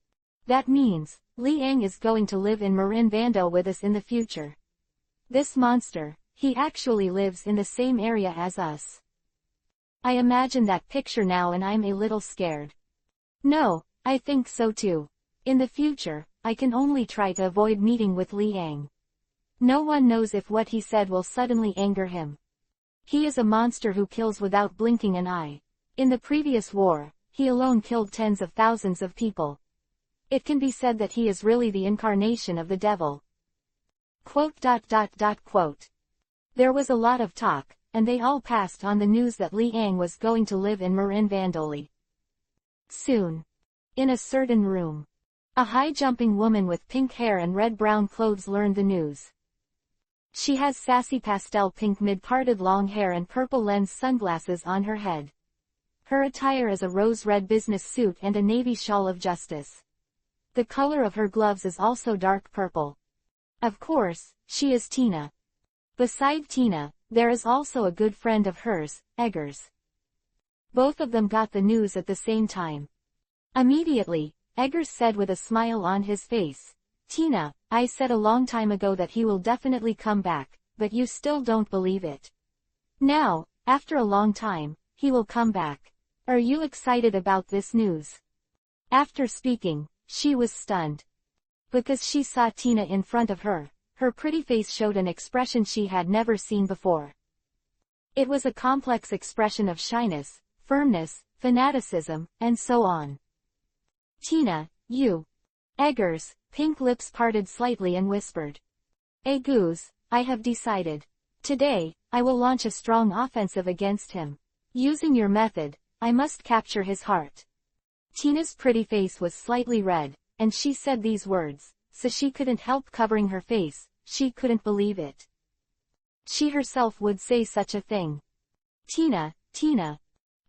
That means, Li Ang is going to live in Marin Vando with us in the future. This monster, he actually lives in the same area as us. I imagine that picture now and I'm a little scared. No, I think so too. In the future, I can only try to avoid meeting with Li Ang. No one knows if what he said will suddenly anger him. He is a monster who kills without blinking an eye. In the previous war, he alone killed tens of thousands of people. It can be said that he is really the incarnation of the devil. Quote. There was a lot of talk, and they all passed on the news that Li Ang was going to live in Marin Vandoli. Soon. In a certain room. A high-jumping woman with pink hair and red-brown clothes learned the news. She has sassy pastel pink mid-parted long hair and purple lens sunglasses on her head. Her attire is a rose-red business suit and a navy shawl of justice. The color of her gloves is also dark purple. Of course, she is Tina. Beside Tina, there is also a good friend of hers, Eggers. Both of them got the news at the same time. Immediately, Eggers said with a smile on his face, Tina, I said a long time ago that he will definitely come back, but you still don't believe it. Now, after a long time, he will come back. Are you excited about this news? After speaking, she was stunned. Because she saw Tina in front of her, her pretty face showed an expression she had never seen before. It was a complex expression of shyness, firmness, fanaticism, and so on. Tina, you. Eggers, pink lips parted slightly and whispered. Goose, I have decided. Today, I will launch a strong offensive against him. Using your method, I must capture his heart. Tina's pretty face was slightly red, and she said these words, so she couldn't help covering her face, she couldn't believe it. She herself would say such a thing. Tina.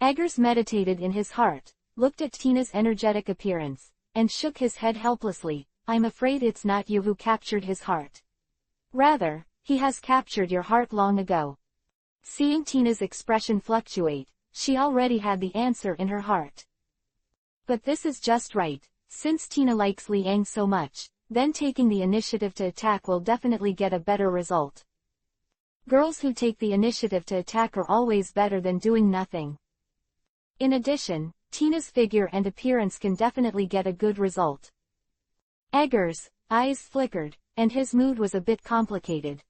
Eggers meditated in his heart, looked at Tina's energetic appearance, and shook his head helplessly. I'm afraid it's not you who captured his heart. Rather, he has captured your heart long ago. Seeing Tina's expression fluctuate, she already had the answer in her heart. But this is just right, since Tina likes Li Ang so much, then taking the initiative to attack will definitely get a better result. Girls who take the initiative to attack are always better than doing nothing. In addition, Tina's figure and appearance can definitely get a good result. Eggers' eyes flickered, and his mood was a bit complicated.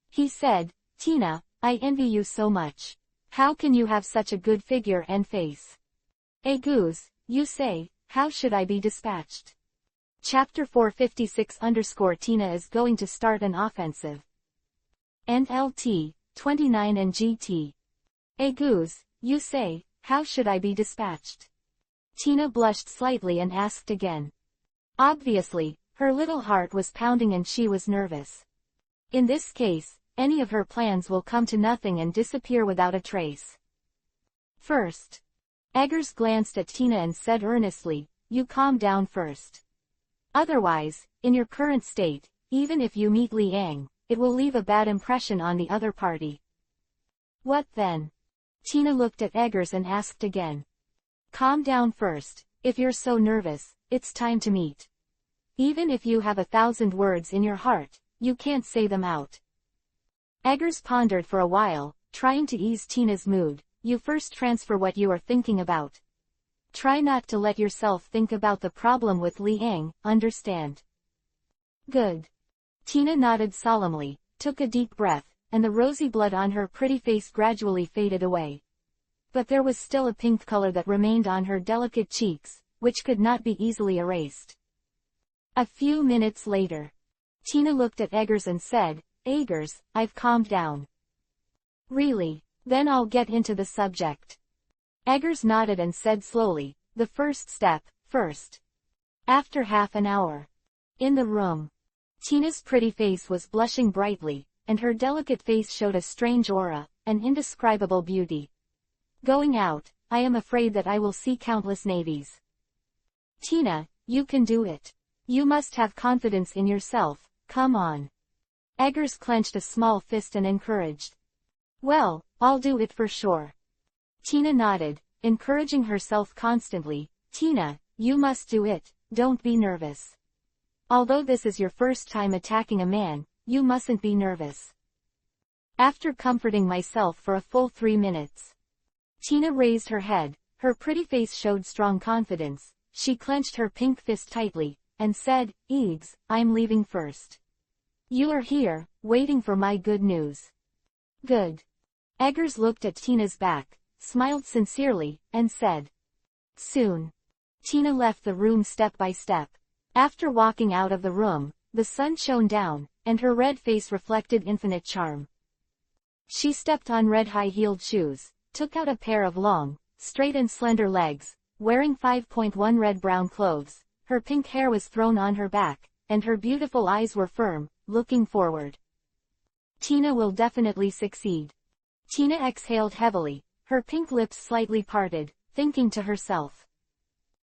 He said, "Tina, I envy you so much. How can you have such a good figure and face? Eggers, you say, how should I be dispatched?" Chapter 456 _ Tina is going to start an offensive. NLT, 29 and GT. Eggers, you say, how should I be dispatched? Tina blushed slightly and asked again. Obviously, her little heart was pounding and she was nervous. In this case, any of her plans will come to nothing and disappear without a trace. First. Eggers glanced at Tina and said earnestly, "You calm down first. Otherwise, in your current state, even if you meet Liang, it will leave a bad impression on the other party." What then? Tina looked at Eggers and asked again. "Calm down first. If you're so nervous, it's time to meet. Even if you have 1,000 words in your heart, you can't say them out." Eggers pondered for a while, trying to ease Tina's mood. "You first transfer what you are thinking about. Try not to let yourself think about the problem with Liang, understand?" "Good." Tina nodded solemnly, took a deep breath, and the rosy blood on her pretty face gradually faded away. But there was still a pink color that remained on her delicate cheeks, which could not be easily erased. A few minutes later, Tina looked at Eggers and said, "Eggers, I've calmed down." "Really? Then I'll get into the subject." Eggers nodded and said slowly, "The first step, first." After half an hour. In the room. Tina's pretty face was blushing brightly, and her delicate face showed a strange aura, an indescribable beauty. "Going out, I am afraid that I will see countless navies." "Tina, you can do it. You must have confidence in yourself, come on." Eggers clenched a small fist and encouraged. "Well, I'll do it for sure." Tina nodded, encouraging herself constantly. "Tina, you must do it, don't be nervous. Although this is your first time attacking a man, you mustn't be nervous." After comforting myself for a full 3 minutes, Tina raised her head, her pretty face showed strong confidence, she clenched her pink fist tightly, and said, "Eggs, I'm leaving first. You are here, waiting for my good news." "Good." Eggers looked at Tina's back, smiled sincerely, and said, "Soon." Tina left the room step by step. After walking out of the room, the sun shone down, and her red face reflected infinite charm. She stepped on red high-heeled shoes, took out a pair of long, straight and slender legs, wearing 5.1 red-brown clothes, her pink hair was thrown on her back, and her beautiful eyes were firm, looking forward. Tina will definitely succeed. Tina exhaled heavily, her pink lips slightly parted, thinking to herself.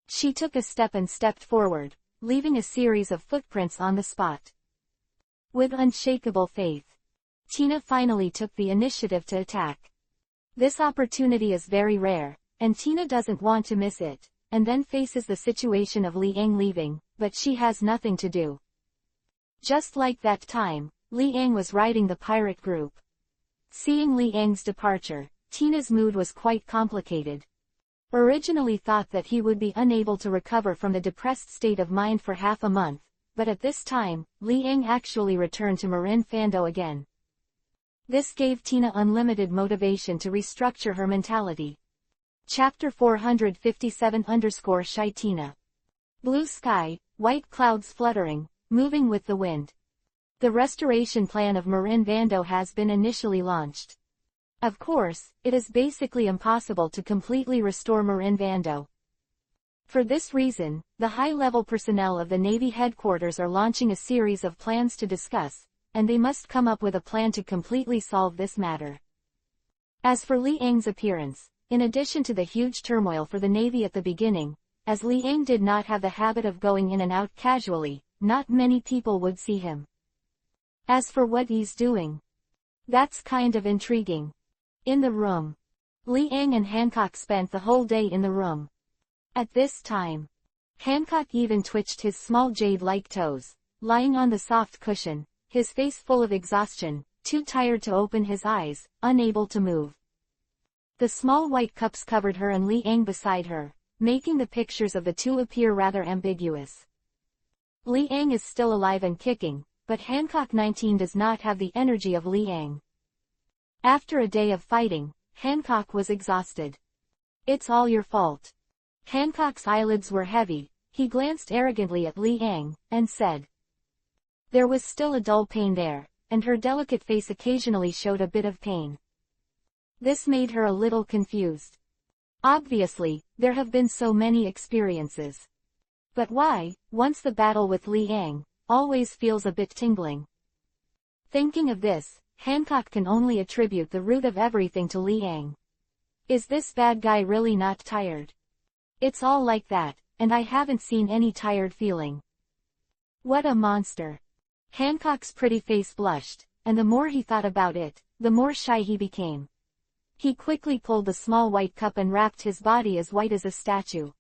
She took a step and stepped forward, leaving a series of footprints on the spot. With unshakable faith, Tina finally took the initiative to attack. This opportunity is very rare, and Tina doesn't want to miss it, and then faces the situation of Liang leaving, but she has nothing to do. Just like that time, Liang was riding the pirate group. Seeing Liang's departure, Tina's mood was quite complicated. Originally thought that he would be unable to recover from the depressed state of mind for half a month, but at this time, Liang actually returned to Marin Fando again. This gave Tina unlimited motivation to restructure her mentality. Chapter 457 _ Shy Tina. Blue sky, white clouds fluttering, moving with the wind. The restoration plan of Marin Vando has been initially launched. Of course, it is basically impossible to completely restore Marin Vando. For this reason, the high-level personnel of the Navy headquarters are launching a series of plans to discuss, and they must come up with a plan to completely solve this matter. As for Liang's appearance, in addition to the huge turmoil for the Navy at the beginning, as Liang did not have the habit of going in and out casually, not many people would see him. As for what he's doing, that's kind of intriguing. In the room, Liang and Hancock spent the whole day in the room. At this time, Hancock even twitched his small jade-like toes, lying on the soft cushion, his face full of exhaustion, too tired to open his eyes, unable to move. The small white cups covered her and Li Ang beside her, making the pictures of the two appear rather ambiguous. Li Ang is still alive and kicking, but Hancock 19 does not have the energy of Li Ang. After a day of fighting, Hancock was exhausted. It's all your fault. Hancock's eyelids were heavy, he glanced arrogantly at Li Ang, and said. There was still a dull pain there, and her delicate face occasionally showed a bit of pain. This made her a little confused. Obviously, there have been so many experiences. But why, once the battle with Li Ang, always feels a bit tingling? Thinking of this, Hancock can only attribute the root of everything to Li Ang. Is this bad guy really not tired? It's all like that, and I haven't seen any tired feeling. What a monster. Hancock's pretty face blushed, and the more he thought about it, the more shy he became. He quickly pulled the small white cup and wrapped his body as white as a statue.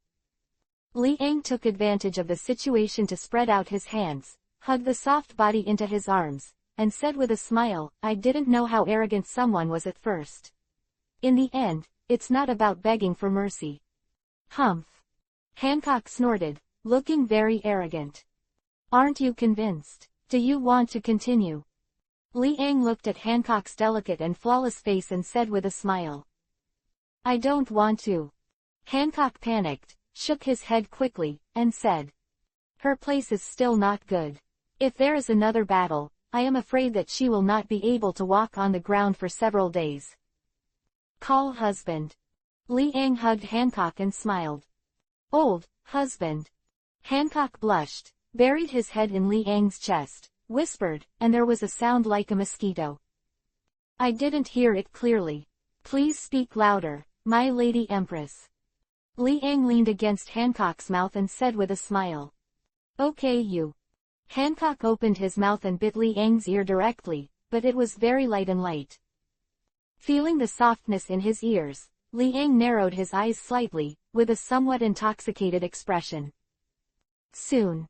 Li Ang took advantage of the situation to spread out his hands, hug the soft body into his arms, and said with a smile, I didn't know how arrogant someone was at first. In the end, it's not about begging for mercy. Humph. Hancock snorted, looking very arrogant. Aren't you convinced? Do you want to continue? Li Ang looked at Hancock's delicate and flawless face and said with a smile. I don't want to. Hancock panicked, shook his head quickly, and said. Her place is still not good. If there is another battle, I am afraid that she will not be able to walk on the ground for several days. Call husband. Li Ang hugged Hancock and smiled. Old husband. Hancock blushed, buried his head in Li Ang's chest, whispered, and there was a sound like a mosquito. I didn't hear it clearly. Please speak louder, my lady empress. Li Ang leaned against Hancock's mouth and said with a smile. Okay you. Hancock opened his mouth and bit Li Ang's ear directly, but it was very light and light. Feeling the softness in his ears, Li Ang narrowed his eyes slightly, with a somewhat intoxicated expression. Soon.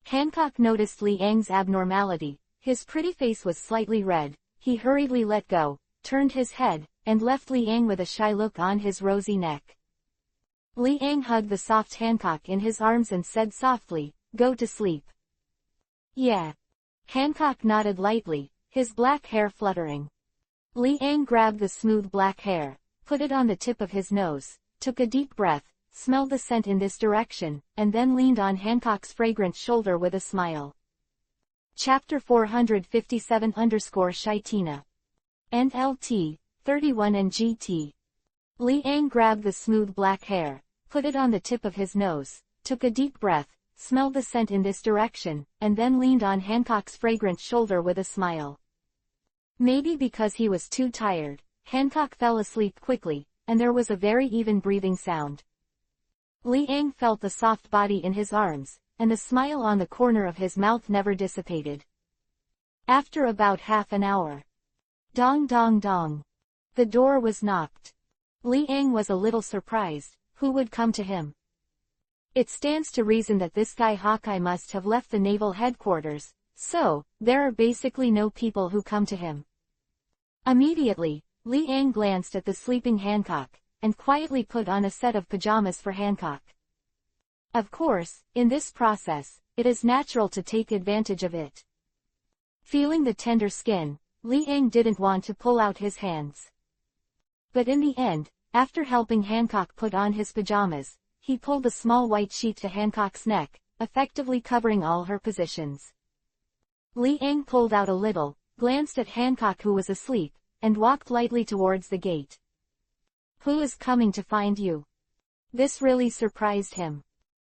Hancock noticed Li Ang's abnormality, his pretty face was slightly red, he hurriedly let go, turned his head, and left Li Ang with a shy look on his rosy neck. Li Ang hugged the soft Hancock in his arms and said softly, go to sleep. Yeah. Hancock nodded lightly, his black hair fluttering. Li Ang grabbed the smooth black hair, put it on the tip of his nose, took a deep breath, smelled the scent in this direction, and then leaned on Hancock's fragrant shoulder with a smile. Chapter 457 Tina. NLT, 31 and GT. Li Ang grabbed the smooth black hair, put it on the tip of his nose, took a deep breath, smelled the scent in this direction, and then leaned on Hancock's fragrant shoulder with a smile. Maybe because he was too tired, Hancock fell asleep quickly, and there was a very even breathing sound. Li Ang felt the soft body in his arms, and the smile on the corner of his mouth never dissipated. After about half an hour. Dong dong dong. The door was knocked. Li Ang was a little surprised, who would come to him? It stands to reason that this guy Hawkeye must have left the naval headquarters, so, there are basically no people who come to him. Immediately, Li Ang glanced at the sleeping Hancock, and quietly put on a set of pajamas for Hancock. Of course, in this process, it is natural to take advantage of it. Feeling the tender skin, Li Ang didn't want to pull out his hands. But in the end, after helping Hancock put on his pajamas, he pulled a small white sheet to Hancock's neck, effectively covering all her positions. Li Ang pulled out a little, glanced at Hancock who was asleep, and walked lightly towards the gate. Who is coming to find you? This really surprised him.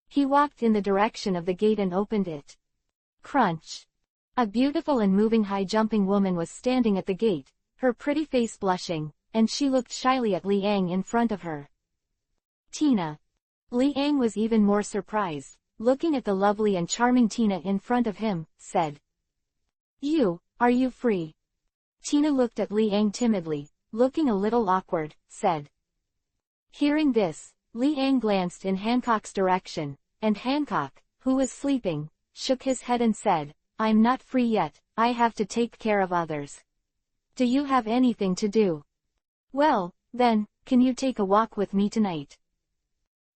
He walked in the direction of the gate and opened it. Crunch. A beautiful and moving high-jumping woman was standing at the gate, her pretty face blushing, and she looked shyly at Li Ang in front of her. Tina. Li Ang was even more surprised, looking at the lovely and charming Tina in front of him, said. Are you free? Tina looked at Li Ang timidly, looking a little awkward, said. Hearing this, Li Ang glanced in Hancock's direction, and Hancock, who was sleeping, shook his head and said, I'm not free yet, I have to take care of others. Do you have anything to do? Well, then, can you take a walk with me tonight?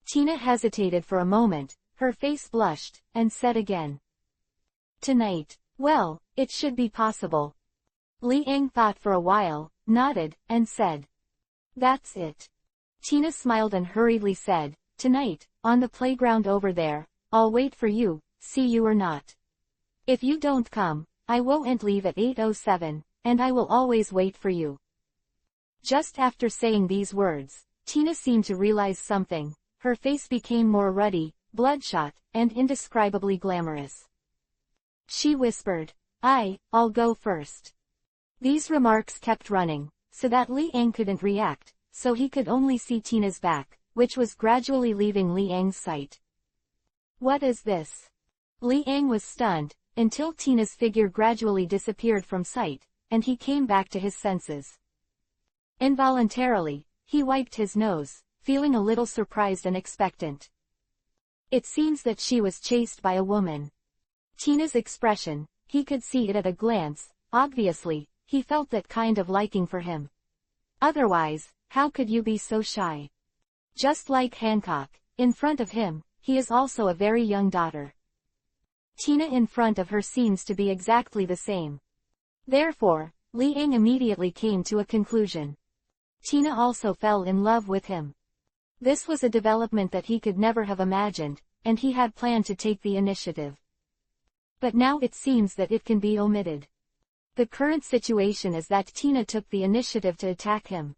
Tina hesitated for a moment, her face blushed, and said again. Tonight. Well, it should be possible. Li Ang thought for a while, nodded, and said. That's it. Tina smiled and hurriedly said, tonight, on the playground over there, I'll wait for you, see you or not. If you don't come, I won't leave at 8:07, and I will always wait for you. Just after saying these words, Tina seemed to realize something. Her face became more ruddy, bloodshot, and indescribably glamorous. She whispered, I'll go first. These remarks kept running, so that Li Ang couldn't react, so he could only see Tina's back, which was gradually leaving Li Ang's sight. What is this? Li Ang was stunned, until Tina's figure gradually disappeared from sight, and he came back to his senses. Involuntarily, he wiped his nose, feeling a little surprised and expectant. It seems that she was chased by a woman. Tina's expression, he could see it at a glance, obviously, he felt that kind of liking for him. Otherwise, how could you be so shy? Just like Hancock, in front of him, he is also a very young daughter. Tina in front of her seems to be exactly the same. Therefore, Li Ang immediately came to a conclusion. Tina also fell in love with him. This was a development that he could never have imagined, and he had planned to take the initiative. But now it seems that it can be omitted. The current situation is that Tina took the initiative to attack him.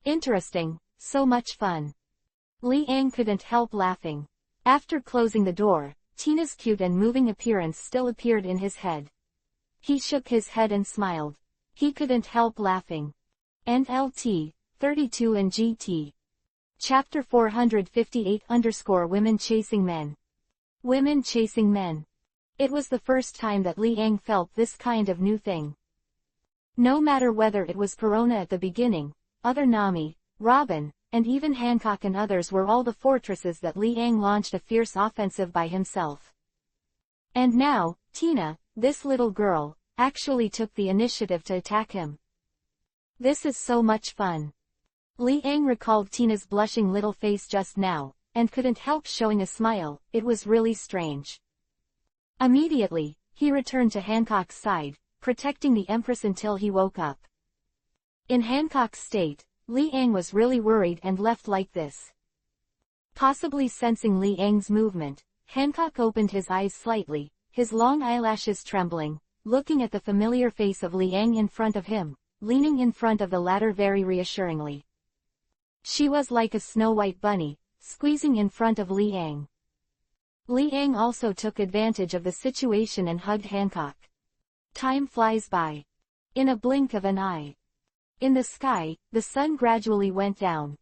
Interesting, so much fun. Li Ang couldn't help laughing. After closing the door, Tina's cute and moving appearance still appeared in his head. He shook his head and smiled. He couldn't help laughing. And LT, 32 and GT. Chapter 458_Women Chasing Men. Women chasing men. It was the first time that Li Ang felt this kind of new thing. No matter whether it was Perona at the beginning, other Nami, Robin, and even Hancock and others were all the fortresses that Li Ang launched a fierce offensive by himself. And now, Tina, this little girl, actually took the initiative to attack him. This is so much fun. Li Ang recalled Tina's blushing little face just now, and couldn't help showing a smile. It was really strange. Immediately, he returned to Hancock's side, protecting the Empress until he woke up. In Hancock's state, Li Ang was really worried and left like this. Possibly sensing Li Ang's movement, Hancock opened his eyes slightly, his long eyelashes trembling, looking at the familiar face of Li Ang in front of him, leaning in front of the latter very reassuringly. She was like a snow-white bunny, squeezing in front of Li Ang. Li Ang also took advantage of the situation and hugged Hancock. Time flies by. In a blink of an eye. In the sky, the sun gradually went down.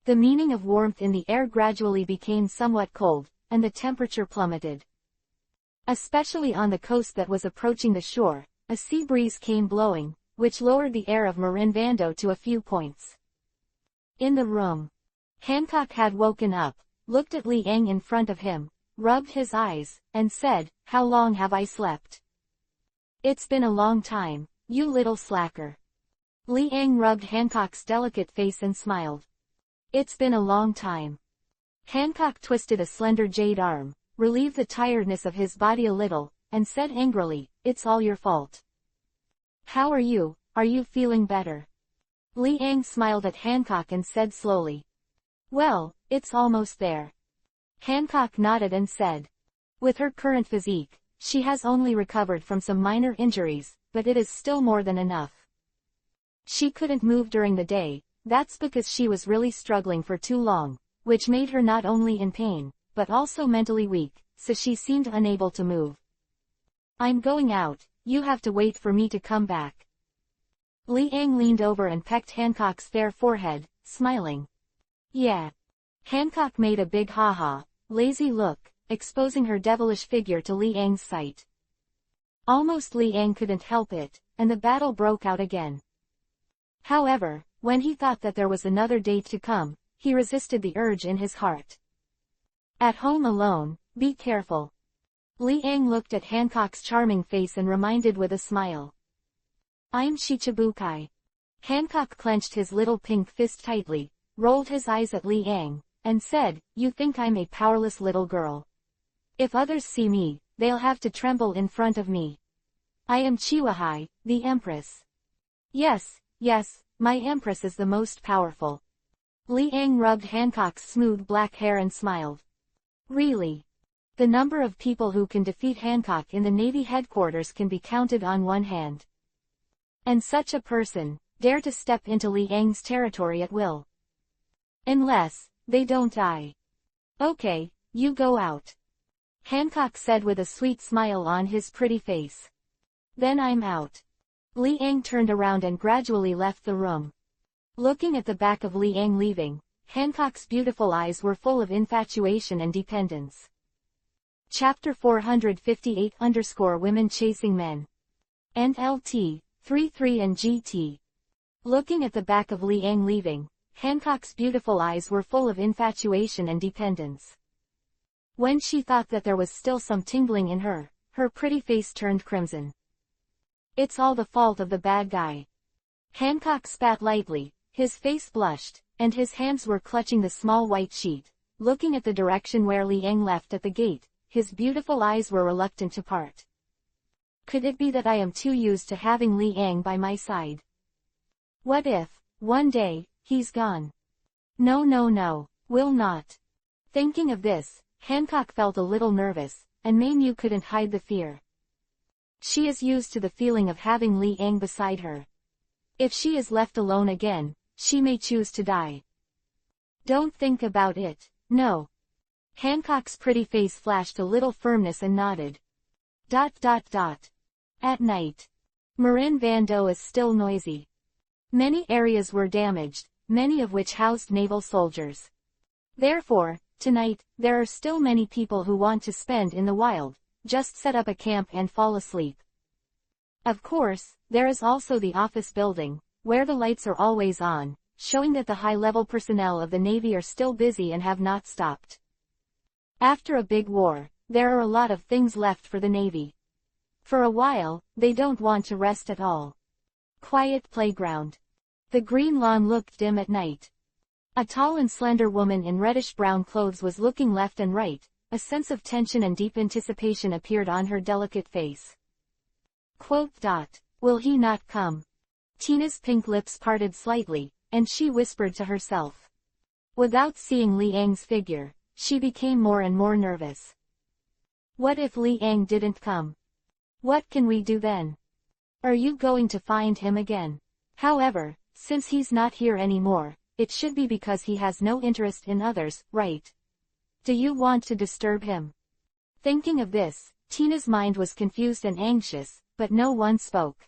The meaning of warmth in the air gradually became somewhat cold, and the temperature plummeted. Especially on the coast that was approaching the shore, a sea breeze came blowing, which lowered the air of Marin Vando to a few points. In the room, Hancock had woken up, looked at Li Ang in front of him, rubbed his eyes, and said, "How long have I slept?" "It's been a long time, you little slacker." Li Ang rubbed Hancock's delicate face and smiled. "It's been a long time." Hancock twisted a slender jade arm, relieved the tiredness of his body a little, and said angrily, "It's all your fault." "How are you feeling better?" Li Ang smiled at Hancock and said slowly. "Well, it's almost there." Hancock nodded and said, "With her current physique, she has only recovered from some minor injuries, but it is still more than enough. She couldn't move during the day, that's because she was really struggling for too long, which made her not only in pain, but also mentally weak, so she seemed unable to move. I'm going out, you have to wait for me to come back." Li Ang leaned over and pecked Hancock's fair forehead, smiling. "Yeah." Hancock made a big ha-ha, lazy look, exposing her devilish figure to Li Ang's sight. Almost Li Ang couldn't help it, and the battle broke out again. However, when he thought that there was another date to come, he resisted the urge in his heart. "At home alone, be careful." Li Ang looked at Hancock's charming face and reminded with a smile. "I'm Shichibukai." Hancock clenched his little pink fist tightly, rolled his eyes at Li Ang, and said, "You think I'm a powerless little girl. If others see me, they'll have to tremble in front of me. I am Chiwahai, the Empress. Yes, yes, my Empress is the most powerful." Li Ang rubbed Hancock's smooth black hair and smiled. Really? The number of people who can defeat Hancock in the Navy headquarters can be counted on one hand. And such a person dare to step into Li Ang's territory at will. Unless they don't die. Okay, you go out. Hancock said with a sweet smile on his pretty face. Then I'm out. Li Ang turned around and gradually left the room. Looking at the back of Li Ang leaving, Hancock's beautiful eyes were full of infatuation and dependence. Chapter 458_Women Chasing Men. NLT, 33 and GT. Looking at the back of Li Ang leaving, Hancock's beautiful eyes were full of infatuation and dependence. When she thought that there was still some tingling in her, her pretty face turned crimson. It's all the fault of the bad guy. Hancock spat lightly, his face blushed, and his hands were clutching the small white sheet. Looking at the direction where Li Ang left at the gate, his beautiful eyes were reluctant to part. Could it be that I am too used to having Li Ang by my side? What if, one day, he's gone? No, no, no, will not. Thinking of this, Hancock felt a little nervous, and Manu couldn't hide the fear. She is used to the feeling of having Li Ang beside her. If she is left alone again, she may choose to die. Don't think about it, no. Hancock's pretty face flashed a little firmness and nodded. ... At night. Marin Van Do is still noisy. Many areas were damaged, many of which housed naval soldiers. Therefore, tonight, there are still many people who want to spend in the wild, just set up a camp and fall asleep. Of course, there is also the office building, where the lights are always on, showing that the high-level personnel of the Navy are still busy and have not stopped. After a big war, there are a lot of things left for the Navy. For a while, they don't want to rest at all. Quiet playground. The green lawn looked dim at night. A tall and slender woman in reddish-brown clothes was looking left and right, a sense of tension and deep anticipation appeared on her delicate face. Quote. Will he not come? Tina's pink lips parted slightly, and she whispered to herself. Without seeing Li Ang's figure, she became more and more nervous. What if Li Ang didn't come? What can we do then? Are you going to find him again? However, since he's not here anymore, it should be because he has no interest in others, right? Do you want to disturb him? Thinking of this, Tina's mind was confused and anxious, but no one spoke.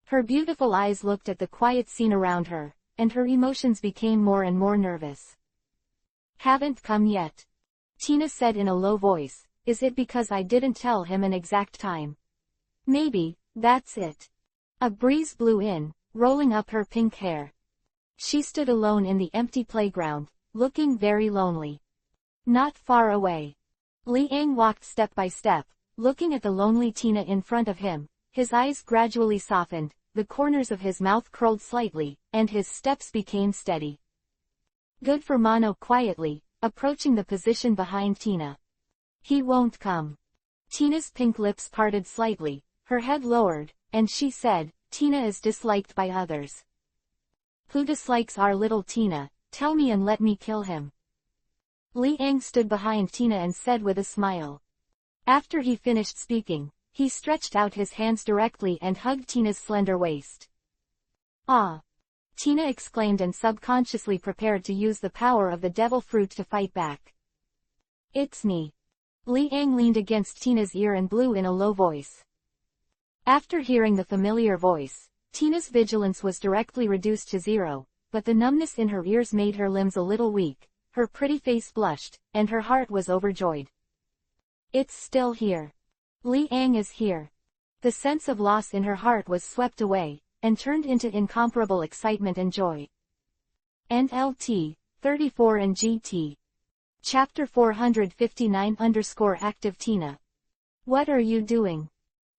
Her beautiful eyes looked at the quiet scene around her, and her emotions became more and more nervous. Haven't come yet. Tina said in a low voice, is it because I didn't tell him an exact time? Maybe, that's it. A breeze blew in, rolling up her pink hair. She stood alone in the empty playground, looking very lonely. Not far away. Li Ang walked step by step, looking at the lonely Tina in front of him. His eyes gradually softened, the corners of his mouth curled slightly, and his steps became steady. Good for Mano quietly, approaching the position behind Tina. He won't come. Tina's pink lips parted slightly, her head lowered, and she said, Tina is disliked by others. Who dislikes our little Tina? Tell me and let me kill him. Li Ang stood behind Tina and said with a smile. After he finished speaking, he stretched out his hands directly and hugged Tina's slender waist. Ah! Tina exclaimed and subconsciously prepared to use the power of the devil fruit to fight back. It's me. Li Ang leaned against Tina's ear and blew in a low voice. After hearing the familiar voice, Tina's vigilance was directly reduced to zero, but the numbness in her ears made her limbs a little weak, her pretty face blushed, and her heart was overjoyed. It's still here. Li Ang is here. The sense of loss in her heart was swept away, and turned into incomparable excitement and joy. NLT, 34 and GT. Chapter 459_Active Tina. What are you doing?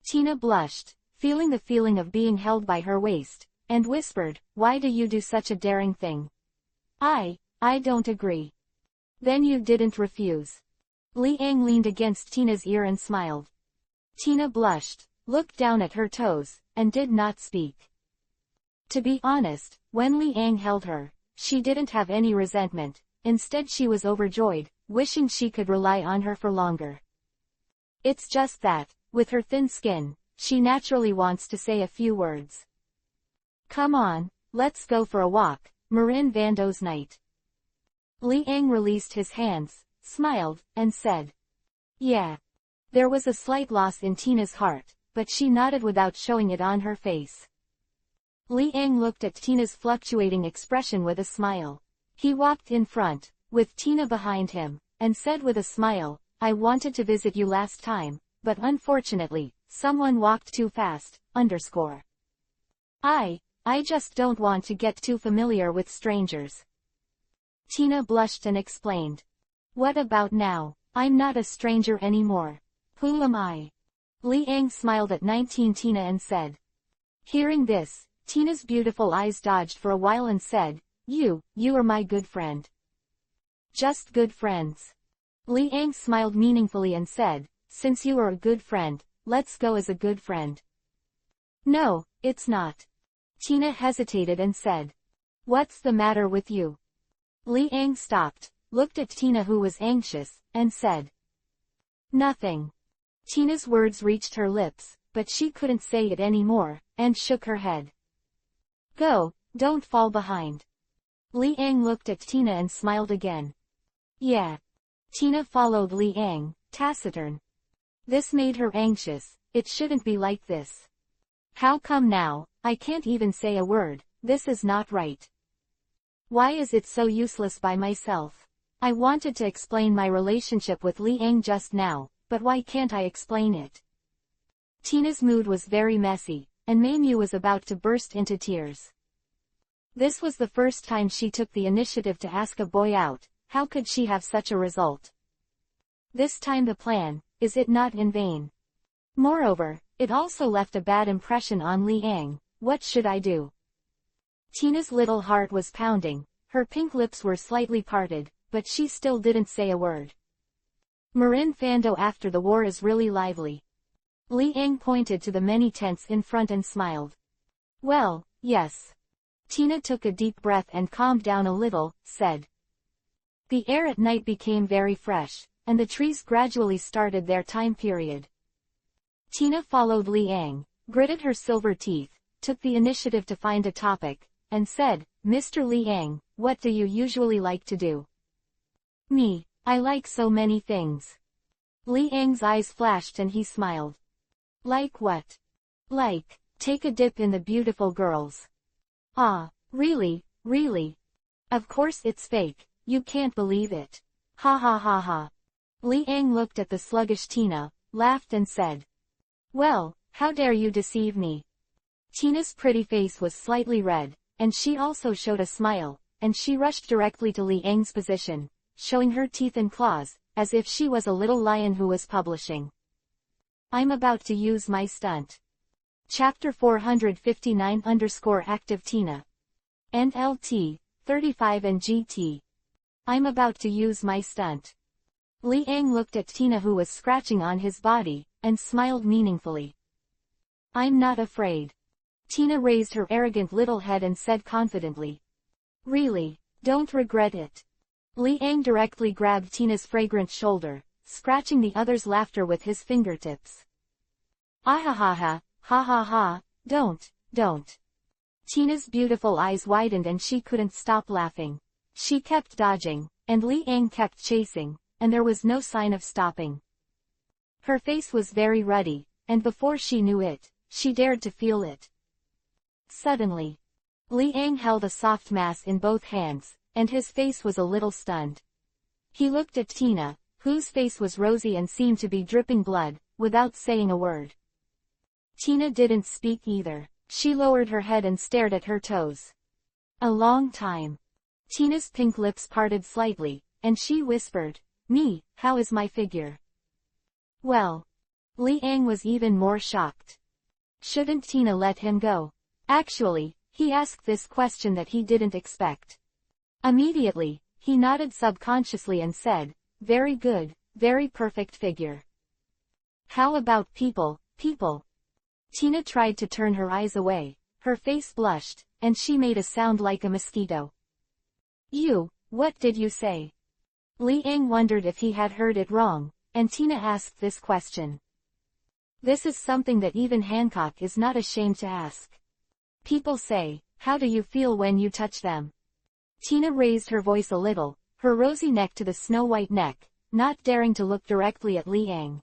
Tina blushed, feeling the feeling of being held by her waist, and whispered, "Why do you do such a daring thing?" I don't agree." "Then you didn't refuse." Li Ang leaned against Tina's ear and smiled. Tina blushed, looked down at her toes, and did not speak. To be honest, when Li Ang held her, she didn't have any resentment. Instead she was overjoyed, wishing she could rely on her for longer. It's just that, with her thin skin, she naturally wants to say a few words. "Come on, let's go for a walk, Marin Vando's night." Li Ang released his hands, smiled, and said, "Yeah." There was a slight loss in Tina's heart, but she nodded without showing it on her face. Li Ang looked at Tina's fluctuating expression with a smile. He walked in front, with Tina behind him, and said with a smile, "I wanted to visit you last time, but unfortunately, someone walked too fast, I just don't want to get too familiar with strangers." Tina blushed and explained, "What about now? I'm not a stranger anymore. Who am I?" Li Ang smiled at 19 Tina and said. Hearing this, Tina's beautiful eyes dodged for a while and said, You are my good friend." "Just good friends." Li Ang smiled meaningfully and said, "Since you are a good friend, let's go as a good friend." "No, it's not." Tina hesitated and said, "What's the matter with you?" Li Ang stopped, looked at Tina who was anxious, and said, "Nothing." Tina's words reached her lips, but she couldn't say it anymore, and shook her head. "Go, don't fall behind." Li Ang looked at Tina and smiled again. "Yeah." Tina followed Li Ang, taciturn. This made her anxious. It shouldn't be like this. How come now, I can't even say a word? This is not right. Why is it so useless by myself? I wanted to explain my relationship with Li Ang just now, but why can't I explain it? Tina's mood was very messy, and Meimu was about to burst into tears. This was the first time she took the initiative to ask a boy out. How could she have such a result? This time the plan, is it not in vain? Moreover, it also left a bad impression on Li Ang. What should I do? Tina's little heart was pounding, her pink lips were slightly parted, but she still didn't say a word. Marin Fando after the war is really lively. Li Ang pointed to the many tents in front and smiled. Well, yes. Tina took a deep breath and calmed down a little, said. The air at night became very fresh, and the trees gradually started their time period. Tina followed Li Ang, gritted her silver teeth, took the initiative to find a topic, and said, Mr. Li Ang, what do you usually like to do? Me, I like so many things. Li Ang's eyes flashed and he smiled. Like what? Like, take a dip in the beautiful girls. Ah, really, really? Of course it's fake, you can't believe it. Ha ha ha ha. Li Ang looked at the sluggish Tina, laughed and said. Well, how dare you deceive me? Tina's pretty face was slightly red, and she also showed a smile, and she rushed directly to Li Ang's position, showing her teeth and claws, as if she was a little lion who was publishing. I'm about to use my stunt. Chapter 459 Active Tina. NLT, 35 and GT. I'm about to use my stunt. Li Ang looked at Tina who was scratching on his body, and smiled meaningfully. I'm not afraid. Tina raised her arrogant little head and said confidently. Really, don't regret it. Li Ang directly grabbed Tina's fragrant shoulder, scratching the other's laughter with his fingertips. Ahahaha, ha ha ha, don't. Tina's beautiful eyes widened and she couldn't stop laughing. She kept dodging, and Li Ang kept chasing, and there was no sign of stopping. Her face was very ruddy, and before she knew it, she dared to feel it. Suddenly, Li Ang held a soft mass in both hands, and his face was a little stunned. He looked at Tina, whose face was rosy and seemed to be dripping blood, without saying a word. Tina didn't speak either. She lowered her head and stared at her toes. A long time. Tina's pink lips parted slightly, and she whispered, Me, how is my figure? Well. Li Ang was even more shocked. Shouldn't Tina let him go? Actually, He asked this question that he didn't expect. Immediately, he nodded subconsciously and said, "Very good, very perfect figure." "How about people, people?" Tina tried to turn her eyes away, her face blushed, and she made a sound like a mosquito. What did you say?" Li Ang wondered if he had heard it wrong, and Tina asked this question. This is something that even Hancock is not ashamed to ask. People say, "How do you feel when you touch them?" Tina raised her voice a little, her rosy neck to the snow-white neck, not daring to look directly at Li Ang.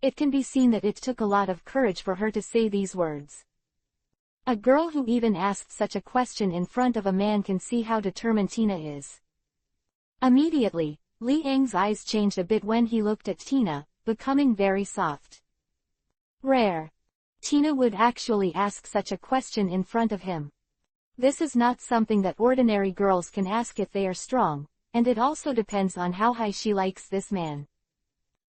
It can be seen that it took a lot of courage for her to say these words. A girl who even asked such a question in front of a man can see how determined Tina is. Immediately, Li Ang's eyes changed a bit when he looked at Tina, becoming very soft. Rare. Tina would actually ask such a question in front of him. This is not something that ordinary girls can ask if they are strong, and it also depends on how high she likes this man.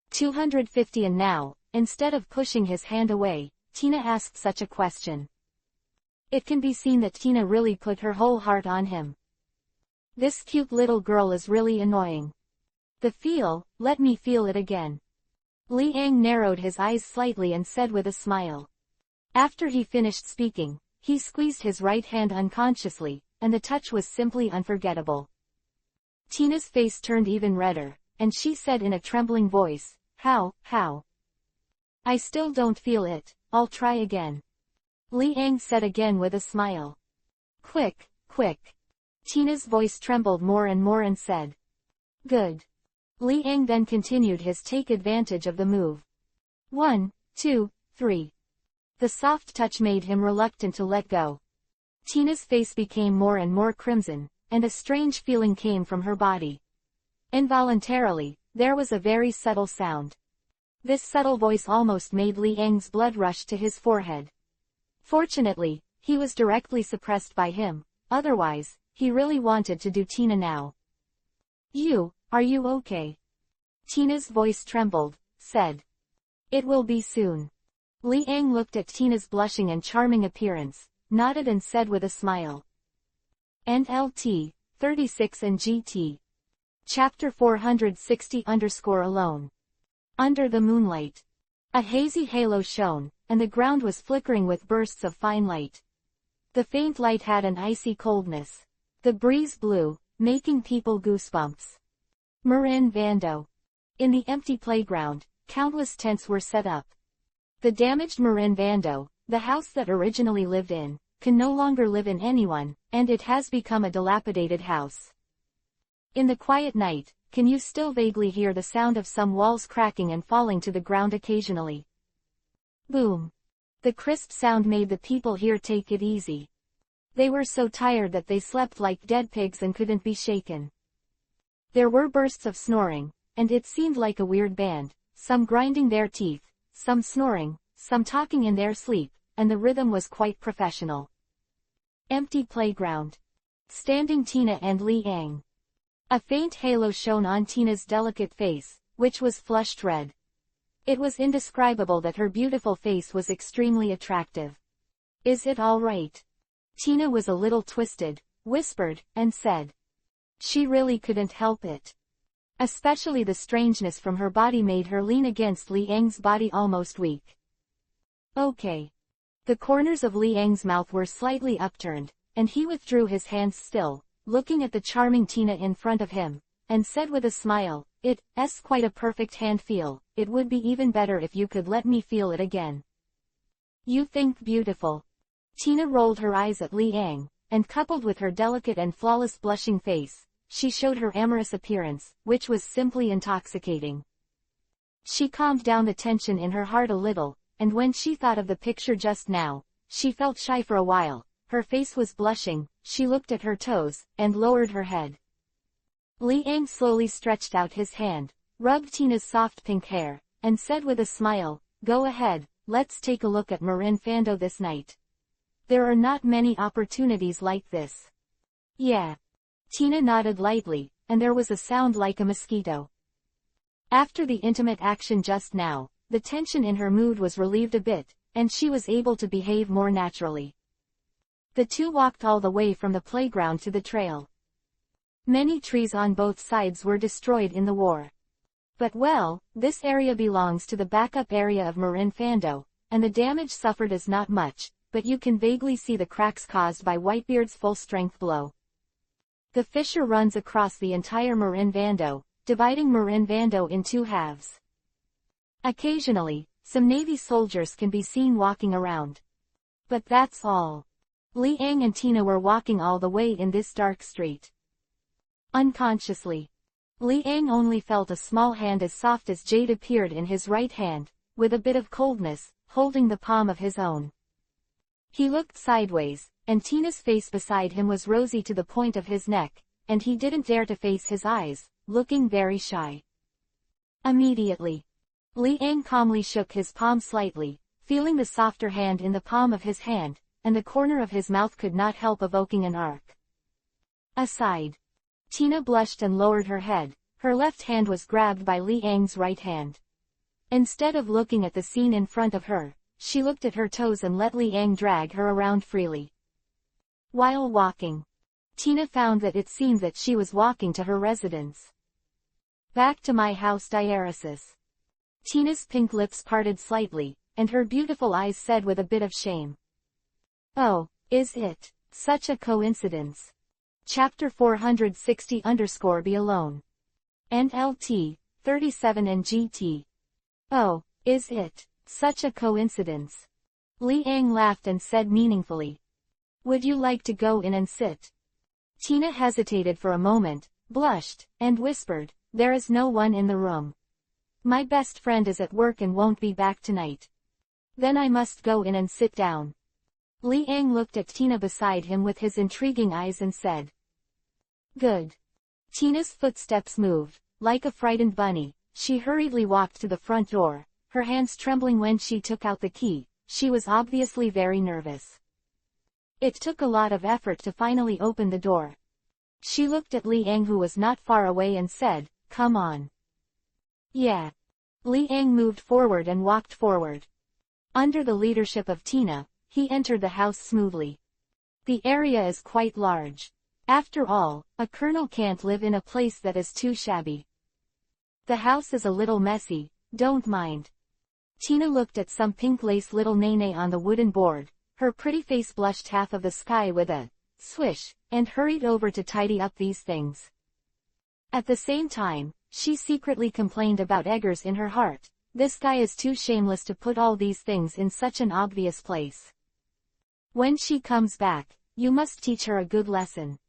250. And now, instead of pushing his hand away, Tina asked such a question. It can be seen that Tina really put her whole heart on him. This cute little girl is really annoying. Let me feel it again. Li Ang narrowed his eyes slightly and said with a smile. After he finished speaking, he squeezed his right hand unconsciously, and the touch was simply unforgettable. Tina's face turned even redder, and she said in a trembling voice, How? I still don't feel it, I'll try again. Li Ang said again with a smile. Quick. Tina's voice trembled more and more and said. Good. Li Ang then continued his take advantage of the move. 1, 2, 3. The soft touch made him reluctant to let go. Tina's face became more and more crimson, and a strange feeling came from her body. Involuntarily, there was a very subtle sound. This subtle voice almost made Li Ang's blood rush to his forehead. Fortunately, he was directly suppressed by him, otherwise, he really wanted to do Tina now. Are you okay? Tina's voice trembled, said. It will be soon. Li Ang looked at Tina's blushing and charming appearance, nodded and said with a smile. And LT, 36 and GT. Chapter 460_alone. Under the moonlight. A hazy halo shone, and the ground was flickering with bursts of fine light. The faint light had an icy coldness. The breeze blew, making people goosebumps. Marin Vando. In the empty playground, countless tents were set up. The damaged Marin Vando, the house that originally lived in, can no longer live in anyone, and it has become a dilapidated house. In the quiet night, can you still vaguely hear the sound of some walls cracking and falling to the ground occasionally? Boom. The crisp sound made the people here take it easy. They were so tired that they slept like dead pigs and couldn't be shaken. There were bursts of snoring, and it seemed like a weird band, some grinding their teeth, some snoring, some talking in their sleep, and the rhythm was quite professional. Empty playground. Standing Tina and Li Ang. A faint halo shone on Tina's delicate face, which was flushed red. It was indescribable that her beautiful face was extremely attractive. Is it all right? Tina was a little twisted, whispered, and said. She really couldn't help it. Especially the strangeness from her body made her lean against Li Ang's body almost weak. Okay. The corners of Li Ang's mouth were slightly upturned, and he withdrew his hands still, looking at the charming Tina in front of him, and said with a smile, It's quite a perfect hand feel, it would be even better if you could let me feel it again. You think beautiful. Tina rolled her eyes at Li Ang, and coupled with her delicate and flawless blushing face, she showed her amorous appearance, which was simply intoxicating. She calmed down the tension in her heart a little, and when she thought of the picture just now, she felt shy for a while, her face was blushing, she looked at her toes, and lowered her head. Li Ang slowly stretched out his hand, rubbed Tina's soft pink hair, and said with a smile, Go ahead, let's take a look at Marin Vando this night. There are not many opportunities like this. Yeah. Tina nodded lightly, and there was a sound like a mosquito. After the intimate action just now, the tension in her mood was relieved a bit, and she was able to behave more naturally. The two walked all the way from the playground to the trail. Many trees on both sides were destroyed in the war. But well, this area belongs to the backup area of Marin Fando, and the damage suffered is not much, but you can vaguely see the cracks caused by Whitebeard's full-strength blow. The fissure runs across the entire Marin Vando, dividing Marin Vando in two halves. Occasionally, some Navy soldiers can be seen walking around. But that's all. Liang and Tina were walking all the way in this dark street. Unconsciously, Liang only felt a small hand as soft as jade appeared in his right hand, with a bit of coldness, holding the palm of his own. He looked sideways, and Tina's face beside him was rosy to the point of his neck, and he didn't dare to face his eyes, looking very shy. Immediately, Liang calmly shook his palm slightly, feeling the softer hand in the palm of his hand, and the corner of his mouth could not help evoking an arc. Aside. Tina blushed and lowered her head. Her left hand was grabbed by Liang's right hand. Instead of looking at the scene in front of her, she looked at her toes and let Liang drag her around freely. While walking, Tina found that it seemed that she was walking to her residence. Back to my house, diaresis. Tina's pink lips parted slightly, and her beautiful eyes said with a bit of shame. Oh, is it? Such a coincidence. Chapter 460_be alone. NLT, 37 and GT. Oh, is it? Such a coincidence. Liang laughed and said meaningfully. Would you like to go in and sit? Tina hesitated for a moment, blushed, and whispered, there is no one in the room. My best friend is at work and won't be back tonight. Then I must go in and sit down. Liang looked at Tina beside him with his intriguing eyes and said. Good. Tina's footsteps moved. Like a frightened bunny, she hurriedly walked to the front door, her hands trembling when she took out the key. She was obviously very nervous. It took a lot of effort to finally open the door. She looked at Liang, who was not far away, and said, come on. Yeah. Liang moved forward and walked forward. Under the leadership of Tina, he entered the house smoothly. The area is quite large. After all, a colonel can't live in a place that is too shabby. The house is a little messy, don't mind. Tina looked at some pink lace little nene on the wooden board, her pretty face blushed half of the sky with a swish, and hurried over to tidy up these things. At the same time, she secretly complained about Eggers in her heart. This guy is too shameless to put all these things in such an obvious place. When she comes back, you must teach her a good lesson.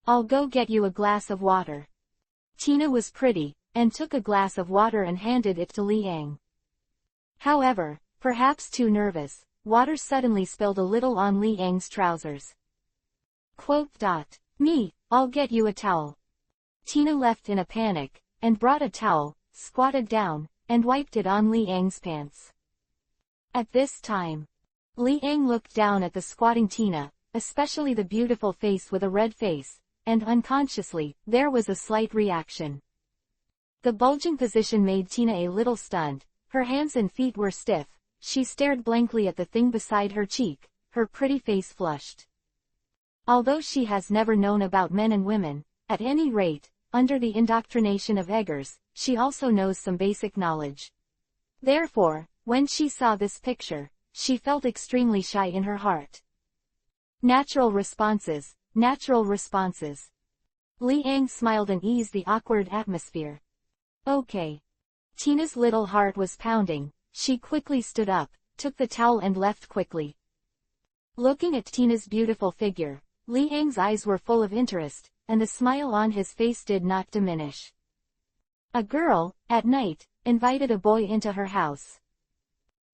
I'll go get you a glass of water. Tina was pretty, and took a glass of water and handed it to Liang. However, perhaps too nervous, water suddenly spilled a little on Liang's trousers. Me, I'll get you a towel. Tina left in a panic, and brought a towel, squatted down, and wiped it on Liang's pants. At this time, Liang looked down at the squatting Tina, especially the beautiful face with a red face, and unconsciously, there was a slight reaction. The bulging position made Tina a little stunned, her hands and feet were stiff, she stared blankly at the thing beside her cheek, her pretty face flushed. Although she has never known about men and women, at any rate, under the indoctrination of Eggers, she also knows some basic knowledge. Therefore, when she saw this picture, she felt extremely shy in her heart. Natural responses. Liang smiled and eased the awkward atmosphere. Okay. Tina's little heart was pounding. She quickly stood up, took the towel and left quickly. Looking at Tina's beautiful figure, Liang's eyes were full of interest, and the smile on his face did not diminish. A girl, at night, invited a boy into her house.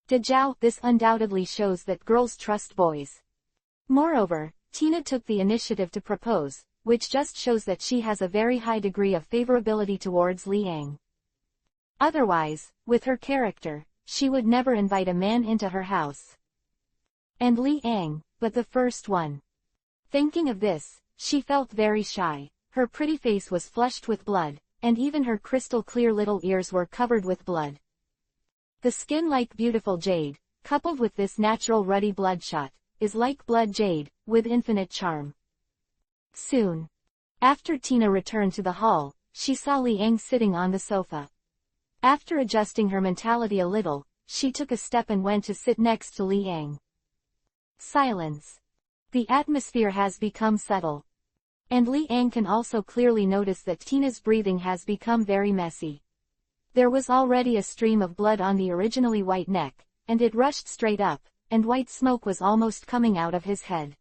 Dejao, this undoubtedly shows that girls trust boys. Moreover, Tina took the initiative to propose, which just shows that she has a very high degree of favorability towards Liang. Otherwise, with her character, she would never invite a man into her house. And Liang, but the first one. Thinking of this, she felt very shy, her pretty face was flushed with blood, and even her crystal-clear little ears were covered with blood. The skin like beautiful jade, coupled with this natural ruddy bloodshot, is like blood jade, with infinite charm. Soon after Tina returned to the hall, she saw Liang sitting on the sofa. After adjusting her mentality a little, she took a step and went to sit next to Liang. Silence. The atmosphere has become subtle. And Liang can also clearly notice that Tina's breathing has become very messy. There was already a stream of blood on the originally white neck, and it rushed straight up, and white smoke was almost coming out of his head.